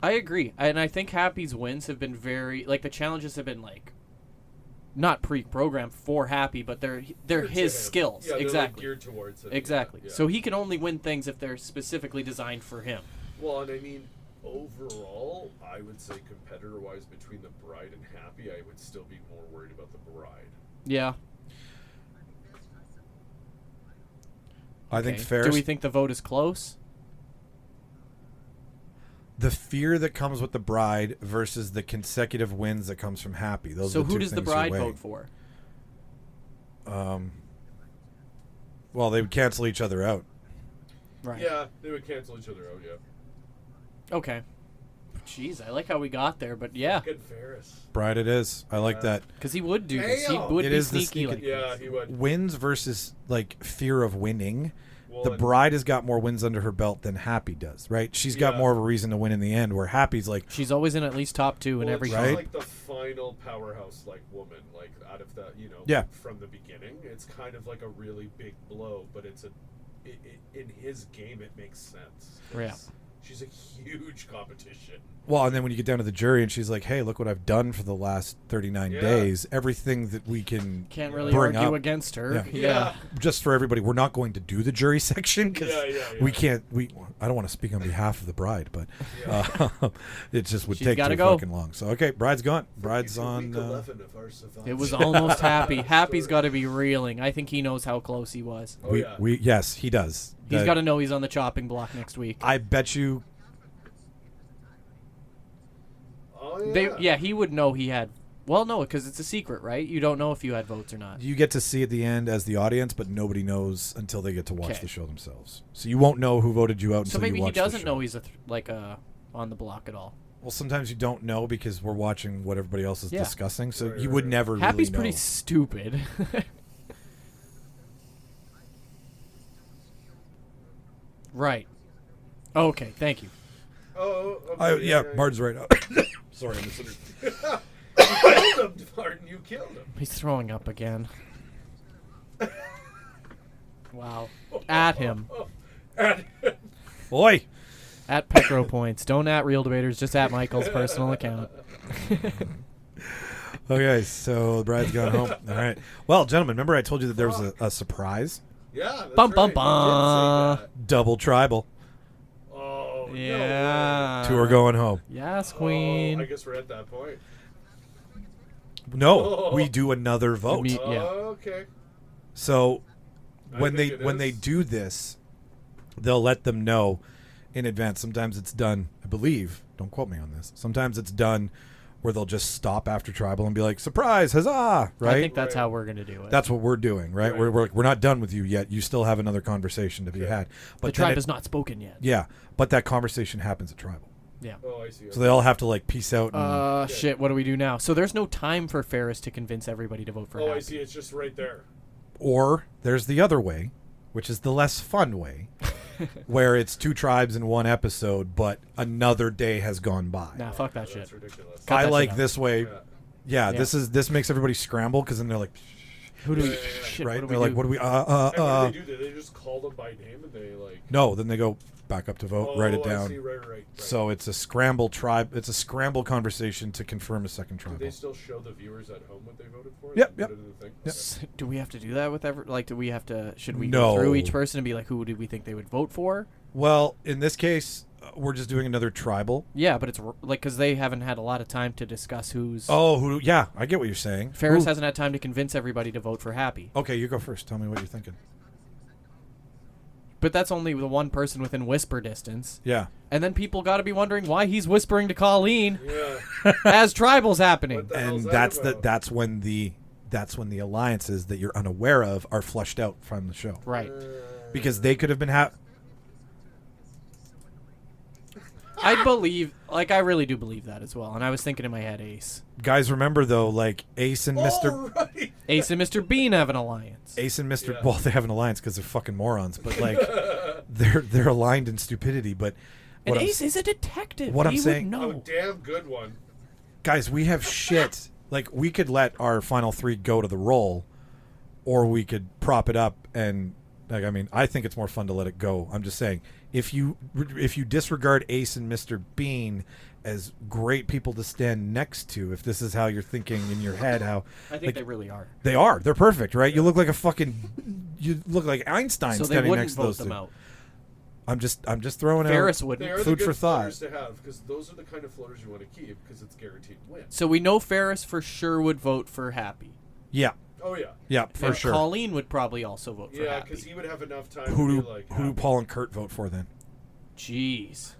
S5: I agree, and I think Happy's wins have been very the challenges have been not pre-programmed for Happy, but they're his
S6: to him.
S5: skills.
S6: Yeah, they're,
S5: exactly.
S6: geared towards it.
S5: Exactly.
S6: Yeah.
S5: So he can only win things if they're specifically designed for him.
S6: Well, and I mean, overall, I would say competitor-wise between the bride and Happy, I would still be more worried about the bride.
S5: Yeah.
S4: I think
S5: Okay.
S4: Ferris.
S5: Do we think the vote is close?
S4: The fear that comes with the bride versus the consecutive wins that comes from Happy. Those
S5: So
S4: are the
S5: who
S4: two
S5: does the
S4: things
S5: bride
S4: you're weighing.
S5: vote for?
S4: Well, they would cancel each other out.
S5: Right.
S6: Yeah, they would cancel each other out, yeah.
S5: Okay. Jeez, I like how we got there, but yeah,
S6: Good Ferris.
S4: Bride it is. I like that.
S5: because he would do this. He
S6: Damn.
S5: would
S4: It
S5: be
S4: is the
S5: sneaky.
S4: sneaky-
S6: Yeah, he would.
S4: Wins versus fear of winning.
S6: Well,
S4: The
S6: and-
S4: bride has got more wins under her belt than Happy does, right? She's got
S6: Yeah.
S4: more of a reason to win in the end, where Happy's like,
S5: She's always in at least top 2 in
S6: Well,
S5: every
S6: she's
S4: Right?
S6: like the final powerhouse woman, out of that,
S4: Yeah.
S6: from the beginning. It's kind of like a really big blow, but it's in his game it makes sense.
S5: Yeah.
S6: She's a huge competition.
S4: well, and then when you get down to the jury and she's like, hey, look what I've done for the last 39
S6: Yeah.
S4: days. Everything that we can
S5: Can't really
S4: bring
S5: argue
S4: up.
S5: against her.
S4: Yeah.
S5: Yeah.
S4: Just for everybody, we're not going to do the jury section because
S6: Yeah.
S4: we can't. I don't want to speak on behalf of the bride, but it just would
S5: She's
S4: take
S5: gotta
S4: too
S5: go.
S4: fucking long. So okay, bride's gone. Bride's
S6: It's
S4: on.
S6: week 11 of our Savant.
S5: It was almost Happy. Happy's got to be reeling. I think he knows how close he was.
S6: Oh, yeah.
S4: Yes, he does.
S5: He's got to know he's on the chopping block next week.
S4: I bet you.
S6: Oh, yeah.
S5: He would know he had. Well, no, because it's a secret, right? You don't know if you had votes or not.
S4: You get to see at the end as the audience, but nobody knows until they get to watch
S5: Okay.
S4: the show themselves. So you won't know who voted you out
S5: So
S4: until
S5: maybe
S4: you
S5: he
S4: watch
S5: doesn't
S4: the show.
S5: know he's on the block at all.
S4: Well, sometimes you don't know because we're watching what everybody else is
S5: Yeah.
S4: discussing. So
S6: Right,
S4: you
S6: right,
S4: would
S6: right.
S4: never
S5: Happy's
S4: really know.
S5: pretty stupid. Right. Okay, thank you.
S6: Oh, okay,
S4: Yeah, Martin's right. Sorry, I misunderstood.
S6: You killed him, Martin. You killed him.
S5: He's throwing up again. Wow. At him.
S4: Oi!
S5: At Petrow Points. Don't at Real Debaters, just at Michael's personal account.
S4: Okay, so the bride's gone home. All right. Well, gentlemen, remember I told you that there was a surprise?
S6: Yeah, that's
S5: Bum, bum,
S6: right.
S5: bum.
S6: You did say that.
S4: Double tribal.
S6: Oh,
S5: Yeah.
S4: Two are going home.
S5: Yes,
S6: no way.
S5: Queen.
S6: Oh, I guess we're at that point.
S4: No,
S6: Oh.
S4: we do another vote.
S5: Me- Yeah.
S6: Okay.
S4: So
S6: I
S4: when
S6: think
S4: they
S6: it is.
S4: do this, they'll let them know in advance. Sometimes it's done, I believe. Don't quote me on this. Sometimes it's done where they'll just stop after tribal and be like, surprise, huzzah, right?
S5: I think that's how we're gonna do it.
S4: That's what we're doing, right?
S6: Right.
S4: We're not done with you yet. You still have another conversation to be had.
S5: the
S4: But
S5: tribe
S4: then
S5: has not spoken yet.
S4: yeah, but that conversation happens at tribal.
S5: Yeah.
S6: Oh, I see.
S4: So they all have to like peace out. And,
S5: Shit. What do we do now? So there's no time for Ferris to convince everybody to vote for
S6: Oh,
S5: Happy.
S6: I see. It's just right there.
S4: or there's the other way, which is the less fun way, where it's 2 tribes in one episode, but another day has gone by.
S5: Nah, fuck that
S6: That's
S5: shit.
S6: ridiculous.
S5: Cut
S4: I
S5: that
S4: like
S5: shit out.
S4: this way.
S6: Yeah.
S4: Yeah, this makes everybody scramble because then they're like,
S5: Who do we?
S6: Yeah.
S5: Shit,
S4: right?
S5: What do
S4: They're
S5: we
S4: like,
S5: do?
S4: what do we?
S6: And what do? They just call them by name and they like.
S4: No, then they go back up to vote, write it
S6: I
S4: down.
S6: see. Right.
S4: So it's a scramble tribe. It's a scramble conversation to confirm a second
S6: Do
S4: tribal.
S6: they still show the viewers at home what they voted for?
S4: Yep,
S6: Put
S4: yep.
S6: it in the thing?
S4: Yep.
S6: Okay.
S5: Do we have to do that with every? Like, do we have to? Should we
S4: No.
S5: go through each person and be like, who do we think they would vote for?
S4: Well, in this case, we're just doing another tribal.
S5: Yeah, but it's like because they haven't had a lot of time to discuss who's.
S4: Oh, who? Yeah, I get what you're saying.
S5: Ferris
S4: Who-
S5: hasn't had time to convince everybody to vote for Happy.
S4: Okay, you go first. Tell me what you're thinking.
S5: But that's only the one person within whisper distance.
S4: Yeah.
S5: And then people got to be wondering why he's whispering to Colleen
S6: Yeah.
S5: as tribal's happening.
S6: What the hell's
S4: And
S6: that about?
S4: that's when the alliances that you're unaware of are flushed out from the show.
S5: Right.
S4: Because they could have been
S5: I believe, like, I really do believe that as well. And I was thinking in my head, Ace.
S4: Guys, remember though, like Ace and Mr.
S6: All right.
S5: Ace and Mr. Bean have an alliance.
S4: Ace and Mr.
S6: Yeah.
S4: Well, they have an alliance because they're fucking morons, but like they're aligned in stupidity. But
S5: And
S4: what I'm
S5: Ace is a detective.
S4: what I'm
S5: He
S4: saying-
S5: would
S6: Oh,
S5: know.
S6: damn good one.
S4: guys, we have shit. Like we could let our final 3 go to the roll, or we could prop it up and like I mean I think it's more fun to let it go. I'm just saying if you disregard Ace and Mr. Bean as great people to stand next to, if this is how you're thinking in your head, how
S5: I think
S4: like,
S5: they really are.
S4: they are, they're perfect, right? You look like a fucking, you look like Einstein
S5: So they
S4: standing
S5: wouldn't
S4: next to
S5: vote
S4: those
S5: them
S4: two.
S5: out.
S4: I'm just throwing
S5: Ferris
S4: out.
S6: They
S5: wouldn't.
S6: are the
S4: Food
S6: good
S4: for thought.
S6: floaters to have because those are the kind of floaters you want to keep because it's guaranteed win.
S5: So we know Ferris for sure would vote for Happy.
S4: Yeah,
S6: Oh yeah.
S4: yeah, for
S5: And
S4: sure.
S5: Colleen would probably also vote for
S6: Yeah, because
S5: Happy.
S6: he would have enough time
S4: Who
S6: to
S4: do
S6: be like.
S4: who do
S6: happy.
S4: Paul and Kurt vote for then?
S5: Jeez.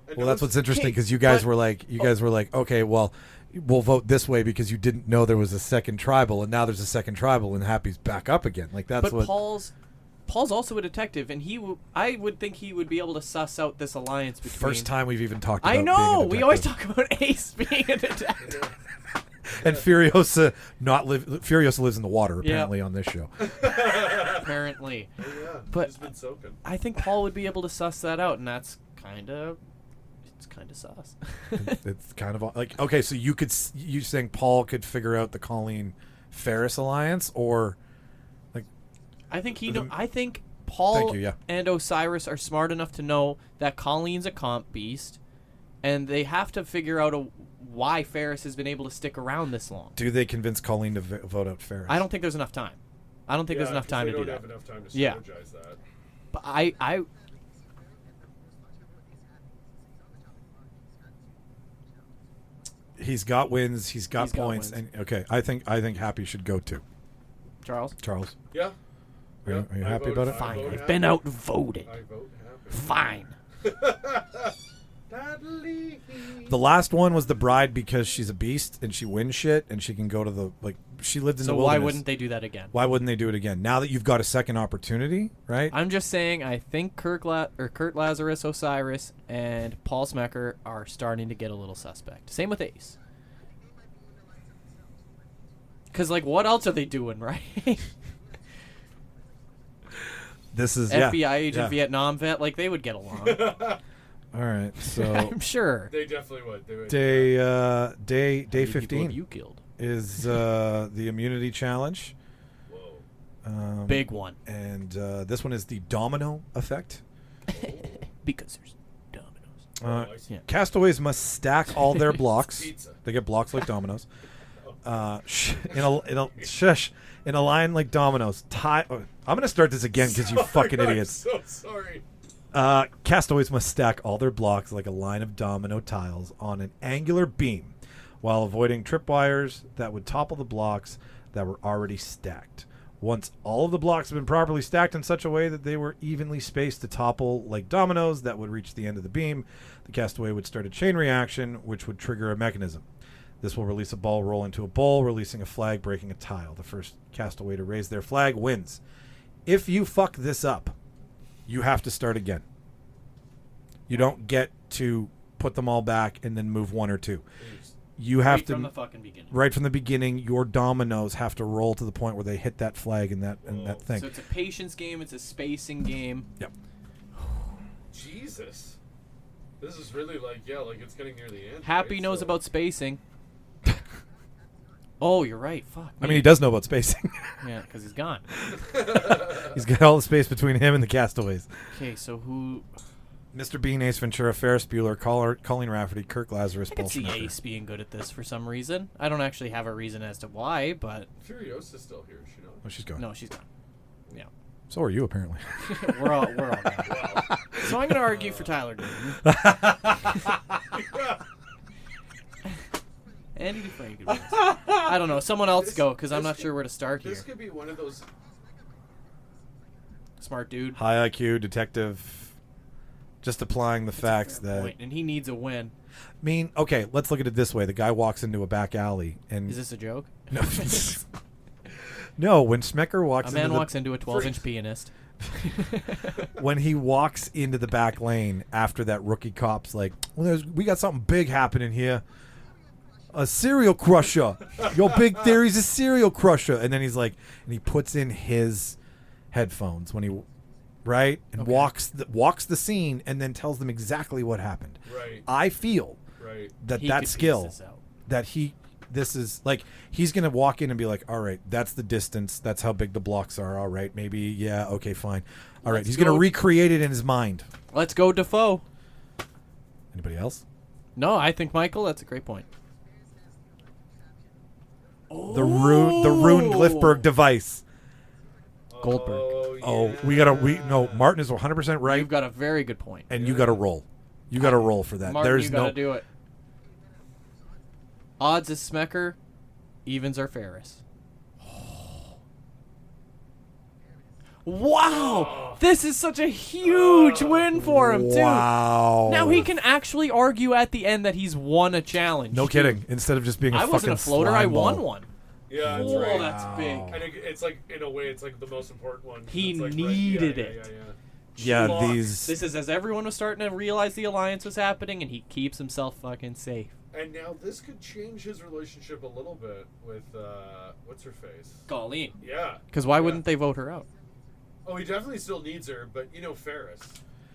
S6: And
S4: Well,
S6: no,
S4: that's what's
S6: it's-
S4: interesting
S5: okay,
S4: because you guys
S5: but-
S4: were like, okay, well, we'll vote this way because you didn't know there was a second tribal, and now there's a second tribal, and Happy's back up again. Like that's
S5: But
S4: what.
S5: Paul's also a detective, and I would think he would be able to suss out this alliance between.
S4: First time we've even talked about
S5: I know.
S4: being a
S5: We always
S4: detective.
S5: talk about Ace being a detective.
S4: And Furiosa lives in the water
S5: Yeah.
S4: apparently on this show.
S5: Apparently,
S6: Oh, yeah.
S5: But-
S6: He's been soaking.
S5: I think Paul would be able to suss that out, and that's kind of sus.
S4: It's kind of like okay, so you saying Paul could figure out the Colleen Ferris alliance, or
S5: I think
S4: The-
S5: I think Paul
S4: Thank you, yeah.
S5: and Osiris are smart enough to know that Colleen's a comp beast, and they have to figure out why Ferris has been able to stick around this long.
S4: do they convince Colleen to vote out Ferris?
S5: I don't think there's enough time. I don't think there's enough time to do
S6: They
S5: that.
S6: don't have enough time to
S5: Yeah.
S6: strategize that.
S5: But I
S4: He's got wins. He's got
S5: He's got
S4: points.
S5: wins.
S4: And okay, I think Happy should go too.
S5: Charles.
S4: Charles,
S6: Yeah.
S4: are you
S6: I
S4: happy
S6: vote-
S4: about it?
S6: I
S5: Fine.
S6: vote
S5: I've
S6: happy.
S5: been outvoted.
S6: I vote happy.
S5: Fine.
S6: Dudley.
S4: The last one was the bride because she's a beast and she wins shit and she can go to the she lived in
S5: So
S4: the
S5: why
S4: wilderness.
S5: wouldn't they do that again?
S4: Why wouldn't they do it again? Now that you've got a second opportunity, right?
S5: I'm just saying I think Kurt Lazarus, Osiris, and Paul Smecker are starting to get a little suspect. Same with Ace. Because, like, what else are they doing, right?
S4: This is
S5: FBI agent,
S4: yeah.
S5: Vietnam vet, like, they would get along.
S4: All right, so
S5: I'm sure.
S6: They definitely would. They would.
S4: day
S5: How many people
S4: 15
S5: have you killed?
S4: is the immunity challenge.
S6: Whoa.
S5: Big one.
S4: And this one is the domino effect.
S5: Because there's dominoes.
S6: I see.
S5: Yeah.
S4: Castaways must stack all their blocks.
S6: Pizza.
S4: They get blocks like dominoes. In a line like dominoes. I'm gonna start this again because you fucking idiots.
S6: I'm so sorry.
S4: Castaways must stack all their blocks like a line of domino tiles on an angular beam, while avoiding tripwires that would topple the blocks that were already stacked. Once all of the blocks have been properly stacked in such a way that they were evenly spaced to topple like dominoes that would reach the end of the beam, the castaway would start a chain reaction, which would trigger a mechanism. This will release a ball roll into a bowl, releasing a flag, breaking a tile. The first castaway to raise their flag wins. If you fuck this up, you have to start again. You don't get to put them all back and then move one or two. You have
S5: Right
S4: to
S5: from the fucking beginning.
S4: right from the beginning. Your dominoes have to roll to the point where they hit that flag and that thing.
S5: So it's a patience game. It's a spacing game.
S4: Yep.
S6: Jesus. This is really like it's getting near the end.
S5: Happy
S6: right?
S5: knows
S6: So-
S5: about spacing. Oh, you're right. Fuck.
S4: I mean, he does know about spacing.
S5: Yeah, because he's gone.
S4: He's got all the space between him and the castaways.
S5: Okay, so who?
S4: Mr. Bean, Ace Ventura, Ferris Bueller, Colleen Rafferty, Kirk Lazarus,
S5: I
S4: Paul
S5: could see
S4: Schumacher.
S5: Ace being good at this for some reason. I don't actually have a reason as to why, but
S6: Furiosa's still here, is she not?
S4: Oh, she's gone.
S5: no, she's gone. Yeah,
S4: So are you, apparently.
S5: we're all gone. So I'm gonna argue for Tyler Durden. Andy Dufresne could win this. I don't know. Someone else go because I'm not sure where to start here.
S6: This could be one of those.
S5: Smart dude.
S4: High IQ, detective, just applying the facts
S5: Fair
S4: that...
S5: point, and he needs a win.
S4: I mean, okay, let's look at it this way. The guy walks into a back alley and...
S5: Is this a joke?
S4: No, no, when Smecker walks
S5: A man
S4: into the...
S5: walks into a 12-inch pianist.
S4: when he walks into the back lane after that rookie cop's like, well, we got something big happening here. A serial crusher. Your big theory's a serial crusher. And then he's like, and he puts in his headphones when he, right? And
S5: Okay.
S4: walks the scene and then tells them exactly what happened.
S6: Right.
S4: I feel
S6: Right.
S4: that
S5: He
S4: that
S5: could piece
S4: skill,
S5: this out.
S4: that this is like, he's going to walk in and be like, all right, that's the distance. That's how big the blocks are. All right, maybe, yeah, okay, fine. All right,
S5: Let's
S4: he's going to
S5: go.
S4: recreate it in his mind.
S5: Let's go, Defoe.
S4: Anybody else?
S5: No, I think Michael. That's a great point.
S4: The ruined Glifberg device.
S5: Goldberg.
S6: Oh,
S4: No, Martin is 100% right,
S5: You've got a very good point.
S4: and you got to roll. You got to roll for that.
S5: Martin,
S4: There's
S5: you
S4: no.
S5: gotta do it. Odds is Smecker, evens are Ferris. Wow! This is such a huge win for him, too.
S4: Wow.
S5: Now he can actually argue at the end that he's won a challenge.
S4: No kidding. Instead of just being a
S5: I
S4: fucking
S5: wasn't a floater. I
S4: slime
S5: won
S4: ball.
S5: one.
S6: Yeah, that's
S5: Whoa,
S6: right.
S5: that's big.
S6: And it's like, in a way, it's like the most important one.
S5: He
S6: It's like,
S5: needed
S6: yeah,
S5: it.
S4: Yeah,
S6: Fuck.
S4: these.
S5: This is as everyone was starting to realize the alliance was happening, and he keeps himself fucking safe.
S6: And now this could change his relationship a little bit with, what's her face?
S5: Colleen.
S6: Yeah.
S5: Because why
S6: Yeah.
S5: wouldn't they vote her out?
S6: Oh, he definitely still needs her, but Ferris.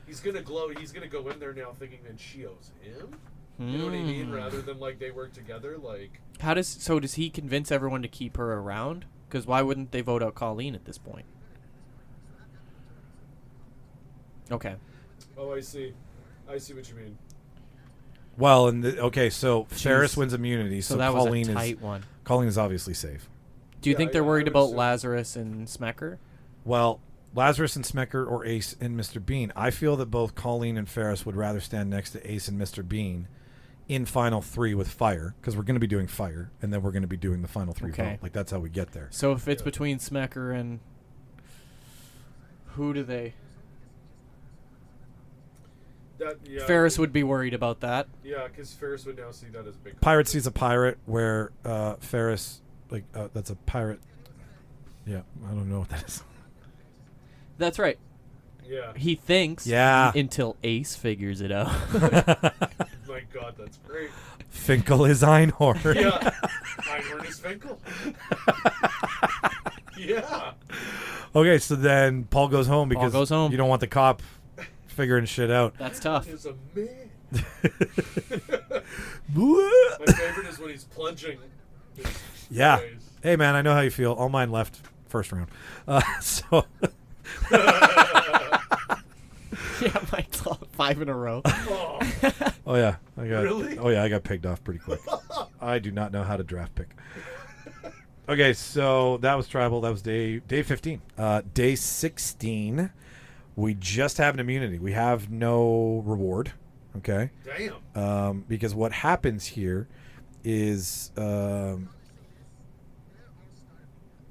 S6: He's gonna glow. He's gonna go in there now thinking that she owes him. You know what I mean? Rather than like they work together, like.
S5: Does he convince everyone to keep her around? Because why wouldn't they vote out Colleen at this point? Okay.
S6: Oh, I see. I see what you mean.
S4: Well, so Ferris wins immunity,
S5: So
S4: so
S5: that
S4: Colleen
S5: was a
S4: is
S5: tight one.
S4: Colleen is obviously safe.
S5: Do you
S6: Yeah,
S5: think they're
S6: yeah, I
S5: worried
S6: would
S5: about
S6: assume.
S5: Lazarus and Smecker?
S4: Well, Lazarus and Smecker or Ace and Mr. Bean. I feel that both Colleen and Ferris would rather stand next to Ace and Mr. Bean in Final 3 with Fire, because we're going to be doing Fire, and then we're going to be doing the Final 3
S5: Okay.
S4: vote. Like, that's how we get there.
S5: So if it's between Smecker and... Who do they... Ferris would be worried about that.
S6: Yeah, because Ferris would now see that as a big.
S4: Pirate sees a pirate, where Ferris, that's a pirate. Yeah, I don't know what that is.
S5: That's right.
S6: Yeah.
S5: He thinks
S4: Yeah.
S5: until Ace figures it out.
S6: My God, that's great.
S4: Finkel is Einhorn.
S6: Yeah. Einhorn is Finkel. Yeah.
S4: Okay, so then Paul goes home because
S5: goes home.
S4: you don't want the cop figuring shit out.
S5: That's tough.
S6: Is a man.
S4: Yeah.
S6: My favorite is when he's plunging. his ways.
S4: Hey, man, I know how you feel. All mine left first round. So.
S5: Yeah, Mike's all 5 in a row.
S6: Oh,
S4: Oh yeah, I got.
S6: Really?
S4: Oh yeah, I got picked off pretty quick. I do not know how to draft pick. Okay, so that was tribal. That was day 15. Day 16, we just have an immunity. We have no reward. Okay.
S6: damn.
S4: Because what happens here is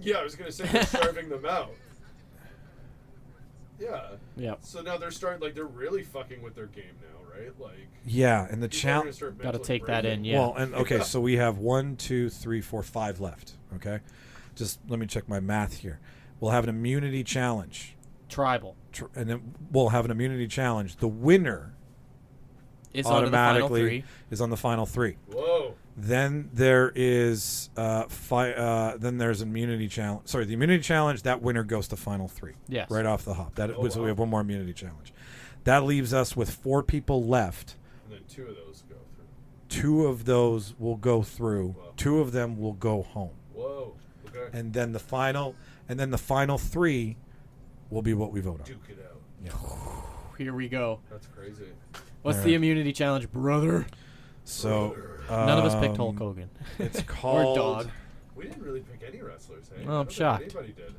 S6: Yeah, I was gonna say they're starving them out. Yeah.
S5: Yep.
S6: So now they're starting, like, they're really fucking with their game now, right? Like,
S4: Yeah, and the
S6: people are gonna
S4: challenge.
S6: start
S5: Got to
S6: mentally
S5: take that in,
S6: breaking.
S5: yeah.
S4: Well, and okay, so we have 1, 2, 3, 4, 5 left. Okay, just let me check my math here. We'll have an immunity challenge,
S5: Tribal.
S4: and then we'll have an immunity challenge. The winner
S5: It's on to the final
S4: automatically
S5: 3.
S4: is on the final 3.
S6: Whoa.
S4: Then there is then there's immunity challenge. Sorry, the immunity challenge. That winner goes to final 3.
S5: Yes.
S4: Right off the hop. That
S6: Oh,
S4: so
S6: wow.
S4: we have one more immunity challenge. That leaves us with 4 people left.
S6: And then 2 of those go through.
S4: 2 of those will go through.
S6: Wow.
S4: 2 of them will go home.
S6: Whoa. Okay.
S4: And then the final 3 will be what we vote on.
S6: Duke it out.
S4: Yeah.
S5: Here we go.
S6: That's crazy.
S5: What's
S4: All
S5: the
S4: right.
S5: immunity challenge, brother?
S4: So
S5: None of us picked Hulk Hogan.
S4: It's
S5: Or
S4: called
S5: Dog.
S6: We didn't really pick any wrestlers, hey?
S5: Well,
S6: I
S5: I'm
S6: don't think
S5: shocked.
S6: Anybody did.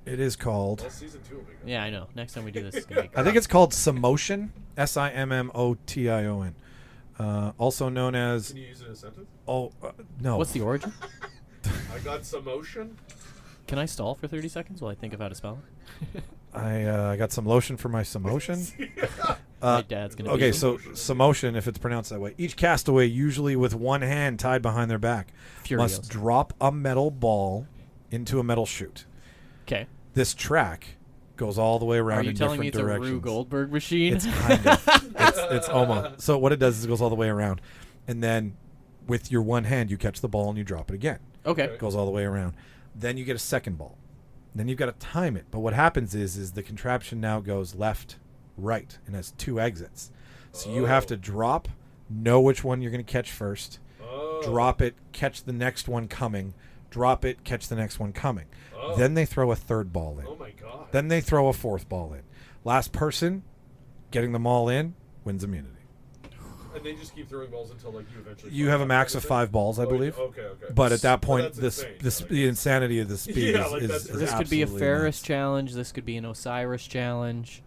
S4: It is called.
S6: Well, season 2 will be good.
S5: Yeah, I know. Next time we do this, it's gonna be
S4: I think it's called Simmotion. Simmotion. Also known as.
S6: Can you use it in a sentence?
S4: No.
S5: What's the origin?
S6: I got some motion.
S5: Can I stall for 30 seconds while I think of how to spell it?
S4: I got some lotion for my Simmotion.
S5: My dad's gonna.
S4: Okay,
S5: beat me.
S4: so Simmotion, if it's pronounced that way, each castaway, usually with one hand tied behind their back, must
S5: Furiosa.
S4: drop a metal ball into a metal chute.
S5: Okay.
S4: This track goes all the way around
S5: Are you
S4: in
S5: telling me
S4: different
S5: it's
S4: directions.
S5: a Rube Goldberg machine?
S4: It's kind of. It's almost. So what it does is it goes all the way around, and then with your one hand you catch the ball and you drop it again.
S5: okay.
S4: It goes all the way around. Then you get a second ball. Then you've got to time it. But what happens is the contraption now goes left, right, and has 2 exits. So you have to drop, know which one you're going to catch first,
S6: Oh.
S4: drop it, catch the next one coming, drop it, catch the next one coming.
S6: Oh.
S4: Then they throw a third ball in.
S6: Oh my god.
S4: Then they throw a 4th ball in. Last person getting them all in wins immunity.
S6: And they just keep throwing balls until, like, you eventually.
S4: You
S6: find
S4: have a
S6: out
S4: max of
S6: everything?
S4: 5 balls, I
S6: Oh,
S4: believe.
S6: Okay.
S4: But at that
S6: Well,
S4: point,
S6: that's insane.
S4: the insanity of the speed
S6: Yeah, like,
S4: is
S6: that's
S4: is
S5: This could be a
S4: absolutely
S5: Ferris
S4: nuts.
S5: challenge. This could be an Osiris challenge.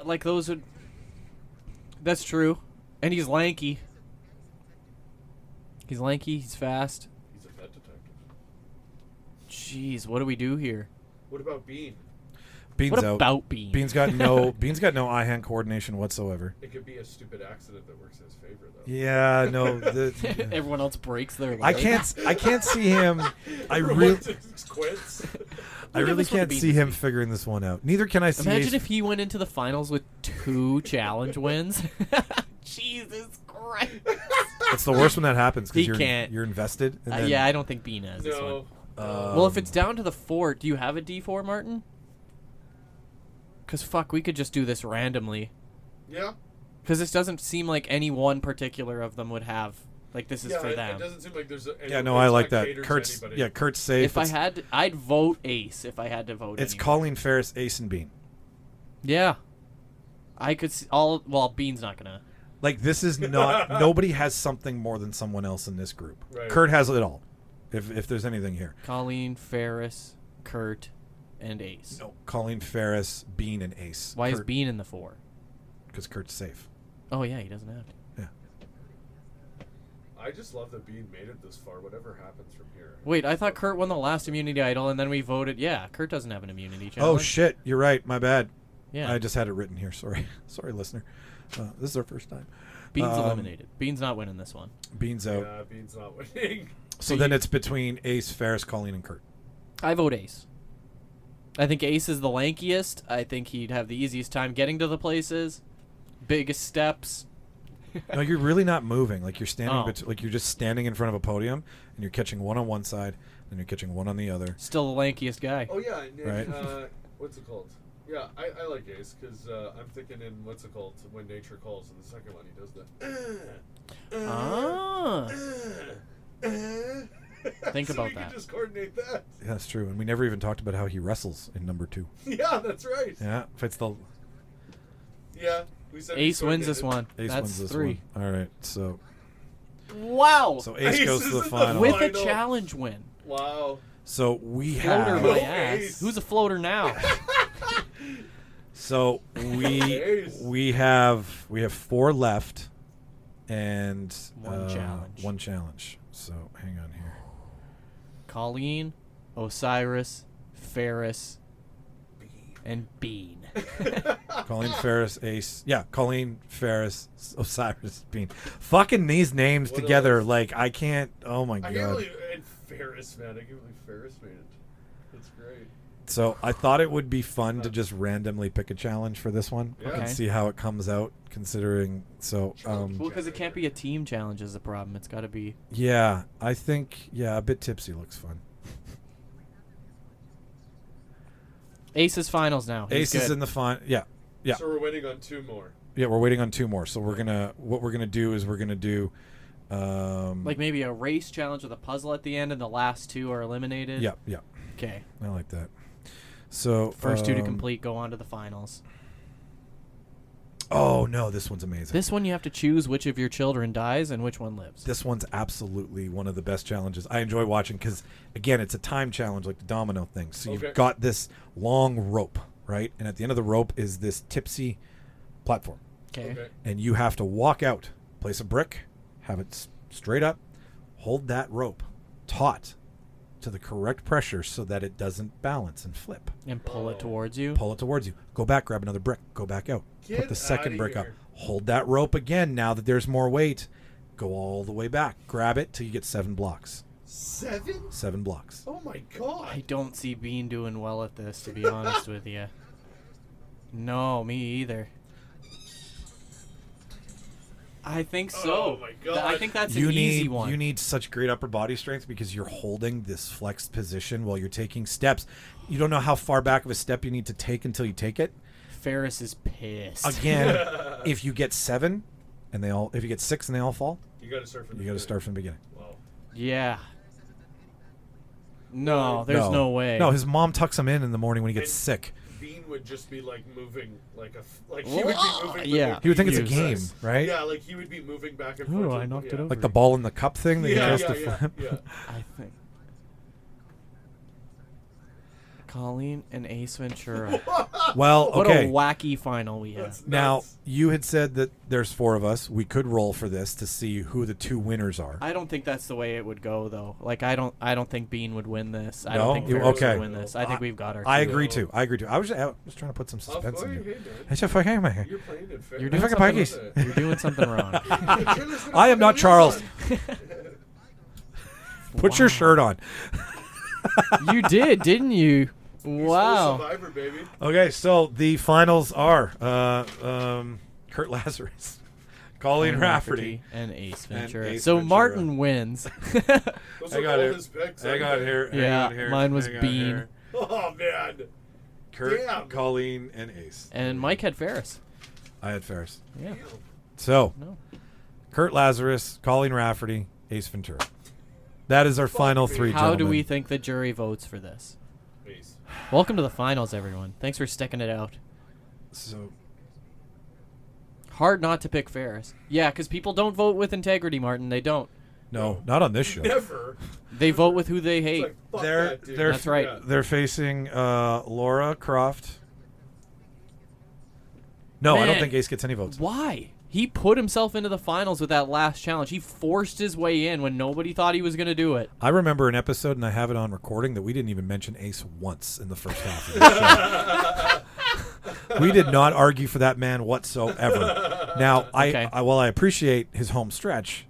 S5: Like those would. That's true, and he's lanky. He's lanky. He's fast.
S6: He's a pet detective.
S5: Jeez, what do we do here?
S6: What about Bean?
S4: Beans
S5: What
S4: out.
S5: about Bean?
S4: Beans got no eye-hand coordination whatsoever.
S6: It could be a stupid accident that works in his favor, though.
S4: Yeah, no.
S5: Everyone else breaks their
S4: I
S5: leg.
S4: can't see him. I
S6: Everyone
S4: really
S6: just quits.
S4: I really
S5: this one
S4: can't
S5: to
S4: see
S5: Beans
S4: him
S5: this week.
S4: figuring this one out. Neither can I see.
S5: Imagine
S4: Ace-
S5: if he went into the finals with 2 challenge wins. Jesus Christ.
S4: it's the worst when that happens
S5: He
S4: because
S5: can't.
S4: you're invested. And then,
S5: Yeah, I don't think Bean has this one.
S6: No.
S5: Well, if it's down to the 4, do you have a D4, Martin? Because, fuck, we could just do this randomly.
S6: Yeah.
S5: Because this doesn't seem like any one particular of them would have. Like, this is
S6: Yeah,
S5: for
S6: it
S5: them.
S6: doesn't seem like there's a.
S4: yeah, no, I like that. Kurt's safe.
S5: If I had to, I'd vote Ace if I had to vote.
S4: It's
S5: anyone.
S4: Colleen Ferris, Ace, and Bean.
S5: Yeah. I could see all. Well, Bean's not going to.
S4: Like this is not. Nobody has something more than someone else in this group.
S6: Right.
S4: Kurt has it all. If there's anything here.
S5: Colleen, Ferris, Kurt, and Ace.
S4: No, Colleen Ferris, Bean, and Ace.
S5: Why is Bean in the 4?
S4: Because Kurt's safe.
S5: Oh, yeah, he doesn't have to.
S4: Yeah.
S6: I just love that Bean made it this far. Whatever happens from here.
S5: Wait, I thought Kurt won the last immunity idol, and then we voted. Yeah, Kurt doesn't have an immunity
S4: Oh
S5: challenge.
S4: shit! You're right. My bad.
S5: Yeah,
S4: I just had it written here. Sorry, sorry, listener. This is our first time.
S5: Bean's eliminated. Bean's not winning this one.
S4: Bean's out.
S6: Yeah, Bean's not winning.
S4: So then it's between Ace, Ferris, Colleen, and Kurt.
S5: I vote Ace. I think Ace is the lankiest. I think he'd have the easiest time getting to the places. Biggest steps.
S4: No, you're really not moving. Like you're standing,
S5: Oh.
S4: like you're just standing in front of a podium, and you're catching one on one side, and you're catching one on the other.
S5: Still the lankiest guy.
S6: Oh yeah, and,
S4: Right.
S6: What's it called? Yeah, I like Ace because I'm thinking in what's it called when nature calls. In the second one, he does the.
S5: Ah. Think
S6: so
S5: about
S6: we
S5: that.
S6: Can just coordinate that.
S4: Yeah, that's true. And we never even talked about how he wrestles in number 2.
S6: Yeah, that's right.
S4: Yeah, if it's the
S6: Yeah, we said
S5: Ace
S6: we
S5: wins this
S6: coordinated.
S5: one.
S4: Ace
S5: That's
S4: wins this
S5: 3.
S4: one. All right, so
S5: Wow.
S4: Ace
S6: Ace
S4: goes to
S6: is
S4: the
S6: in the
S4: final.
S5: With a
S6: Final.
S5: challenge win.
S6: Wow.
S4: So we
S5: Floater
S4: have.
S5: my
S6: Go
S5: ass.
S6: Ace.
S5: Who's a floater now?
S4: So
S6: Ace.
S4: we have 4 left, and
S5: One challenge.
S4: One challenge. So hang on here.
S5: Colleen, Osiris, Ferris, and Bean.
S4: Colleen, Ferris, Ace. Yeah, Colleen, Ferris, Osiris, Bean. Fucking these names
S6: What
S4: together,
S6: else?
S4: like, I can't. Oh my
S6: I can't
S4: god.
S6: believe and Ferris, man. I can't believe Ferris made it. That's great.
S4: So I thought it would be fun to just randomly pick a challenge for this one
S6: Yeah.
S4: and
S5: Okay.
S4: see how it comes out. Considering, so
S5: Well, because it can't be a team challenge is the problem. It's got to be.
S4: yeah, I think a bit tipsy looks fun.
S5: Aces finals now. He's
S4: Ace is
S5: good.
S4: in the fun. Yeah. Yeah.
S6: So we're waiting on 2 more.
S4: Yeah, we're waiting on 2 more. So what we're gonna do is we're gonna do,
S5: Like maybe a race challenge with a puzzle at the end, and the last 2 are eliminated.
S4: yeah, yeah,
S5: Okay.
S4: I like that. So
S5: First 2 to complete go on to the finals.
S4: Oh no, this one's amazing.
S5: This one you have to choose which of your children dies and which one lives.
S4: This one's absolutely one of the best challenges. I enjoy watching because, again, it's a time challenge like the domino thing. So
S6: Okay.
S4: you've got this long rope, right? And at the end of the rope is this tipsy platform.
S6: Okay.
S4: And you have to walk out, place a brick, have it straight up, hold that rope taut to the correct pressure so that it doesn't balance and flip.
S5: And pull it towards you.
S4: Pull it towards you. Go back, grab another brick, go back out.
S6: Get
S4: Put the second
S6: outta
S4: brick up.
S6: here.
S4: Hold that rope again now that there's more weight. Go all the way back. Grab it till you get 7 blocks.
S6: 7?
S4: 7 blocks.
S6: Oh my god.
S5: I don't see Bean doing well at this, to be honest with you. No, me either. I think so.
S6: Oh my God.
S5: I think that's
S4: You
S5: an easy
S4: need
S5: one.
S4: you need such great upper body strength because you're holding this flexed position while you're taking steps. You don't know how far back of a step you need to take until you take it.
S5: Ferris is pissed.
S4: Again, if you get 7 and if you get 6 and they all fall,
S6: You gotta start from the
S4: you got to
S6: beginning.
S4: start from the beginning.
S6: Wow.
S5: Yeah. No, there's no way.
S4: No, his mom tucks him in the morning when he gets
S6: And-
S4: sick.
S6: Bean would just be like moving like he would be moving. with
S5: Yeah.
S6: the
S4: He would think it's a
S6: process.
S4: game, right?
S6: Yeah, like he would be moving back and
S5: Ooh,
S6: forth.
S5: I knocked it over.
S4: Like the ball in the cup thing that he
S6: Yeah,
S4: has
S6: yeah,
S4: to
S6: yeah,
S4: flip.
S6: yeah.
S5: I think. Colleen and Ace Ventura.
S4: Well,
S5: What
S4: okay.
S5: a wacky final we have.
S6: That's
S4: Now,
S6: nuts.
S4: you had said that there's 4 of us. We could roll for this to see who the 2 winners are.
S5: I don't think that's the way it would go, though. Like, I don't think Bean would win this. I
S4: No?
S5: don't think
S4: You-
S5: Ferris
S4: okay.
S5: would win this. I think we've got our.
S4: I
S5: two.
S4: agree too. I agree too. I was just trying to put some
S6: Oh,
S4: suspense in
S6: boy,
S4: you.
S6: hey, man.
S4: It's a fucking man.
S6: You're playing it fair.
S5: You're
S4: I
S5: doing
S4: fucking
S5: something.
S4: Pikes.
S5: You're doing something wrong.
S4: I am not Charles. Put your shirt on.
S5: You did, didn't you?
S6: You're
S5: Wow.
S6: still a survivor, baby.
S4: Okay, so the finals are Kurt Lazarus, Colleen Rafferty.
S5: and Ace
S4: And
S5: Ventura.
S4: Ace
S5: so
S4: Ventura.
S5: Martin wins.
S6: Those
S4: I
S6: are
S4: got
S6: all
S4: it.
S6: his picks.
S4: Hang on here. hang
S5: Yeah,
S4: on here,
S5: mine was
S4: hang on
S5: Bean.
S4: here.
S6: Oh man.
S4: Kurt,
S6: Damn.
S4: Colleen, and Ace.
S5: And Mike had Ferris.
S4: I had Ferris.
S5: Yeah.
S4: So,
S5: No.
S4: Kurt Lazarus, Colleen Rafferty, Ace Ventura. That is our final
S6: me.
S4: 3,
S5: How do
S4: gentlemen.
S5: we think the jury votes for this?
S6: Ace.
S5: Welcome to the finals, everyone. Thanks for sticking it out.
S4: So,
S5: Hard not to pick Ferris. Yeah, because people don't vote with integrity, Martin. They don't.
S4: no, not on this show.
S6: Never.
S5: They vote with who they
S6: It's
S5: hate.
S6: like, fuck
S4: They're-
S6: that dude.
S4: they're-
S5: That's right.
S6: Yeah.
S4: They're facing Laura Croft. No, I don't
S5: Man.
S4: think Ace gets any votes.
S5: Why? He put himself into the finals with that last challenge. He forced his way in when nobody thought he was going to do it.
S4: I remember an episode, and I have it on recording, that we didn't even mention Ace once in the first half of the show. We did not argue for that man whatsoever. Now,
S5: Okay.
S4: while I appreciate his home stretch,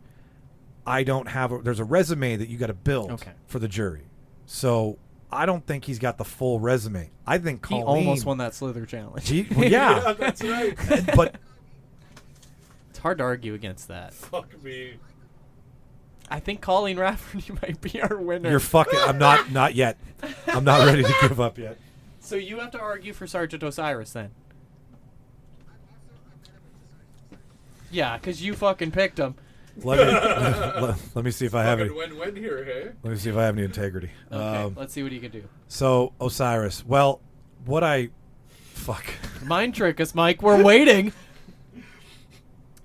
S4: I don't have there's a resume that you got to build
S5: Okay.
S4: for the jury. So I don't think he's got the full resume. I think
S5: He
S4: Colleen,
S5: almost won that Slither challenge.
S4: Well,
S6: Yeah,
S4: yeah,
S6: that's right.
S4: but
S5: It's hard to argue against that.
S6: Fuck me.
S5: I think Colleen Rafferty might be our winner.
S4: you're fucking. I'm not yet. I'm not ready to give up yet.
S5: So you have to argue for Sergeant Osiris then. Yeah, because you fucking picked him.
S4: Let me see if I have any.
S6: Fucking win-win here, hey?
S4: Let me see if I have any integrity.
S5: Okay, let's see what he can do.
S4: So Osiris. Well, fuck.
S5: Mind trick us, Mike. We're waiting.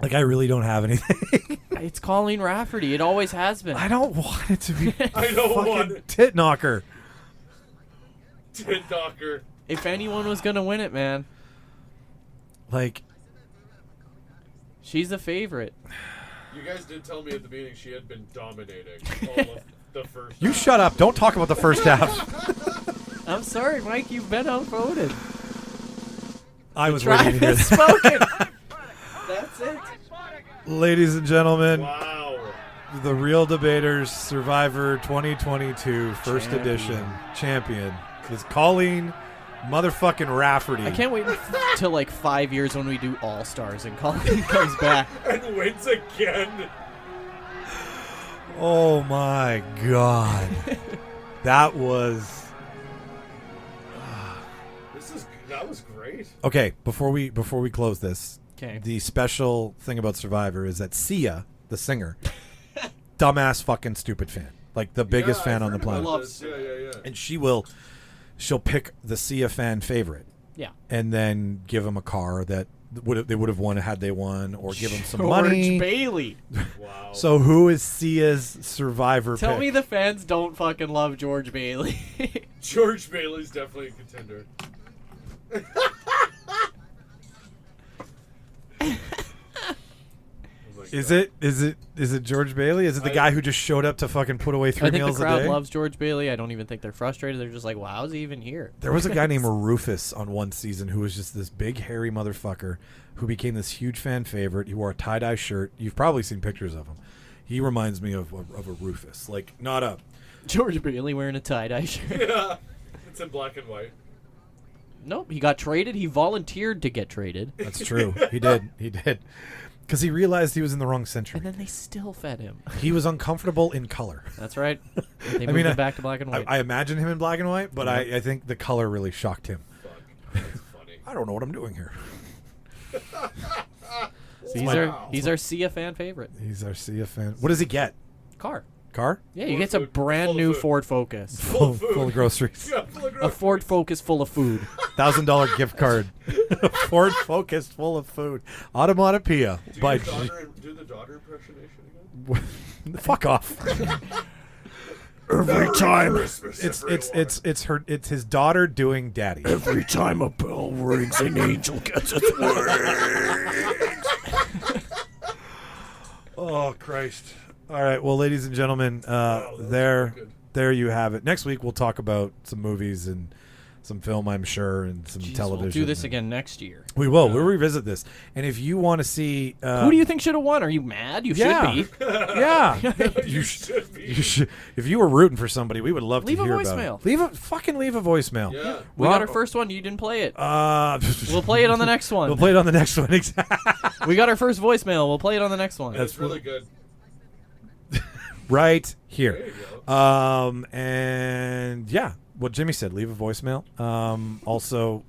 S4: Like I really don't have anything.
S5: It's Colleen Rafferty. It always has been.
S4: I don't want it to be
S6: I don't
S4: fucking
S6: want it.
S4: tit knocker.
S6: Tit Docker.
S5: If anyone was gonna win it, man,
S4: Like
S5: she's the favorite.
S6: You guys did tell me at the beginning she had been dominating all of The first.
S4: You shut up. Don't talk about the first half.
S5: I'm sorry, Mike. You've been outvoted.
S4: I was waiting to hear that.
S5: Spoken. That's it.
S4: Ladies and gentlemen,
S6: Wow.
S4: the Real Debaters Survivor 2022 First Edition champion is Colleen motherfucking Rafferty.
S5: I can't wait till like 5 years when we do All Stars and Colleen comes back.
S6: And wins again.
S4: Oh my God. That was...
S6: That was great.
S4: Okay, before we close this,
S5: 'Kay.
S4: the special thing about Survivor is that Sia, the singer, dumbass fucking stupid fan. Like the biggest fan on the planet.
S6: Yeah.
S4: And she'll pick the Sia fan favorite.
S5: Yeah.
S4: And then give him a car that they would have won had they won, or give him some
S5: George
S4: money.
S5: Bailey.
S6: Wow.
S4: So who is Sia's Survivor
S5: Tell
S4: pick?
S5: me the fans don't fucking love George Bailey.
S6: George Bailey's definitely a contender.
S4: Is it George Bailey? Is it the guy who just showed up to fucking put away 3
S5: I think
S4: meals
S5: the
S4: a
S5: crowd
S4: day?
S5: loves George Bailey. I don't even think they're frustrated. They're just like, wow, how's he even here?
S4: There was a guy named Rufus on one season who was just this big hairy motherfucker who became this huge fan favorite. He wore a tie-dye shirt. You've probably seen pictures of him. He reminds me of a Rufus. Like, not a...
S5: George Bailey wearing a tie-dye shirt.
S6: Yeah. It's in black and white.
S5: Nope, he got traded. He volunteered to get traded.
S4: That's true. He did. Because he realized he was in the wrong century.
S5: And then they still fed him.
S4: He was uncomfortable in color.
S5: That's right. They moved him back to black and white.
S4: I imagine him in black and white, but I think the color really shocked him.
S6: Fuck. That's funny.
S4: I don't know what I'm doing here.
S5: He's our Sia fan favorite.
S4: He's our Sia fan. What does he get?
S5: Car.
S4: Car?
S5: Yeah, he
S6: Full
S5: gets
S6: of
S5: a
S6: food.
S5: brand
S6: Full of
S5: new
S6: food.
S5: Ford Focus.
S6: Full of food.
S4: Full of groceries.
S6: Yeah, full of
S5: A
S6: groceries.
S5: Ford Focus full of food.
S4: $1,000 gift card. Ford Focus full of food. Automatopoeia. By
S6: Do the daughter impersonation again?
S4: fuck off.
S6: Every time.
S4: It's his daughter doing daddy.
S3: Every time a bell rings, an angel gets its wings.
S4: Oh Christ. All right, well, ladies and gentlemen, there you have it. Next week we'll talk about some movies and some film, I'm sure, and some
S5: Jeez,
S4: television.
S5: We'll do this again next year.
S4: We will. We'll revisit this. And if you want to see,
S5: Who do you think should have won? Are you mad? You
S4: yeah.
S5: should be.
S4: Yeah,
S6: You should be.
S4: You should. If you were rooting for somebody, we would love
S5: Leave
S4: to
S5: a
S4: hear
S5: voicemail.
S4: about it. Leave a voicemail.
S6: Yeah.
S5: We got our first one. You didn't play it.
S4: We'll
S5: We'll play it on the next one.
S4: We'll play it on the next one. Exactly.
S5: We got our first voicemail. We'll play it on the next one.
S6: That's really good.
S4: Right
S6: There
S4: here.
S6: you go.
S4: And yeah, what Jimmy said, leave a voicemail. Also,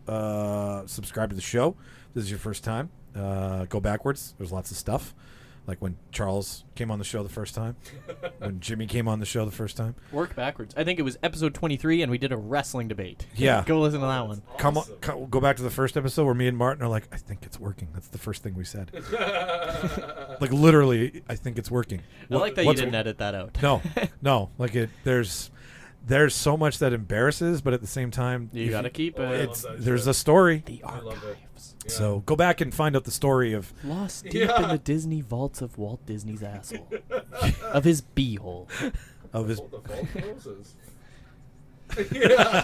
S4: subscribe to the show. If this is your first time. Go backwards. There's lots of stuff. Like when Charles came on the show the first time. When Jimmy came on the show the first time.
S5: Work backwards. I think it was episode 23, and we did a wrestling debate.
S4: Yeah.
S5: Go listen to that one.
S4: Come on, go back to the first episode where me and Martin are like, I think it's working. That's the first thing we said. Like literally, I think it's working.
S5: I like that you didn't edit that out.
S4: No. Like there's so much that embarrasses, but at the same time,
S5: You got to keep it.
S4: there's a story.
S5: The
S6: I love it.
S5: archives.
S6: Yeah.
S4: So go back and find out the story of
S5: Lost deep
S6: Yeah.
S5: in the Disney vaults of Walt Disney's asshole. Of his beehole.
S4: his.
S6: The vault roses. Yeah.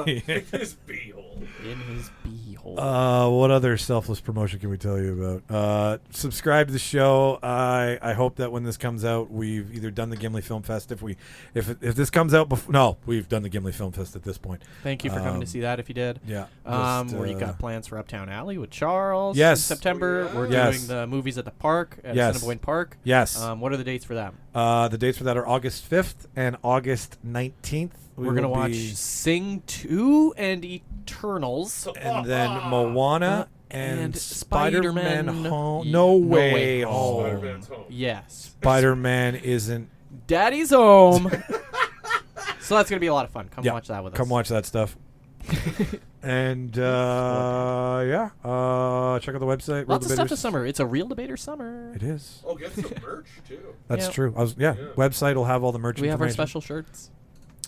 S6: His beehole.
S5: In his beehole.
S4: What other selfless promotion can we tell you about? Subscribe to the show. I hope that when this comes out, we've either done the Gimli Film Fest. If this comes out before, no, we've done the Gimli Film Fest at this point.
S5: Thank you for coming to see that if you did.
S4: Yeah.
S5: Where you got plans for Uptown Alley with Charles
S4: Yes.
S5: in September.
S6: Oh, yeah.
S5: We're
S4: Yes.
S5: doing the movies at the park at
S4: Yes.
S5: Assiniboine Park.
S4: Yes.
S5: What are the dates for that?
S4: The dates for that are August 5th and August 19th.
S5: We're going to watch Sing 2 and Eternals.
S4: and then Moana and Spider-Man
S5: Spider-Man
S4: Home.
S5: No
S4: No
S5: Way
S4: way home.
S6: Spider-Man's home.
S5: Yes.
S4: Spider-Man isn't.
S5: Daddy's home. So that's going to be a lot of fun. Come
S4: Yeah,
S5: watch that with us.
S4: Come watch that stuff. And check out the website.
S5: Lots of stuff
S4: RealDebaters.
S5: this summer. It's a Real Debater summer.
S4: It is.
S6: Oh, get some merch too.
S4: That's
S5: Yeah.
S4: true.
S6: Yeah.
S4: Website will have all the merch
S5: We have our
S4: information.
S5: special shirts.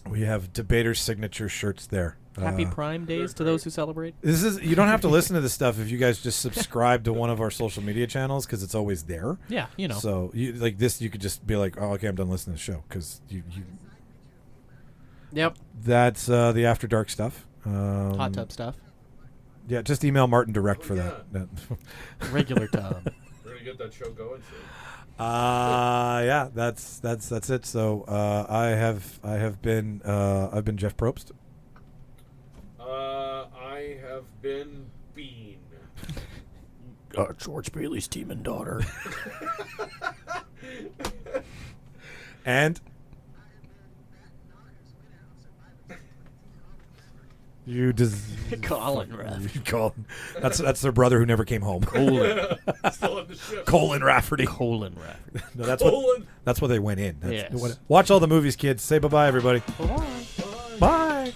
S4: We have Debater signature shirts there.
S5: Happy Prime Days to those who celebrate.
S4: You don't have to listen to this stuff if you guys just subscribe to one of our social media channels because it's always there.
S5: Yeah, you know.
S4: So you could just be like, oh, okay, I'm done listening to the show because you.
S5: Yep.
S4: That's the After Dark stuff.
S5: Hot tub stuff.
S4: Yeah, just email Martin direct for that.
S5: Regular tub.
S6: We're gonna get that show going soon.
S4: Yeah, that's it. So I've been Jeff Probst.
S6: I have been Bean.
S3: George Bailey's demon daughter.
S4: And you
S5: Colin Rafferty.
S4: That's their brother who never came home.
S5: Colin.
S6: Still on the ship.
S4: Colin Rafferty.
S5: Colin Rafferty.
S4: No, that's what they went in.
S5: Yes.
S4: Watch all the movies, kids. Say bye-bye, everybody.
S5: Bye.
S4: Bye.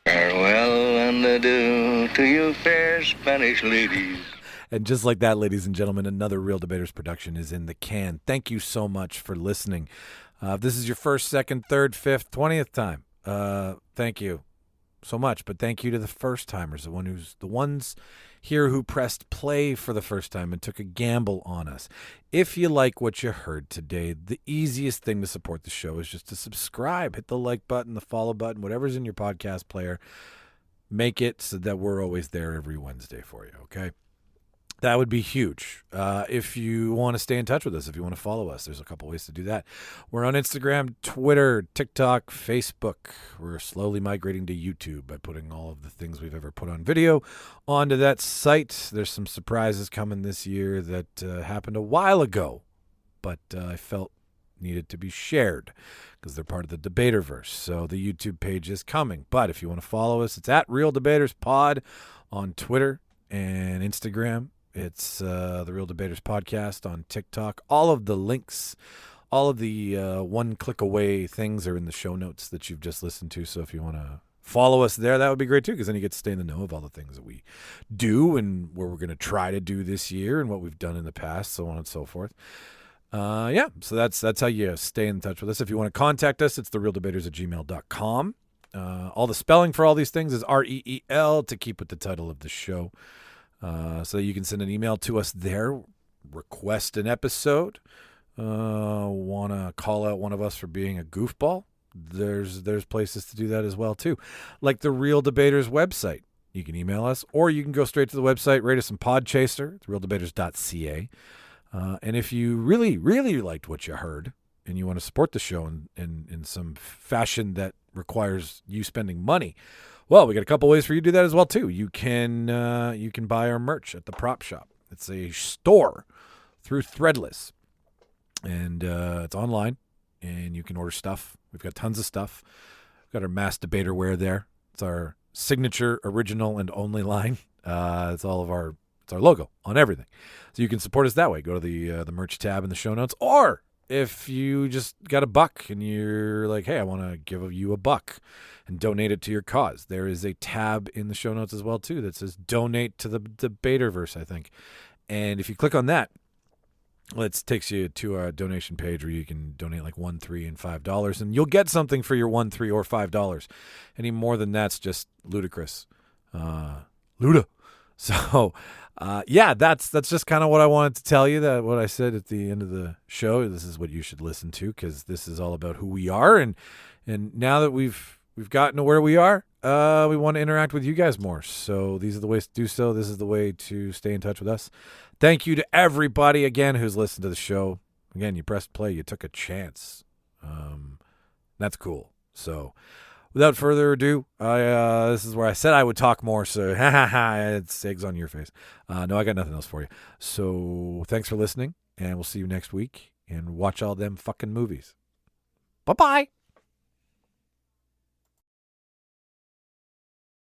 S7: Farewell and adieu to you fair Spanish ladies.
S4: And just like that, ladies and gentlemen, another Real Debaters production is in the can. Thank you so much for listening. If this is your first, second, third, fifth, 20th time, thank you so much. But thank you to the first timers, the ones here who pressed play for the first time and took a gamble on us. If you like what you heard today, the easiest thing to support the show is just to subscribe. Hit the like button, the follow button, whatever's in your podcast player. Make it so that we're always there every Wednesday for you, okay? That would be huge. If you want to stay in touch with us, if you want to follow us, there's a couple ways to do that. We're on Instagram, Twitter, TikTok, Facebook. We're slowly migrating to YouTube by putting all of the things we've ever put on video onto that site. There's some surprises coming this year that happened a while ago, but I felt needed to be shared because they're part of the Debaterverse. So the YouTube page is coming. But if you want to follow us, it's at Real Debaters Pod on Twitter and Instagram. It's the Real Debaters Podcast on TikTok. All of the links, all of the one-click away things are in the show notes that you've just listened to. So if you want to follow us there, that would be great too, because then you get to stay in the know of all the things that we do and what we're going to try to do this year and what we've done in the past, so on and so forth. So that's how you stay in touch with us. If you want to contact us, it's therealdebaters@gmail.com. All the spelling for all these things is REEL to keep with the title of the show. So you can send an email to us there, request an episode, want to call out one of us for being a goofball. There's places to do that as well too, like the Real Debaters website. You can email us, or you can go straight to the website, rate us on Podchaser, realdebaters.ca. And if you really, really liked what you heard and you want to support the show in some fashion that requires you spending money, well, we got a couple ways for you to do that as well too. You can buy our merch at the Prop Shop. It's a store through Threadless, and it's online, and you can order stuff. We've got tons of stuff. We've got our Mass Debater wear there. It's our signature, original, and only line. It's our logo on everything. So you can support us that way. Go to the merch tab in the show notes, or if you just got $1 and you're like, hey, I want to give you $1 and donate it to your cause, there is a tab in the show notes as well too that says donate to the Debaterverse, I think. And if you click on that, it takes you to a donation page where you can donate like $1, $3, and $5, and you'll get something for your $1, $3, or $5. Any more than that's just ludicrous. Luda. So, that's just kind of what I wanted to tell you, that what I said at the end of the show. This is what you should listen to, because this is all about who we are. And now that we've gotten to where we are, we want to interact with you guys more. So these are the ways to do so. This is the way to stay in touch with us. Thank you to everybody, again, who's listened to the show. Again, you pressed play. You took a chance. That's cool. So without further ado, this is where I said I would talk more, so it's eggs on your face. No, I got nothing else for you. So thanks for listening, and we'll see you next week, and watch all them fucking movies. Bye-bye.